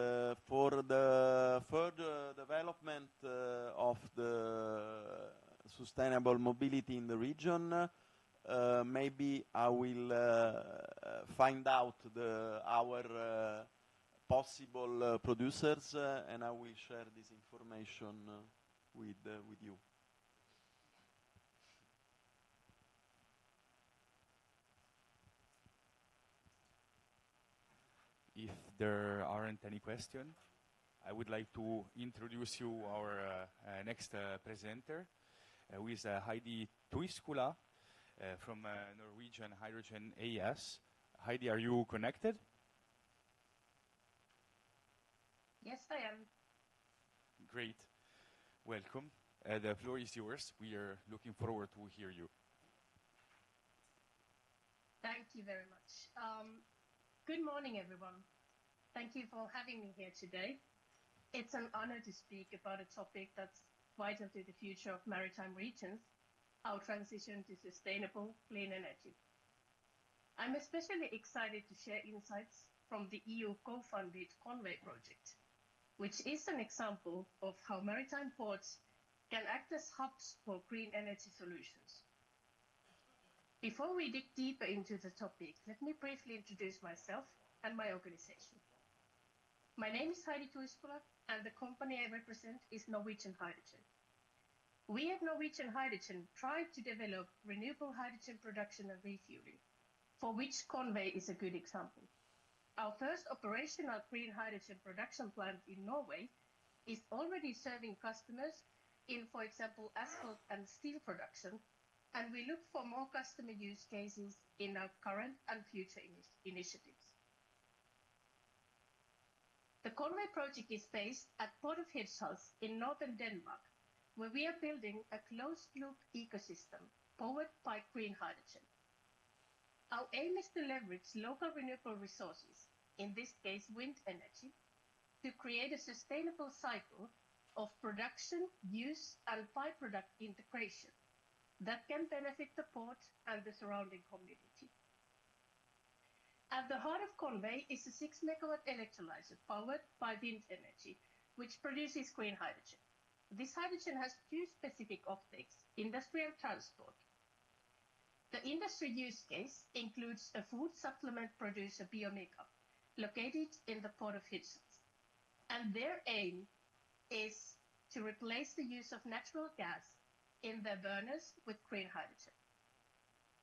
for the further development of the sustainable mobility in the region, maybe I will find out our possible producers, and I will share this information with you. If there aren't any questions, I would like to introduce you our next presenter, who is Heidi Tuiskula from Norwegian Hydrogen AS. Heidi, are you connected? Yes, I am. Great. Welcome. The floor is yours. We are looking forward to hear you. Thank you very much. Good morning, everyone. Thank you for having me here today. It's an honor to speak about a topic that's vital to the future of maritime regions, our transition to sustainable clean energy. I'm especially excited to share insights from the EU co-funded Conway project, which is an example of how maritime ports can act as hubs for green energy solutions. Before we dig deeper into the topic, let me briefly introduce myself and my organization. My name is Heidi Tuiskula, and the company I represent is Norwegian Hydrogen. We at Norwegian Hydrogen try to develop renewable hydrogen production and refueling, for which Conway is a good example. Our first operational green hydrogen production plant in Norway is already serving customers in, for example, asphalt and steel production, and we look for more customer use cases in our current and future initiatives. The Conway project is based at Port of Hirtshals in northern Denmark, where we are building a closed-loop ecosystem powered by green hydrogen. Our aim is to leverage local renewable resources, in this case wind energy, to create a sustainable cycle of production, use, and byproduct integration that can benefit the port and the surrounding community. At the heart of Conway is a 6 megawatt electrolyzer powered by wind energy, which produces green hydrogen. This hydrogen has two specific offtakes, industry and transport. The industry use case includes a food supplement producer, Biomega, located in the port of Hitchens. And their aim is to replace the use of natural gas in their burners with green hydrogen.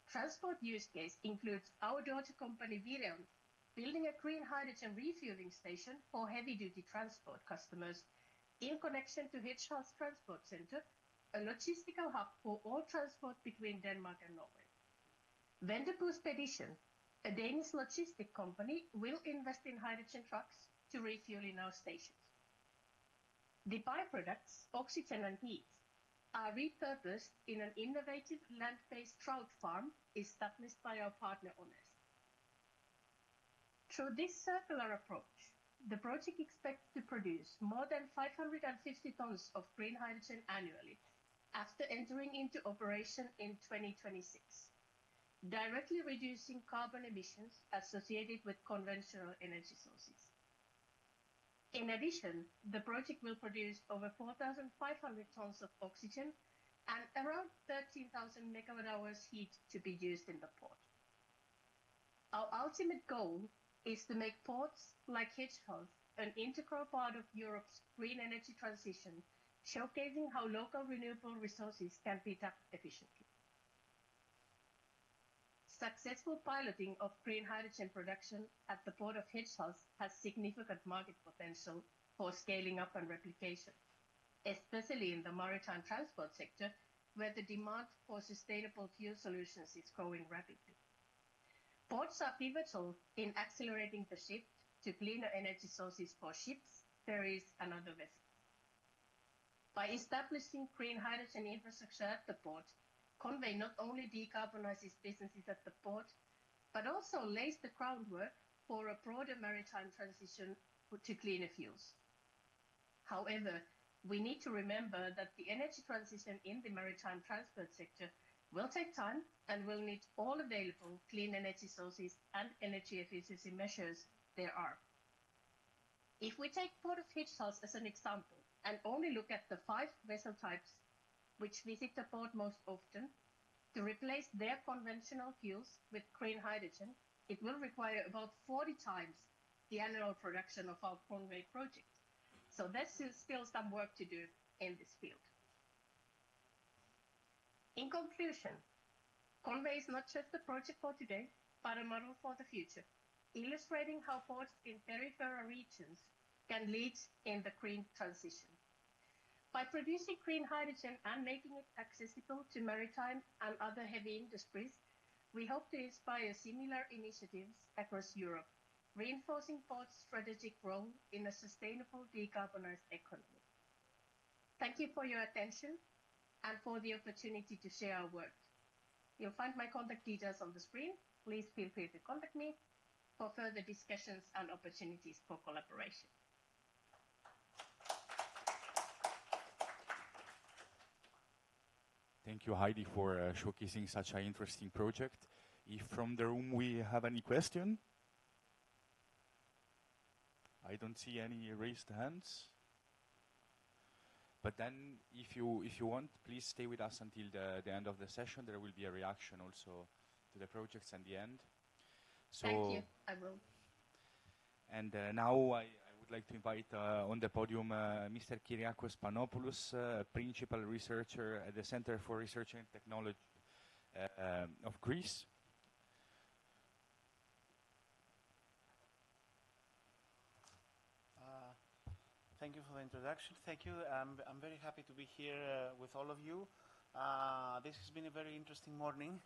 Transport use case includes our daughter company, Virion, building a green hydrogen refueling station for heavy-duty transport customers in connection to Hirtshals Transport Center, a logistical hub for all transport between Denmark and Norway. Venderbus Spedition, a Danish logistic company, will invest in hydrogen trucks to refuel in our stations. The byproducts, oxygen and heat, are repurposed in an innovative land-based trout farm established by our partner Honest. Through this circular approach, the project expects to produce more than 550 tons of green hydrogen annually after entering into operation in 2026, directly reducing carbon emissions associated with conventional energy sources. In addition, the project will produce over 4,500 tons of oxygen and around 13,000 megawatt hours heat to be used in the port. Our ultimate goal is to make ports like Hirtshals an integral part of Europe's green energy transition, showcasing how local renewable resources can be tapped efficiently. Successful piloting of green hydrogen production at the port of Hirtshals has significant market potential for scaling up and replication, especially in the maritime transport sector, where the demand for sustainable fuel solutions is growing rapidly. Ports are pivotal in accelerating the shift to cleaner energy sources for ships, ferries, and other vessels. By establishing green hydrogen infrastructure at the port, Conway not only decarbonizes businesses at the port, but also lays the groundwork for a broader maritime transition to cleaner fuels. However, we need to remember that the energy transition in the maritime transport sector will take time and will need all available clean energy sources and energy efficiency measures there are. If we take Port of Hirtshals as an example and only look at the 5 vessel types which visit the port most often, to replace their conventional fuels with green hydrogen, it will require about 40 times the annual production of our Conway project. So there's still some work to do in this field. In conclusion, Conway is not just a project for today, but a model for the future, illustrating how ports in peripheral regions can lead in the green transition. By producing green hydrogen and making it accessible to maritime and other heavy industries, we hope to inspire similar initiatives across Europe, reinforcing ports' strategic role in a sustainable decarbonized economy. Thank you for your attention and for the opportunity to share our work. You'll find my contact details on the screen. Please feel free to contact me for further discussions and opportunities for collaboration. Thank you, Heidi, for showcasing such an interesting project. If from the room we have any question? I don't see any raised hands. But then, if you want, please stay with us until the end of the session. There will be a reaction also to the projects at the end. So, thank you, I will. And now I would like to invite on the podium Mr. Kyriakos Panopoulos, Principal Researcher at the Center for Research and Technology of Greece. Thank you for the introduction. Thank you. I'm very happy to be here with all of you. This has been a very interesting morning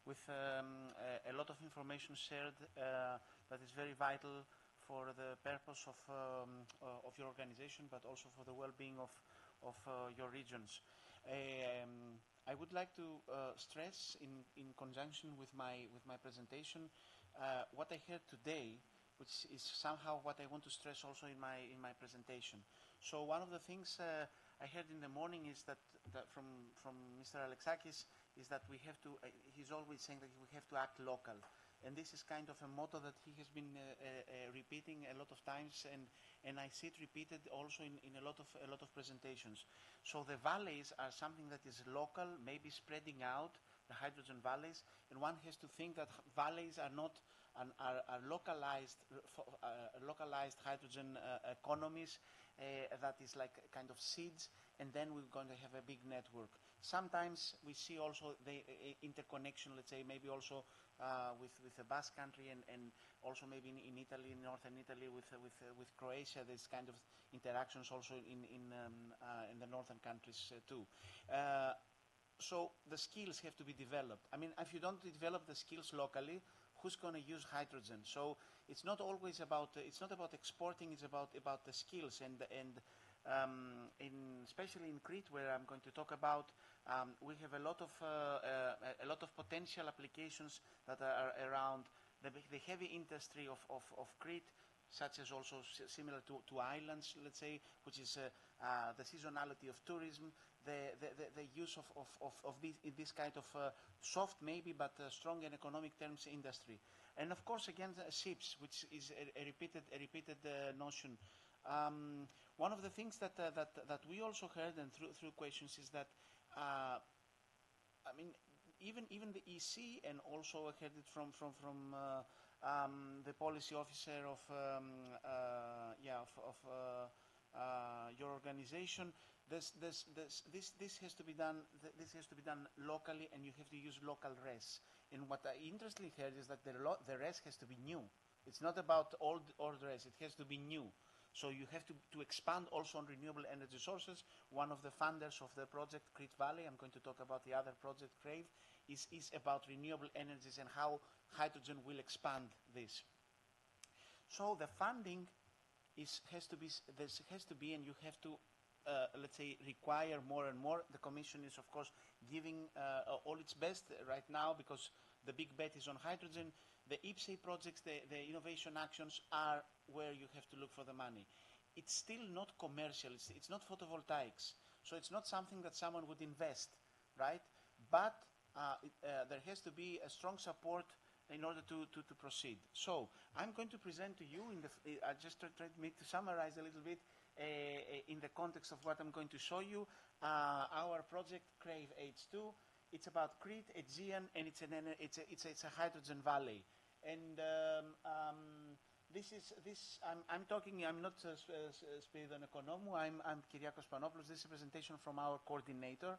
with a lot of information shared that is very vital for the purpose of your organization, but also for the well-being of your regions. I would like to stress, in conjunction with my presentation, what I heard today, which is somehow what I want to stress also in my presentation. So one of the things I heard in the morning is that from Mr. Alexakis is that we have to, he's always saying that we have to act local. And this is kind of a motto that he has been repeating a lot of times, and I see it repeated also in a lot of presentations. So the valleys are something that is local, maybe spreading out, the hydrogen valleys, and one has to think that valleys are not are localized hydrogen economies that is like kind of seeds, and then we're going to have a big network. Sometimes we see also the interconnection, let's say maybe also with the Basque country and also maybe in Italy, in northern Italy with Croatia, there's kind of interactions also in the northern countries too. So the skills have to be developed. I mean, if you don't develop the skills locally, who's going to use hydrogen? So it's not always about exporting. It's about the skills and especially in Crete, where I'm going to talk about, we have a lot of potential applications that are around the heavy industry of Crete, such as also similar to islands, let's say, which is the seasonality of tourism, the use of this kind of soft maybe but strong in economic terms industry, and of course again ships, which is a repeated notion. One of the things that we also heard and through questions is that I mean even the EC, and also I heard it from the policy officer of your organization. This has to be done. This has to be done locally, and you have to use local res. And what I interestingly heard is that the res has to be new. It's not about old res. It has to be new. So you have to expand also on renewable energy sources. One of the funders of the project, Crete Valley, I'm going to talk about the other project, Crave, is about renewable energies and how hydrogen will expand this. So the funding has to be, and you have to, let's say, require more and more. The Commission is, of course, giving all its best right now because the big bet is on hydrogen. The IPCEI projects, the innovation actions are where you have to look for the money. It's still not commercial. It's not photovoltaics. So it's not something that someone would invest, right? But there has to be a strong support in order to proceed. So I'm going to present to you, I just tried to summarize a little bit in the context of what I'm going to show you, our project Crave H2. It's about Crete, Aegean, and it's a hydrogen valley. And I'm talking. I'm not Spiridon Economou. I'm Kyriakos Panopoulos. This is a presentation from our coordinator.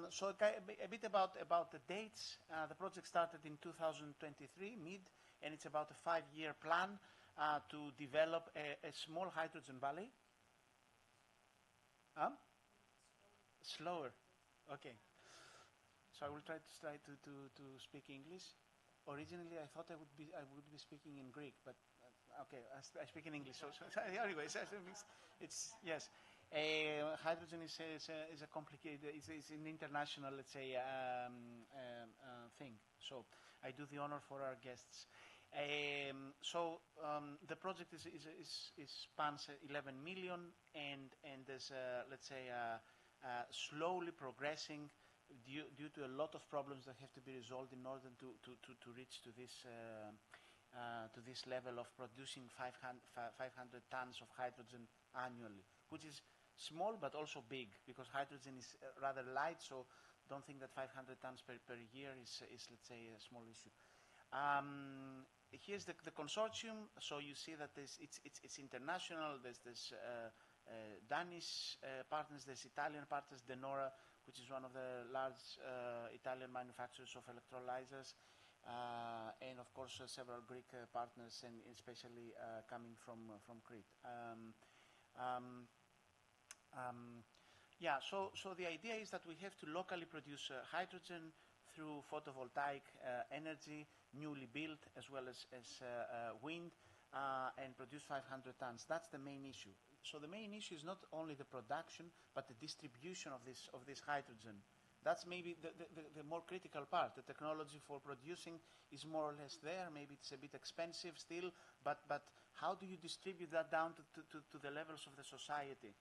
So a bit about the dates. The project started in 2023, and it's about a 5-year plan to develop a small hydrogen valley. Slower. Okay. So I will try to speak English. Originally, I thought I would be speaking in Greek, but okay, I speak in English. So anyway, it's yes. Hydrogen is a complicated. It's an international, let's say, thing. So I do the honor for our guests. The project spans 11 million, and there's let's say slowly progressing due to a lot of problems that have to be resolved in order to reach to this level of producing 500 tons of hydrogen annually, which is small but also big, because hydrogen is rather light, so don't think that 500 tons per year is let's say a small issue. Here's the consortium. So you see that it's international. There's Danish partners, there's Italian partners, De Nora, which is one of the large Italian manufacturers of electrolyzers, and of course several Greek partners, and especially coming from Crete. So the idea is that we have to locally produce hydrogen through photovoltaic energy, newly built, as well as wind, and produce 500 tons. That's the main issue. So the main issue is not only the production, but the distribution of this hydrogen. That's maybe the more critical part. The technology for producing is more or less there. Maybe it's a bit expensive still, but how do you distribute that down to the levels of the society?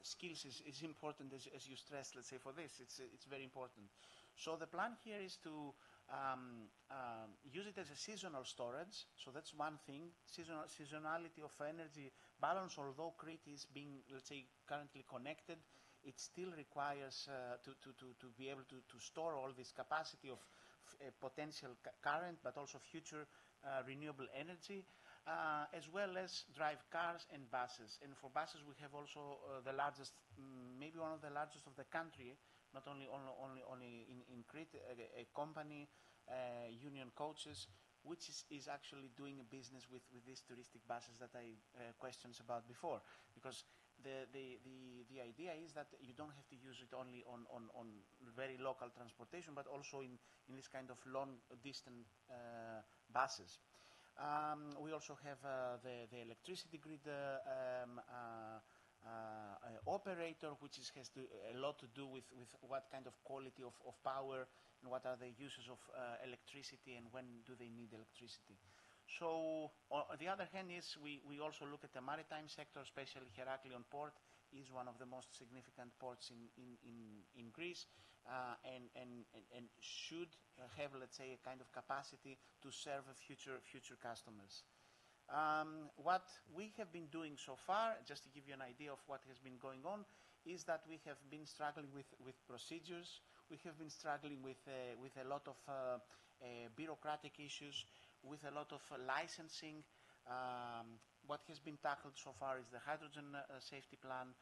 Skills is important, as you stressed, let's say, for this. It's very important. So the plan here is to use it as a seasonal storage. So that's one thing. Seasonality of energy balance, although Crete is being, let's say, currently connected, it still requires to be able to store all this capacity of potential current, but also future renewable energy, as well as drive cars and buses. And for buses, we have also the largest, maybe one of the largest of the country, not only in Crete, a company, Union Coaches, which is actually doing a business with these touristic buses that I questions about before. Because the idea is that you don't have to use it only on very local transportation, but also in this kind of long distant buses. We also have the electricity grid operator, which has a lot to do with what kind of quality of power and what are the uses of electricity and when do they need electricity. So on the other hand is we also look at the maritime sector, especially Heraklion port is one of the most significant ports in Greece and should have, let's say, a kind of capacity to serve future customers. What we have been doing so far, just to give you an idea of what has been going on, is that we have been struggling with procedures. We have been struggling with a lot of bureaucratic issues, with a lot of licensing. What has been tackled so far is the hydrogen safety plan,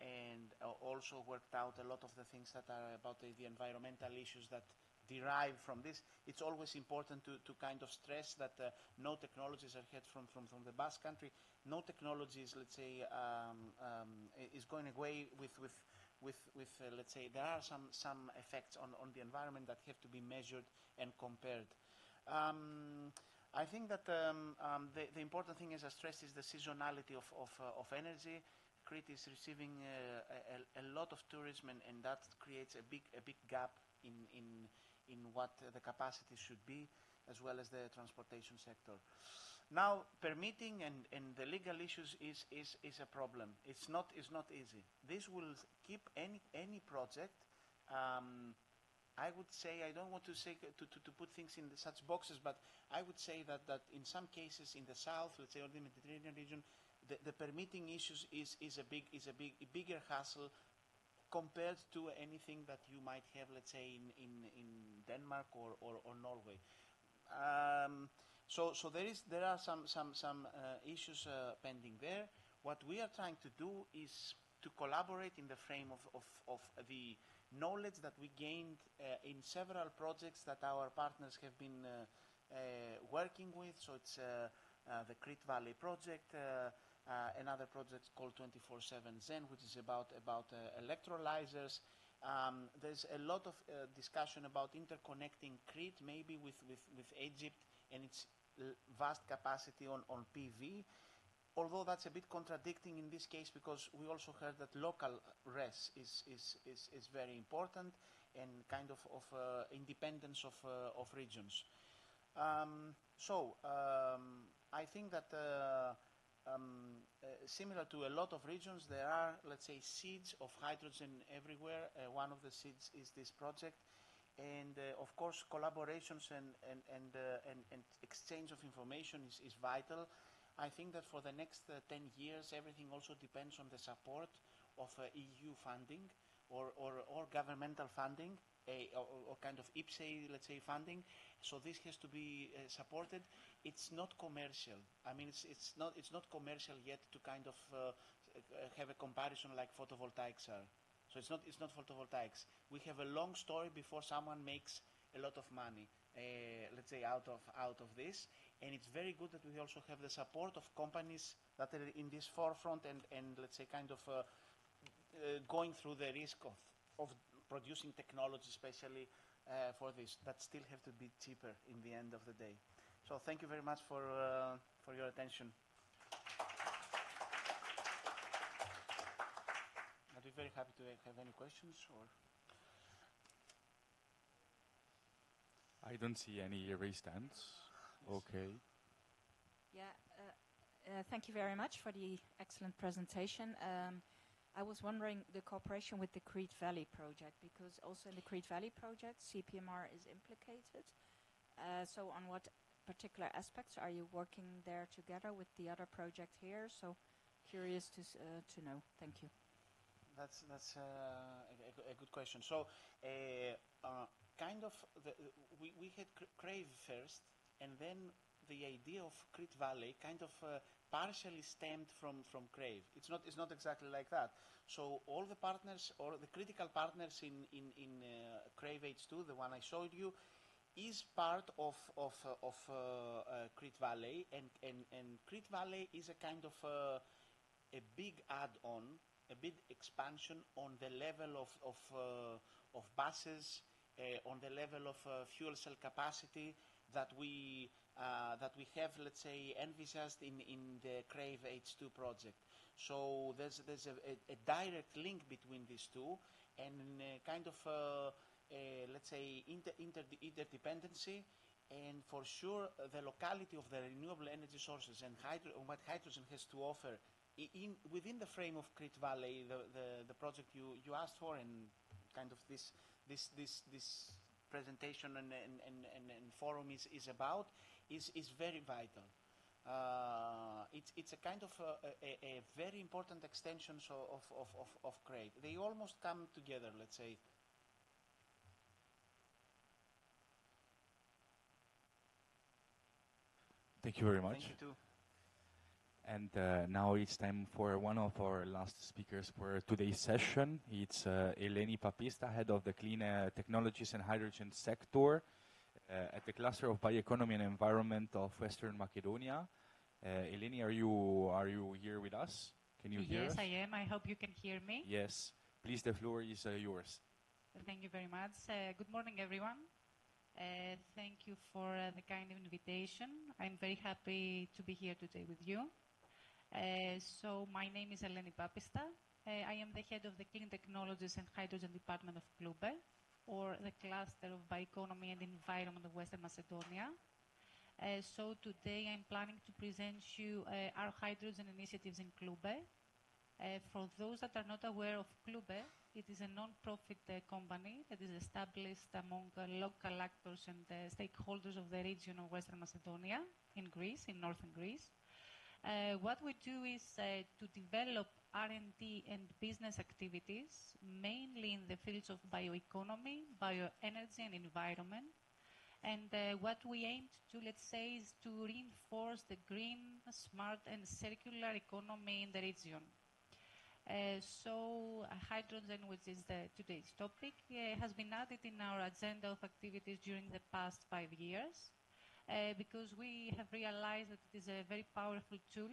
and also worked out a lot of the things that are about the environmental issues that derive from this. It's always important to kind of stress that no technologies are ahead from the Basque country. No technologies, let's say, is going away with let's say, there are some effects on the environment that have to be measured and compared. I think that the important thing, as I stressed, is the seasonality of energy. Crete is receiving a lot of tourism, and that creates a big gap in what the capacity should be, as well as the transportation sector. Now, permitting and the legal issues is a problem. It's not easy. This will keep any project. I would say, I don't want to say to put things in such boxes, but I would say that in some cases in the south, let's say, or the Mediterranean region, the permitting issues is a bigger hassle compared to anything that you might have, let's say, in Denmark or Norway. So there are some issues pending there. What we are trying to do is to collaborate in the frame of the knowledge that we gained in several projects that our partners have been working with. So it's the Crete Valley project, another project called 24/7 Zen, which is about electrolyzers. There's a lot of discussion about interconnecting Crete maybe with Egypt and its vast capacity on PV. Although that's a bit contradicting in this case, because we also heard that local res is very important and kind of independence of regions. I think that similar to a lot of regions, there are, let's say, seeds of hydrogen everywhere. One of the seeds is this project. And of course, collaborations and exchange of information is vital. I think that for the next 10 years, everything also depends on the support of EU funding or governmental funding, or kind of IPCEI, let's say, funding. So this has to be supported. It's not commercial. I mean, it's not commercial yet to kind of have a comparison like photovoltaics are. So it's not photovoltaics. We have a long story before someone makes a lot of money, let's say, out of this. And it's very good that we also have the support of companies that are in this forefront and let's say, kind of going through the risk of producing technology, especially for this, that still have to be cheaper in the end of the day. So thank you very much for your attention. I'd be very happy to have any questions or. I don't see any raised hands. Okay. Yeah, thank you very much for the excellent presentation. I was wondering the cooperation with the Crete Valley project, because also in the Crete Valley project, CPMR is implicated. So on what particular aspects are you working there together with the other project here? So curious to know. Thank you. That's a good question. So, kind of, we had Crave first, and then the idea of Crete Valley kind of partially stemmed from Crave. It's not exactly like that. So all the partners, or the critical partners in Crave H2, the one I showed you, is part of Crete Valley, and Crete Valley is a kind of a big add-on, a big expansion on the level of buses, on the level of fuel cell capacity that we have, let's say, envisaged in the Crave H2 project. So there's a direct link between these two, and kind of let's say interdependency, and for sure the locality of the renewable energy sources and what hydrogen has to offer within the frame of Crete Valley, the project you asked for, and kind of this presentation and forum is about, is very vital. It's a kind of a very important extension of Crete. They almost come together, let's say. Thank you very much. Thank you too. And now it's time for one of our last speakers for today's session. It's Eleni Papista, head of the Clean Technologies and Hydrogen sector at the Cluster of Bioeconomy and Environment of Western Macedonia. Eleni, are you here with us? Can you hear us? Yes, I am. I hope you can hear me. Yes. Please, the floor is yours. Thank you very much. Good morning, everyone. Thank you for the kind invitation. I'm very happy to be here today with you. So my name is Eleni Papista. I am the head of the Clean Technologies and Hydrogen Department of CLUBE, or the Cluster of Bioeconomy and Environment of Western Macedonia. So today I'm planning to present you our hydrogen initiatives in CLUBE. For those that are not aware of CLUBE, it is a non-profit company that is established among local actors and stakeholders of the region of Western Macedonia in Greece, in northern Greece. What we do is to develop R&D and business activities, mainly in the fields of bioeconomy, bioenergy and environment. And what we aim to do, let's say, is to reinforce the green, smart and circular economy in the region. So hydrogen, which is today's topic, has been added in our agenda of activities during the past 5 years, because we have realized that it is a very powerful tool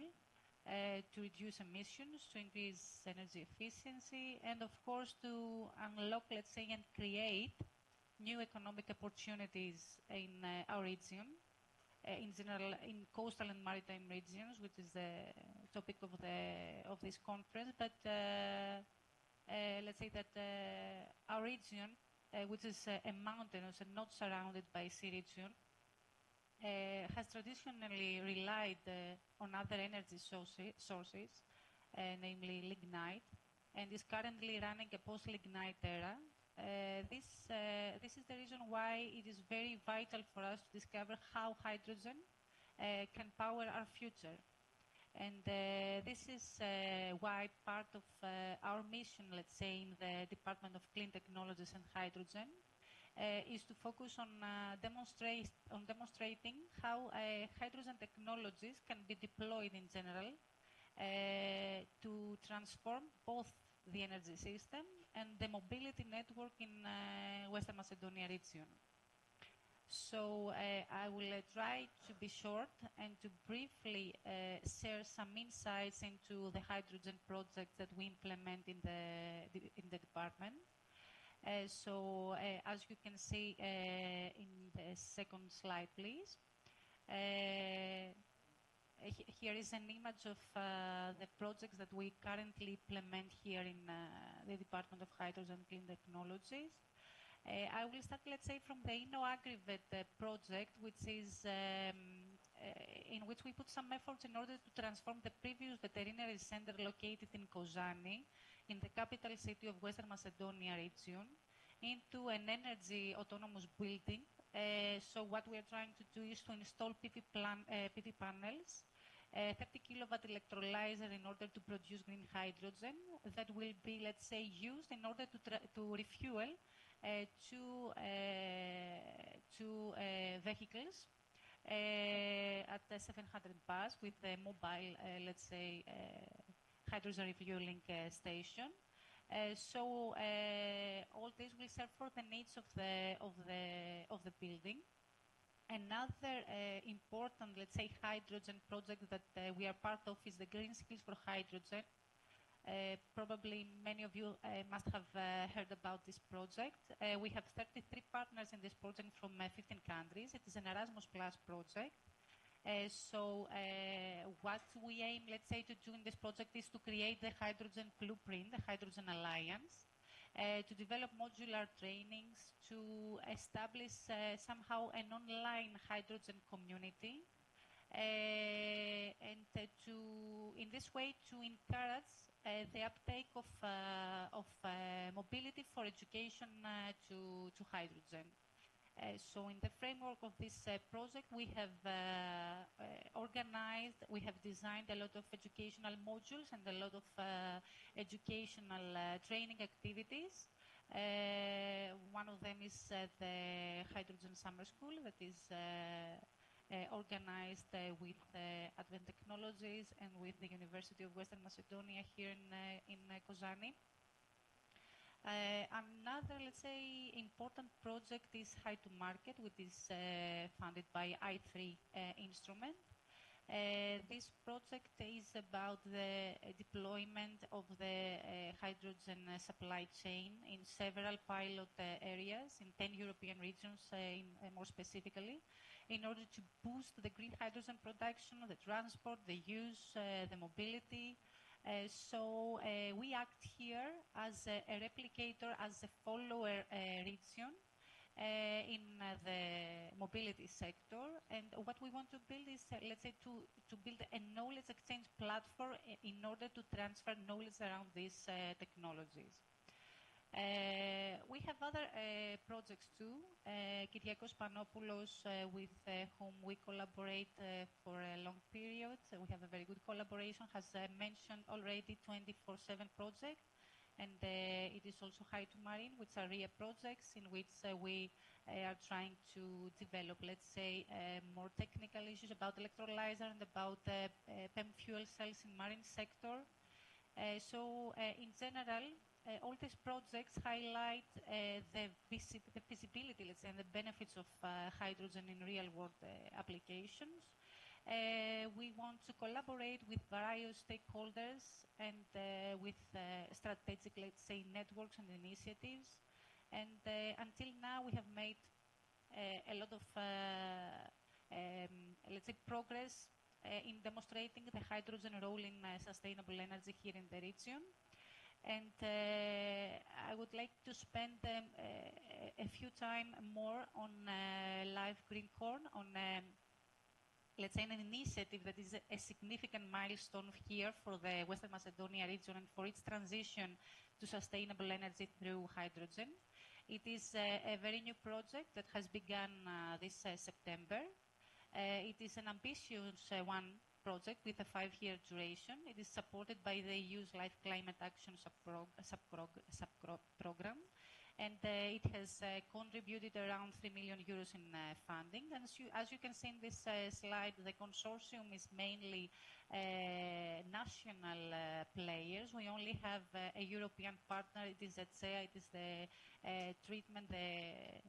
to reduce emissions, to increase energy efficiency, and of course to unlock, let's say, and create new economic opportunities in our region, in general in coastal and maritime regions, which is the topic of this conference. But let's say that our region, which is a mountainous and not surrounded by sea region, has traditionally relied on other energy sources, namely lignite, and is currently running a post-lignite era. This is the reason why it is very vital for us to discover how hydrogen can power our future. And this is why part of our mission, let's say, in the Department of Clean Technologies and Hydrogen, is to focus on demonstrating how hydrogen technologies can be deployed in general to transform both the energy system and the mobility network in Western Macedonia region. So I will try to be short and to briefly share some insights into the hydrogen projects that we implement in the department. So as you can see in the second slide, please. Here is an image of the projects that we currently implement here in the Department of Hydrogen Clean Technologies. I will start, let's say, from the InnoAgriVet project, which is in which we put some efforts in order to transform the previous veterinary center located in Kozani, in the capital city of Western Macedonia region, into an energy autonomous building. So what we are trying to do is to install PV panels, 30 kilowatt electrolyzer in order to produce green hydrogen that will be, let's say, used in order to refuel two vehicles at 700 bus with a mobile, let's say, hydrogen refueling station. So all this will serve for the needs of the building. Another important, let's say, hydrogen project that we are part of is the Green Skills for Hydrogen. Probably many of you must have heard about this project. We have 33 partners in this project from 15 countries. It is an Erasmus Plus project. So what we aim, let's say, to do in this project is to create the hydrogen blueprint, the Hydrogen Alliance, to develop modular trainings, to establish somehow an online hydrogen community, and in this way, to encourage the uptake of mobility for education to hydrogen. So in the framework of this project, we have organized, we have designed a lot of educational modules and a lot of educational training activities. One of them is the Hydrogen Summer School that is organized with Advent Technologies and with the University of Western Macedonia here in Kozani. Another, let's say, important project is High to Market, which is funded by I3 instrument. This project is about the deployment of the hydrogen supply chain in several pilot areas in 10 European regions, more specifically, in order to boost the green hydrogen production, the transport, the use, the mobility. So we act here as a replicator, as a follower region in the mobility sector. And what we want to build is, let's say, to build a knowledge exchange platform in order to transfer knowledge around these technologies. We have other projects too. Kyriakos Panopoulos, with whom we collaborate for a long period. We have a very good collaboration, has mentioned already 24/7 project. And it is also High to Marine, which are RIA projects in which we are trying to develop, let's say, more technical issues about electrolyzer and about PEM fuel cells in marine sector. So in general, all these projects highlight the feasibility, let's say, and the benefits of hydrogen in real-world applications. We want to collaborate with various stakeholders and with strategic, let's say, networks and initiatives. And until now, we have made a lot of, let's say, progress in demonstrating the hydrogen role in sustainable energy here in the region. And I would like to spend a few time more on Live Green Corn, on let's say an initiative that is a significant milestone here for the Western Macedonia region and for its transition to sustainable energy through hydrogen. It is a very new project that has begun this September. It is an ambitious one project with a 5-year duration. It is supported by the EU's Life Climate Action program, and it has contributed around 3 million euros in funding. And as you can see in this slide, the consortium is mainly national players. We only have a European partner. It is ETSEA. It is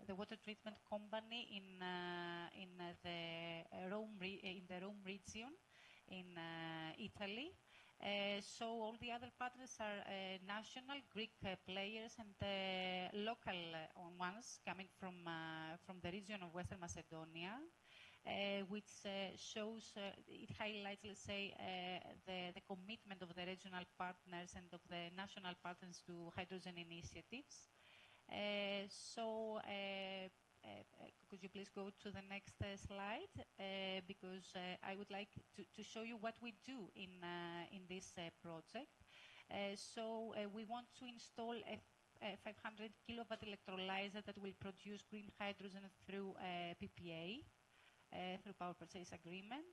the water treatment company in the Rome region in Italy. So all the other partners are national Greek players and local ones coming from the region of Western Macedonia, which shows, it highlights, let's say, the commitment of the regional partners and of the national partners to hydrogen initiatives. Could you please go to the next slide? Because I would like to show you what we do in this project. We want to install a 500 kilowatt electrolyzer that will produce green hydrogen through PPA, through power purchase agreement.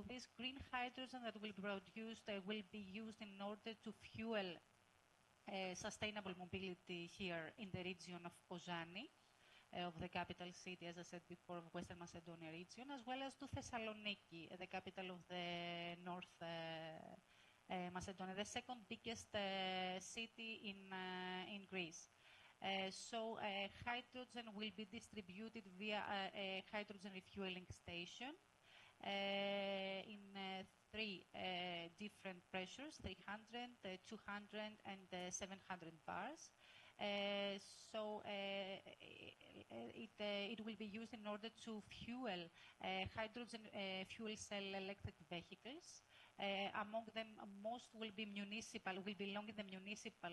This green hydrogen that will be produced will be used in order to fuel sustainable mobility here in the region of Kozani, of the capital city, as I said before, of Western Macedonia region, as well as to Thessaloniki, the capital of the North Macedonia, the second biggest city in Greece. Hydrogen will be distributed via a hydrogen refueling station in three different pressures, 300, 200, and 700 bars. It will be used in order to fuel hydrogen fuel cell electric vehicles. Among them, most will be municipal, will belong in the municipal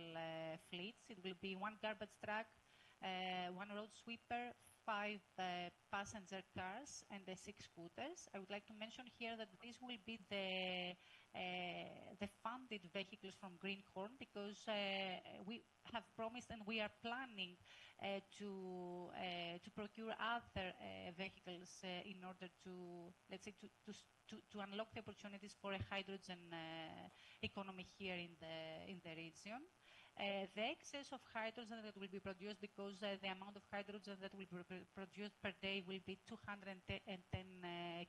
fleets. It will be one garbage truck, one road sweeper, 5 passenger cars, and 6 scooters. I would like to mention here that this will be the funded vehicles from Greenhorn, because we have promised and we are planning to procure other vehicles in order to, let's say, to unlock the opportunities for a hydrogen economy here in the region. The excess of hydrogen that will be produced, because the amount of hydrogen that will be produced per day will be 210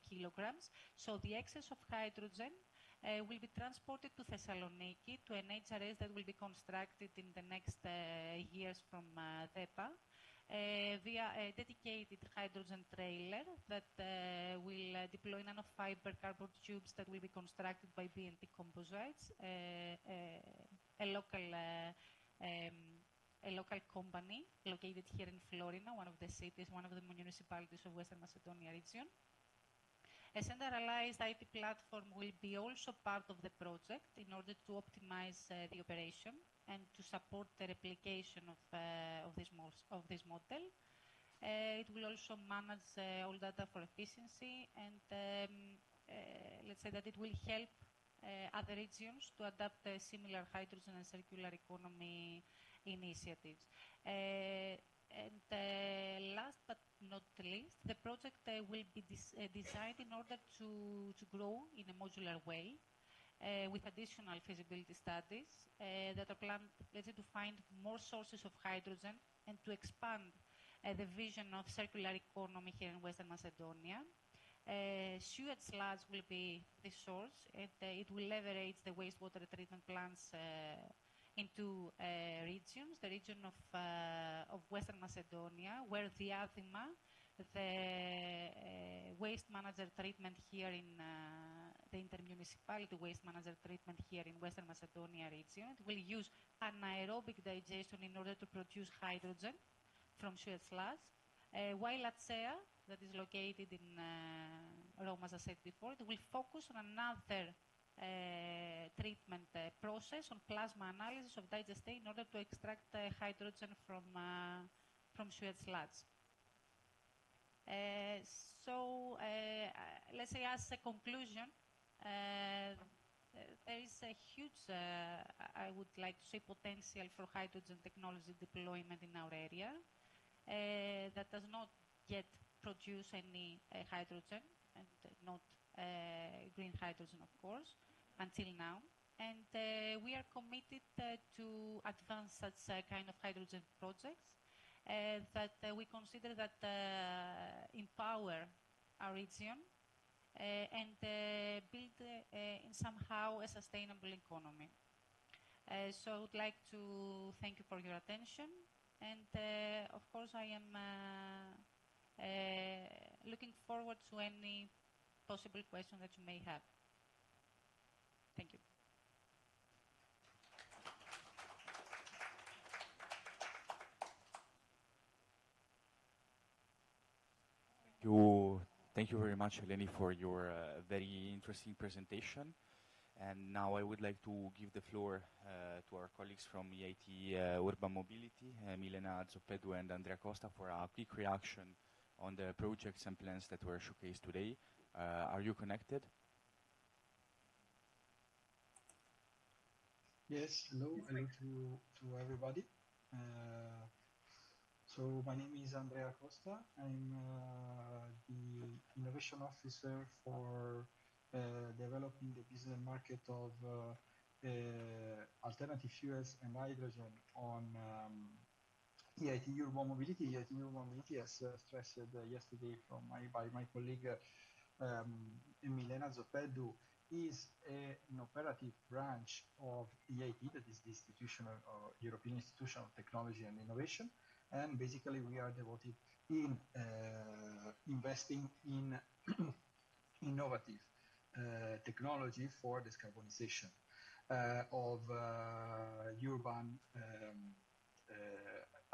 kilograms. So the excess of hydrogen will be transported to Thessaloniki, to an HRS that will be constructed in the next years from DEPA, via a dedicated hydrogen trailer that will deploy nanofiber cardboard tubes that will be constructed by BNT Composites, a local company located here in Florina, one of the cities, one of the municipalities of Western Macedonia region. A centralized IT platform will be also part of the project in order to optimize the operation and to support the replication of this model. It will also manage all data for efficiency, and let's say that it will help other regions to adopt similar hydrogen and circular economy initiatives. Last but not least, the project will be designed in order to grow in a modular way, with additional feasibility studies that are planned, let's say, to find more sources of hydrogen and to expand the vision of circular economy here in Western Macedonia. Sewage sludge will be the source, and it will leverage the wastewater treatment plants in 2 regions, the region of Western Macedonia, where the Athima, the waste manager treatment here in the intermunicipality waste manager treatment here in Western Macedonia region, it will use anaerobic digestion in order to produce hydrogen from sewage sludge, while Atsea, that is located in Rome, as I said before, it will focus on another treatment process, on plasma analysis of digestate in order to extract hydrogen from sewage sludge. Let's say, as a conclusion, there is a huge, I would like to say, potential for hydrogen technology deployment in our area that does not yet produce any hydrogen, and not green hydrogen, of course, until now. And we are committed to advance such kind of hydrogen projects that we consider that empower our region and build in somehow a sustainable economy. So I would like to thank you for your attention, and of course I am looking forward to any possible question that you may have. Thank you. Thank you very much, Eleni, for your very interesting presentation. And now I would like to give the floor to our colleagues from EIT Urban Mobility, Milena Zoppedu and Andrea Costa, for a quick reaction on the projects and plans that were showcased today. Are you connected? Yes, hello to everybody. So my name is Andrea Costa. I'm the innovation officer for developing the business market of alternative fuels and hydrogen on EIT Urban Mobility. EIT Urban Mobility, as stressed yesterday by my colleague Milena Zoppedu, is an operative branch of EIT, that is the Institutional European Institution of Technology and Innovation, and basically we are devoted in investing in innovative technology for decarbonization of urban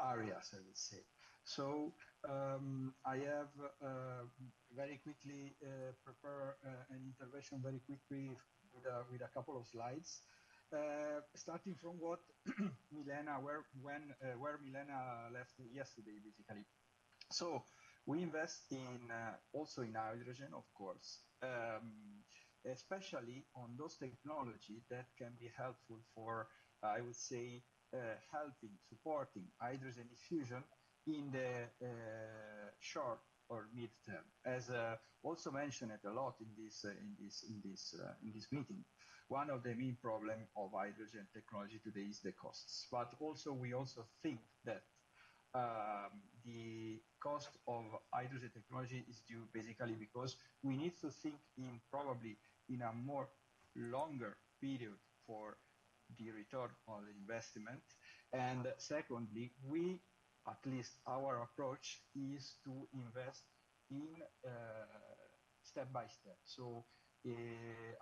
areas, I would say. So I have very quickly prepare an intervention very quickly with a couple of slides, starting from what Milena, where Milena left yesterday, basically. So we invest in also in hydrogen, of course, especially on those technology that can be helpful for, I would say, helping, supporting hydrogen diffusion in the short or mid-term, as also mentioned a lot in this meeting. One of the main problem of hydrogen technology today is the costs, but also we also think that the cost of hydrogen technology is due basically because we need to think in probably in a more longer period for the return on the investment. And secondly, we, at least our approach is to invest in step by step. So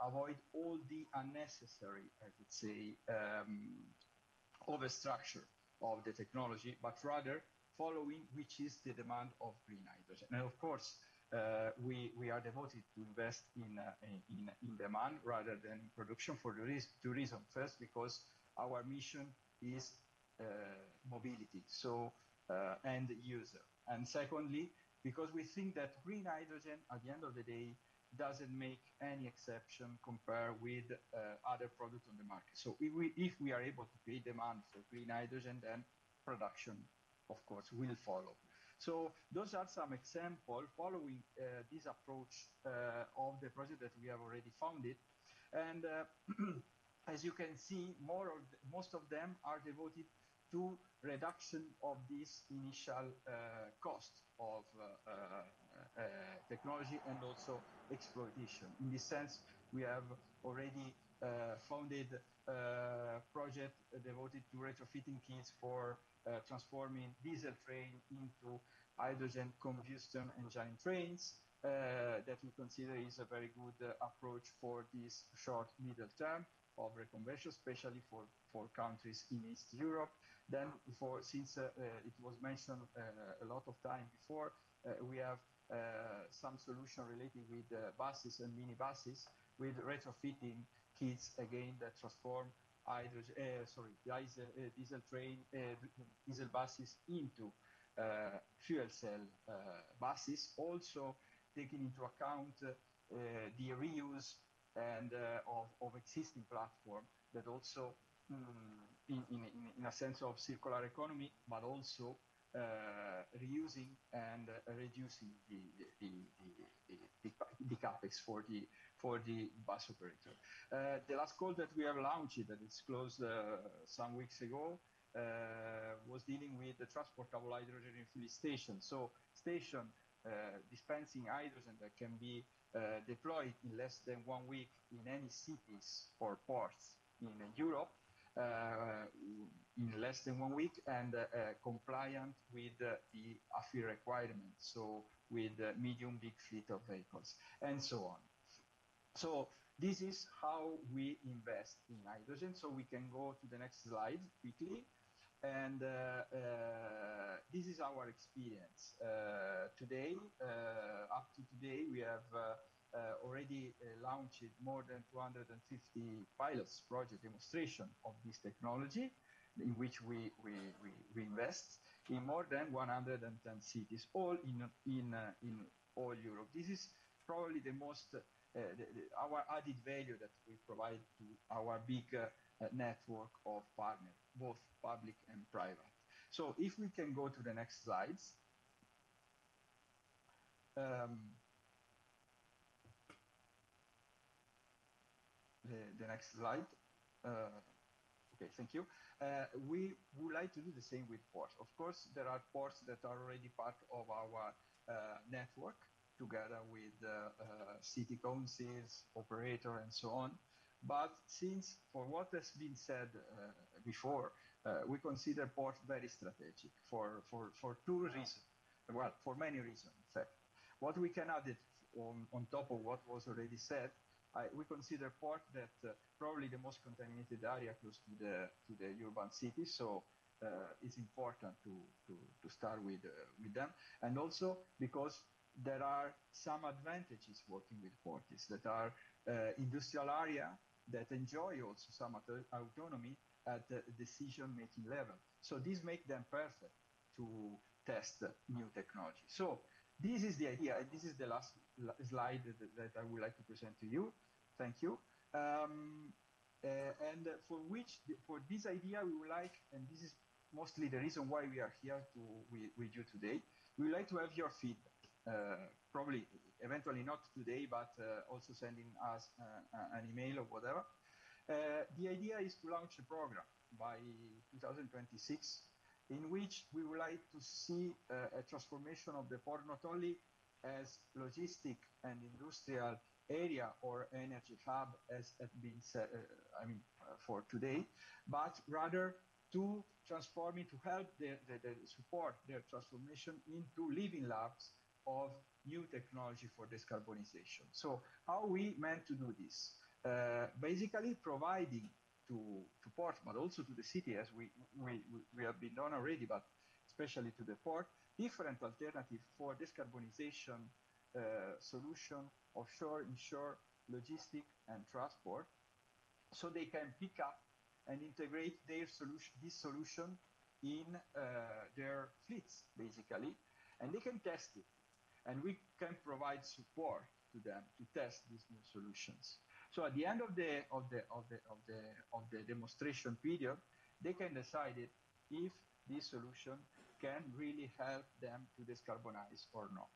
avoid all the unnecessary, I would say, overstructure of the technology, but rather following which is the demand of green hydrogen. And of course, we are devoted to invest in demand rather than production for two reasons. First, because our mission is mobility, so and user. And secondly, because we think that green hydrogen, at the end of the day, doesn't make any exception compared with other products on the market. So if we are able to create demand for green hydrogen, then production, of course, will follow. So those are some examples following this approach of the project that we have already founded. And as you can see, most of them are devoted to reduction of this initial cost of technology and also exploitation. In this sense, we have already founded a project devoted to retrofitting kits for transforming diesel train into hydrogen combustion engine trains that we consider is a very good approach for this short middle term of reconversion, especially for countries in East Europe. Then, since it was mentioned a lot of time before, we have some solution related with buses and minibuses with retrofitting kits again that transform diesel train, diesel buses into fuel cell buses, also taking into account the reuse and of existing platform that also in a sense of circular economy, but also reusing and reducing the capex for the bus operator. The last call that we have launched, that is closed some weeks ago, was dealing with the Transport Hydrogen Crete station. So station dispensing hydrogen that can be deployed in less than 1 week in any cities or ports in Europe, in less than 1 week, and compliant with the AFIR requirements, so with medium big fleet of vehicles, and so on. So this is how we invest in hydrogen. So we can go to the next slide quickly. And this is our experience. Today, up to today, we have already launched more than 250 pilots project demonstration of this technology, in which we invest in more than 110 cities, all in all Europe. This is probably the most our added value that we provide to our big network of partners, both public and private. So if we can go to the next slides. The next slide. Okay, thank you. We would like to do the same with ports. Of course, there are ports that are already part of our network, together with city councils, operator, and so on. But since, for what has been said before, we consider ports very strategic for two reasons. Well, for many reasons, in fact. What we can add it on top of what was already said, we consider port that probably the most contaminated area close to the urban city, so it's important to start with them, and also because there are some advantages working with ports that are industrial area that enjoy also some autonomy at the decision-making level. So this makes them perfect to test new technology. So this is the idea, and this is the last slide that I would like to present to you. Thank you. And for this idea, we would like, and this is mostly the reason why we are here with you today, we would like to have your feedback. Probably, eventually not today, but also sending us an email or whatever. The idea is to launch a program by 2026 in which we would like to see a transformation of the port not only as logistic and industrial area or energy hub as has been said, for today, but rather to transform it, to help the support their transformation into living labs of new technology for decarbonization. So how we meant to do this? Basically providing to ports, but also to the city, as we have been done already, but especially to the port, different alternatives for decarbonization solution, offshore, inshore, logistic, and transport, so they can pick up and integrate their solution, this solution in their fleets, basically, and they can test it, and we can provide support to them to test these new solutions. So at the end of the demonstration period, they can decide if this solution can really help them to decarbonize or not.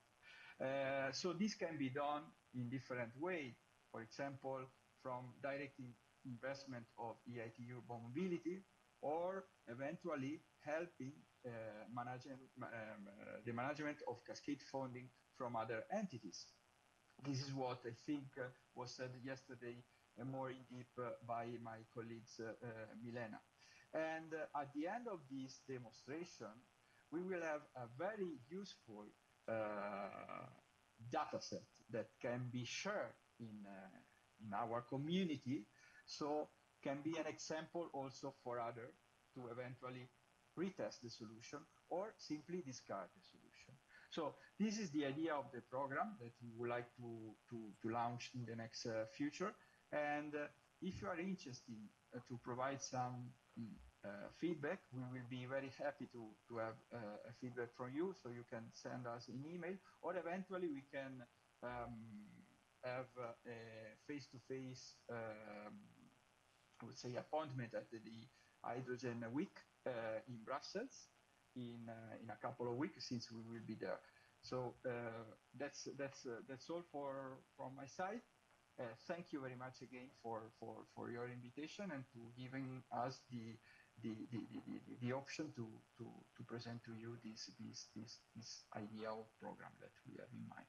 So this can be done in different ways. For example, from direct investment of EIT urban mobility, or eventually helping the management of cascade funding from other entities. This is what I think was said yesterday more in deep by my colleagues Milena. And at the end of this demonstration, we will have a very useful data set that can be shared in our community, so can be an example also for others to eventually retest the solution or simply discard the solution. So this is the idea of the program that we would like to launch in the next future. And if you are interested to provide some feedback, we will be very happy to have a feedback from you, so you can send us an email, or eventually we can have a face-to-face, I would say, appointment at the Hydrogen Week in Brussels in a couple of weeks, since we will be there. So that's all from my side. Thank you very much again for your invitation and to giving us the option to present to you this idea of program that we have in mind.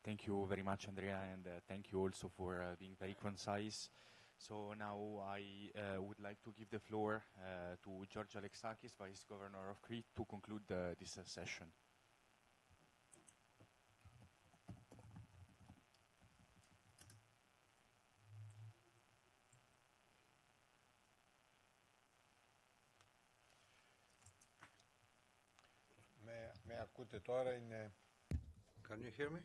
Thank you very much, Andrea, and thank you also for being very concise. So now I would like to give the floor to George Alexakis, Vice Governor of Crete, to conclude this session. May I ακούτε τώρα είναι... Can you hear me?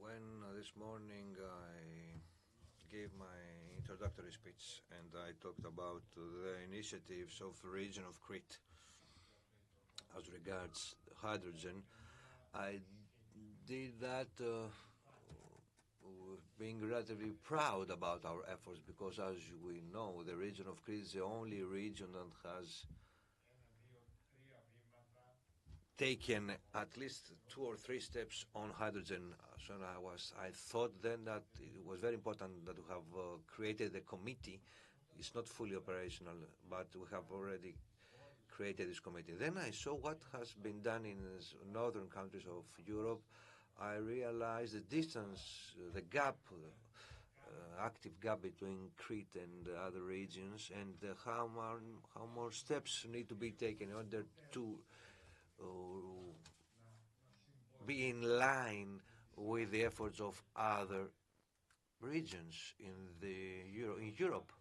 When this morning I gave my introductory speech and I talked about the initiatives of the region of Crete as regards hydrogen, I did that being relatively proud about our efforts because, as we know, the region of Crete is the only region that has taken at least 2 or 3 steps on hydrogen. So I thought then that it was very important that we have created a committee. It's not fully operational, but we have already created this committee. Then I saw what has been done in northern countries of Europe. I realized the distance, the gap, active gap between Crete and other regions, and how more steps need to be taken in order to be in line with the efforts of other regions in Europe.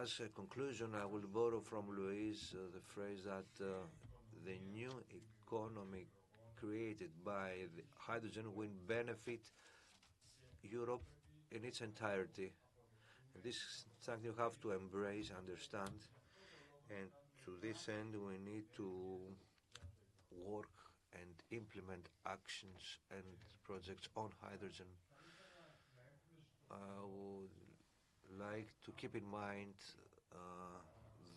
As a conclusion, I will borrow from Louise the phrase that the new economy created by the hydrogen will benefit Europe in its entirety. And this is something you have to embrace, understand, and to this end we need to work and implement actions and projects on hydrogen. I would like to keep in mind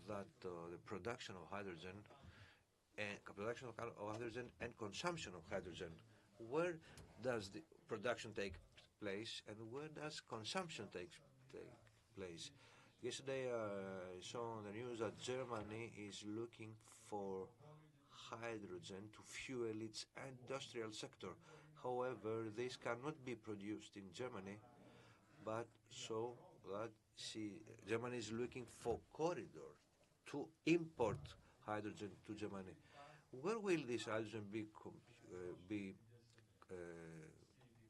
that the production of hydrogen and consumption of hydrogen, where does the production take place and where does consumption take place? Yesterday I saw on the news that Germany is looking for hydrogen to fuel its industrial sector. However, this cannot be produced in Germany, but so that Germany is looking for corridor to import hydrogen to Germany. Where will this hydrogen be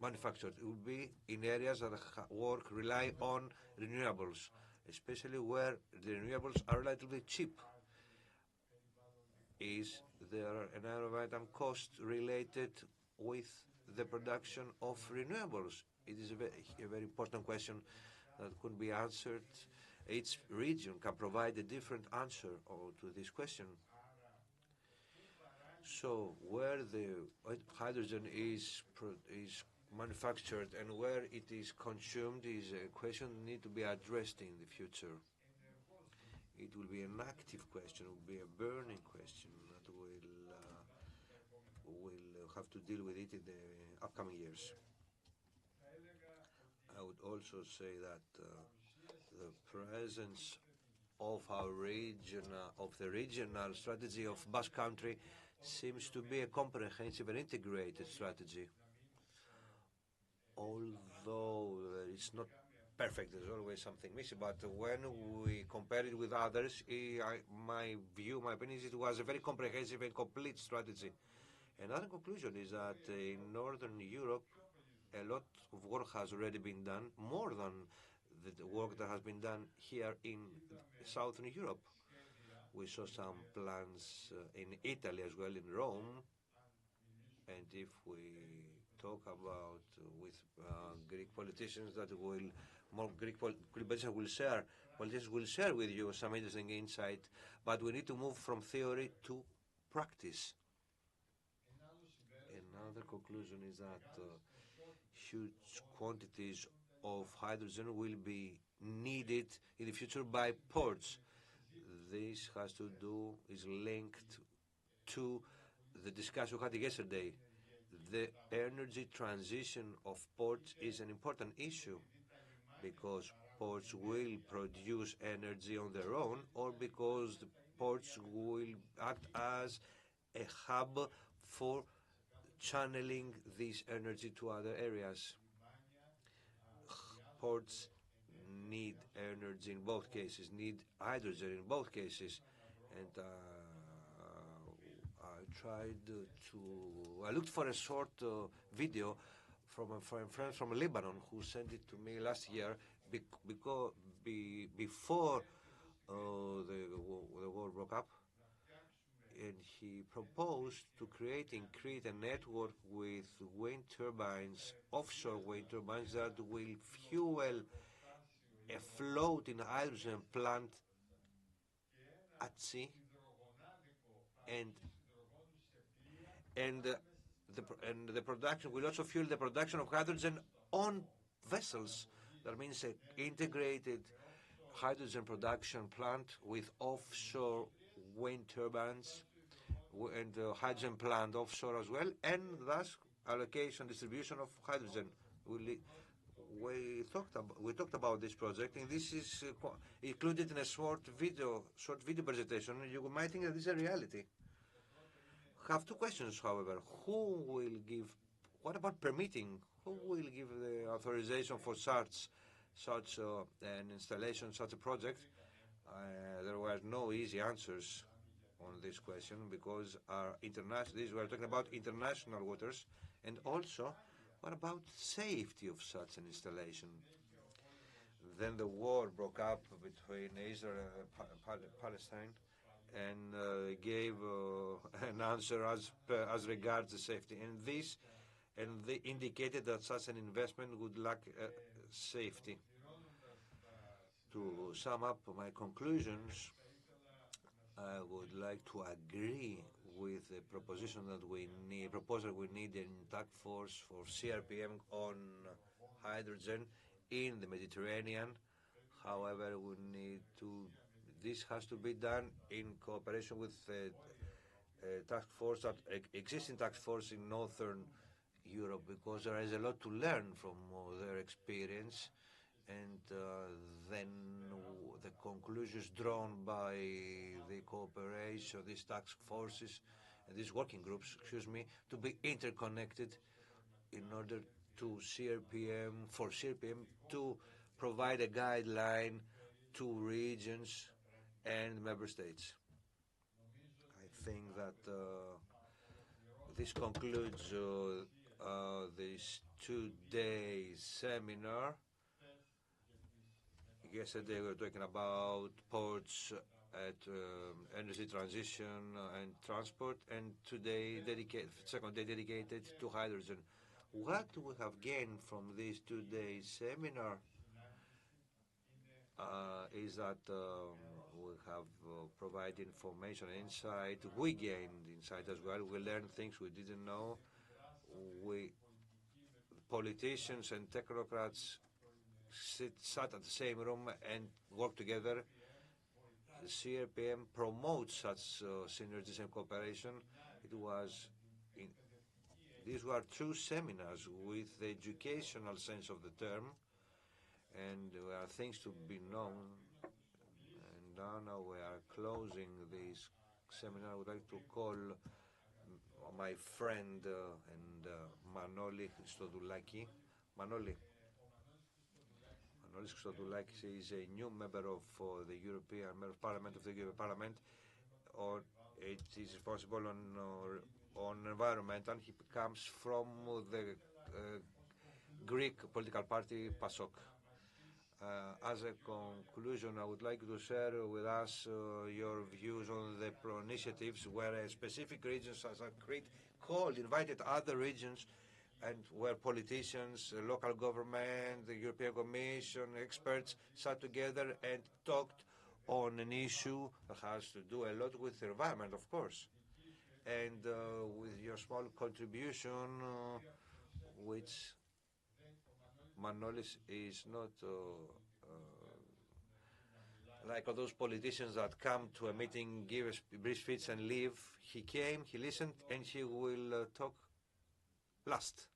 manufactured? It will be in areas that rely on renewables, especially where the renewables are relatively cheap. Is there an environmental cost related with the production of renewables? It is a very important question that could be answered. Each region can provide a different answer to this question. So where the hydrogen is manufactured and where it is consumed is a question that needs to be addressed in the future. It will be an active question, it will be a burning question that we'll have to deal with it in the upcoming years. I would also say that the presence of the regional strategy of Basque Country seems to be a comprehensive and integrated strategy. Although it's not perfect, there's always something missing, but when we compare it with others, my opinion is it was a very comprehensive and complete strategy. Another conclusion is that in Northern Europe, a lot of work has already been done, more than the work that has been done here in Southern Europe. We saw some plans in Italy as well, in Rome, and if we talk about with Greek politicians that politicians will share with you some interesting insight, but we need to move from theory to practice. Another conclusion is that huge quantities of hydrogen will be needed in the future by ports. This is linked to the discussion we had yesterday. The energy transition of ports is an important issue because ports will produce energy on their own or because the ports will act as a hub for channeling this energy to other areas. Ports need energy in both cases, need hydrogen in both cases, and I looked for a short video from a friend from Lebanon who sent it to me last year. before the war broke up, and he proposed to create in Crete a network with wind turbines, offshore wind turbines that will fuel a floating hydrogen plant at sea, and the production will also fuel the production of hydrogen on vessels. That means an integrated hydrogen production plant with offshore wind turbines and hydrogen plant offshore as well, and thus allocation distribution of hydrogen. We talked about this project, and this is included in a short video presentation. You might think that this is a reality. Have two questions, however. Who will give? What about permitting? Who will give the authorization for such an installation, such a project? There were no easy answers on this question because we are talking about international waters, and also what about safety of such an installation? Then the war broke up between Israel and Palestine, and gave an answer as regards the safety, and they indicated that such an investment would lack safety. To sum up my conclusions, I would like to agree with the proposal we need a task force for CRPM on hydrogen in the Mediterranean. However, this has to be done in cooperation with existing task force in Northern Europe, because there is a lot to learn from their experience, and then the conclusions drawn by the cooperation, these task forces, and these working groups, to be interconnected in order for CRPM to provide a guideline to regions and member states. I think that this concludes this 2-day seminar. Yesterday we were talking about ports at energy transition and transport, and today second day dedicated to hydrogen. What we have gained from this 2-day seminar is that we have provided information and insight. We gained insight as well. We learned things we didn't know. Politicians and technocrats sat at the same room and worked together. The CRPM promotes such synergies and cooperation. These were true seminars with the educational sense of the term, and there are things to be known. And now we are closing this seminar. I would like to call my friend and Manoli Christodoulaki. Manolis Christodoulaki is a new member of the European Parliament, it is responsible on environment, and he comes from the Greek political party PASOK. As a conclusion, I would like to share with us your views on the initiatives where specific regions as Crete invited other regions, and where politicians, local government, the European Commission, experts sat together and talked on an issue that has to do a lot with the environment, of course. And with your small contribution, which Manolis is not like all those politicians that come to a meeting, give a brief speech and leave. He came, he listened, and he will talk last.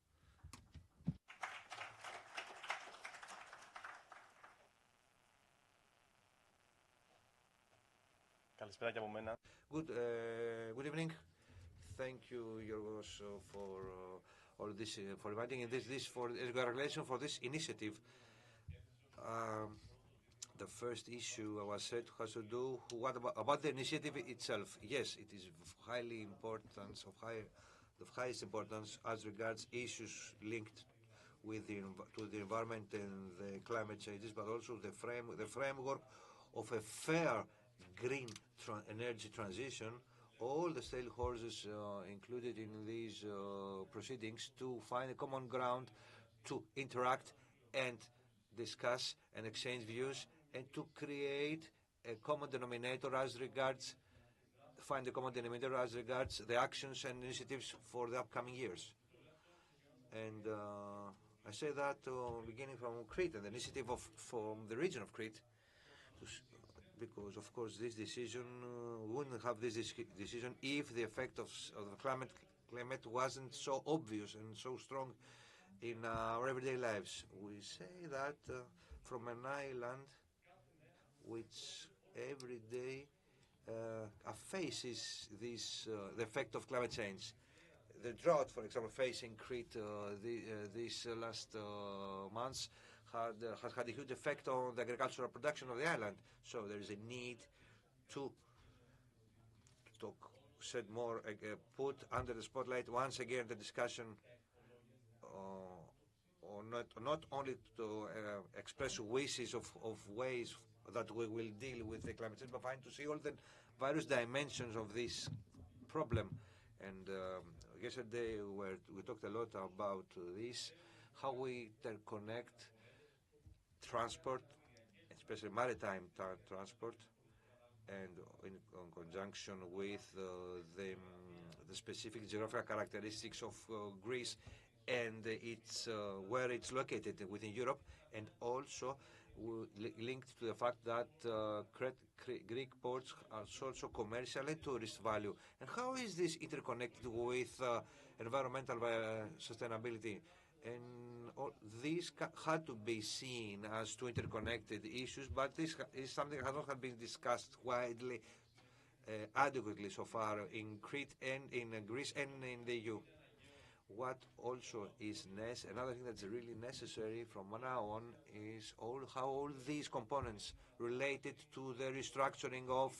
Good evening. Thank you, Yorgos, for all this, for inviting this for congratulations for this initiative. The first issue I was said has to do about the initiative itself. Yes, it is highly important, of highest importance as regards issues linked with to the environment and the climate changes, but also the framework of a fair green energy transition. All the stakeholders included in these proceedings to find a common ground, to interact and discuss and exchange views, and to create a common denominator as regards, find a common denominator as regards the actions and initiatives for the upcoming years. And I say that beginning from Crete and the initiative from the region of Crete, because of course this decision wouldn't have this decision if the effect of the climate wasn't so obvious and so strong in our everyday lives. We say that from an island which every day faces this the effect of climate change. The drought, for example, facing Crete these last months has had a huge effect on the agricultural production of the island. So there is a need to said more, put under the spotlight once again the discussion, or not only to express wishes of ways that we will deal with the climate change, but find to see all the various dimensions of this problem. And yesterday we talked a lot about this, how we interconnect transport, especially maritime transport, and in conjunction with the specific geographical characteristics of Greece and its where it's located within Europe, and also linked to the fact that Greek ports are also commercial and tourist value. And how is this interconnected with environmental sustainability? And these had to be seen as two interconnected issues, but this is something that has not been discussed widely, adequately so far in Crete and in Greece and in the EU. What also is another thing that's really necessary from now on is how all these components related to the restructuring of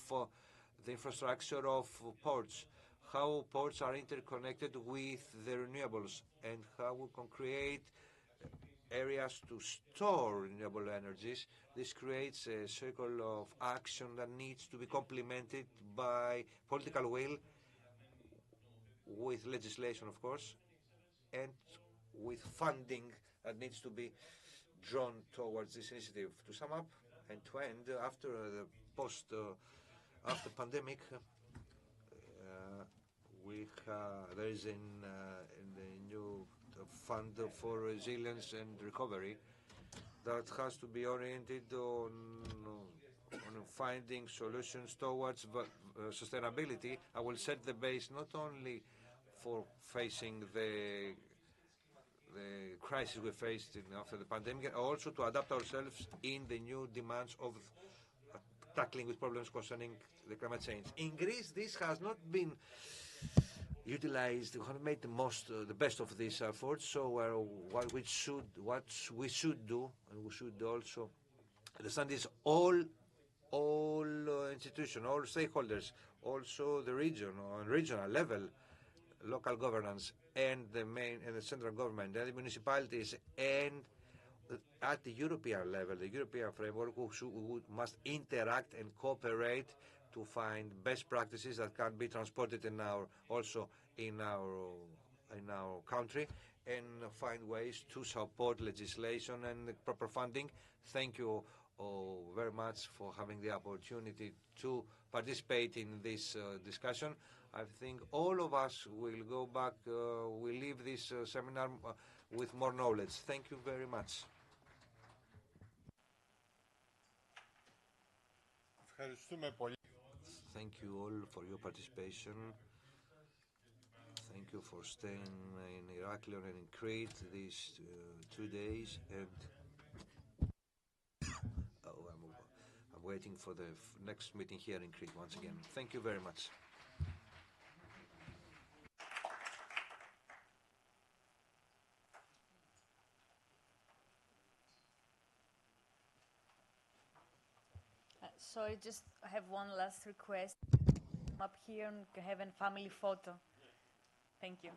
the infrastructure of ports, how ports are interconnected with the renewables, and how we can create areas to store renewable energies. This creates a circle of action that needs to be complemented by political will, with legislation, of course, and with funding that needs to be drawn towards this initiative. To sum up and to end, after the after pandemic, there is in the new fund for resilience and recovery that has to be oriented on finding solutions towards sustainability. I will set the base not only for facing the crisis we faced after the pandemic, also to adapt ourselves in the new demands of tackling with problems concerning the climate change. In Greece, this has not been utilized. We have made the best of these efforts. So what we should do, and we should also understand, is all institutions, all stakeholders, also the region on regional level, local governance, and the central government, and the municipalities, and at the European level, the European framework, who must interact and cooperate to find best practices that can be transported also in our country, and find ways to support legislation and proper funding. Thank you very much for having the opportunity to participate in this discussion. I think all of us will go back, will leave this seminar with more knowledge. Thank you very much. Thank you all for your participation. Thank you for staying in Heraklion and in Crete these 2 days. And I'm waiting for the next meeting here in Crete once again. Thank you very much. So I have one last request. Come up here and have a family photo. Thank you.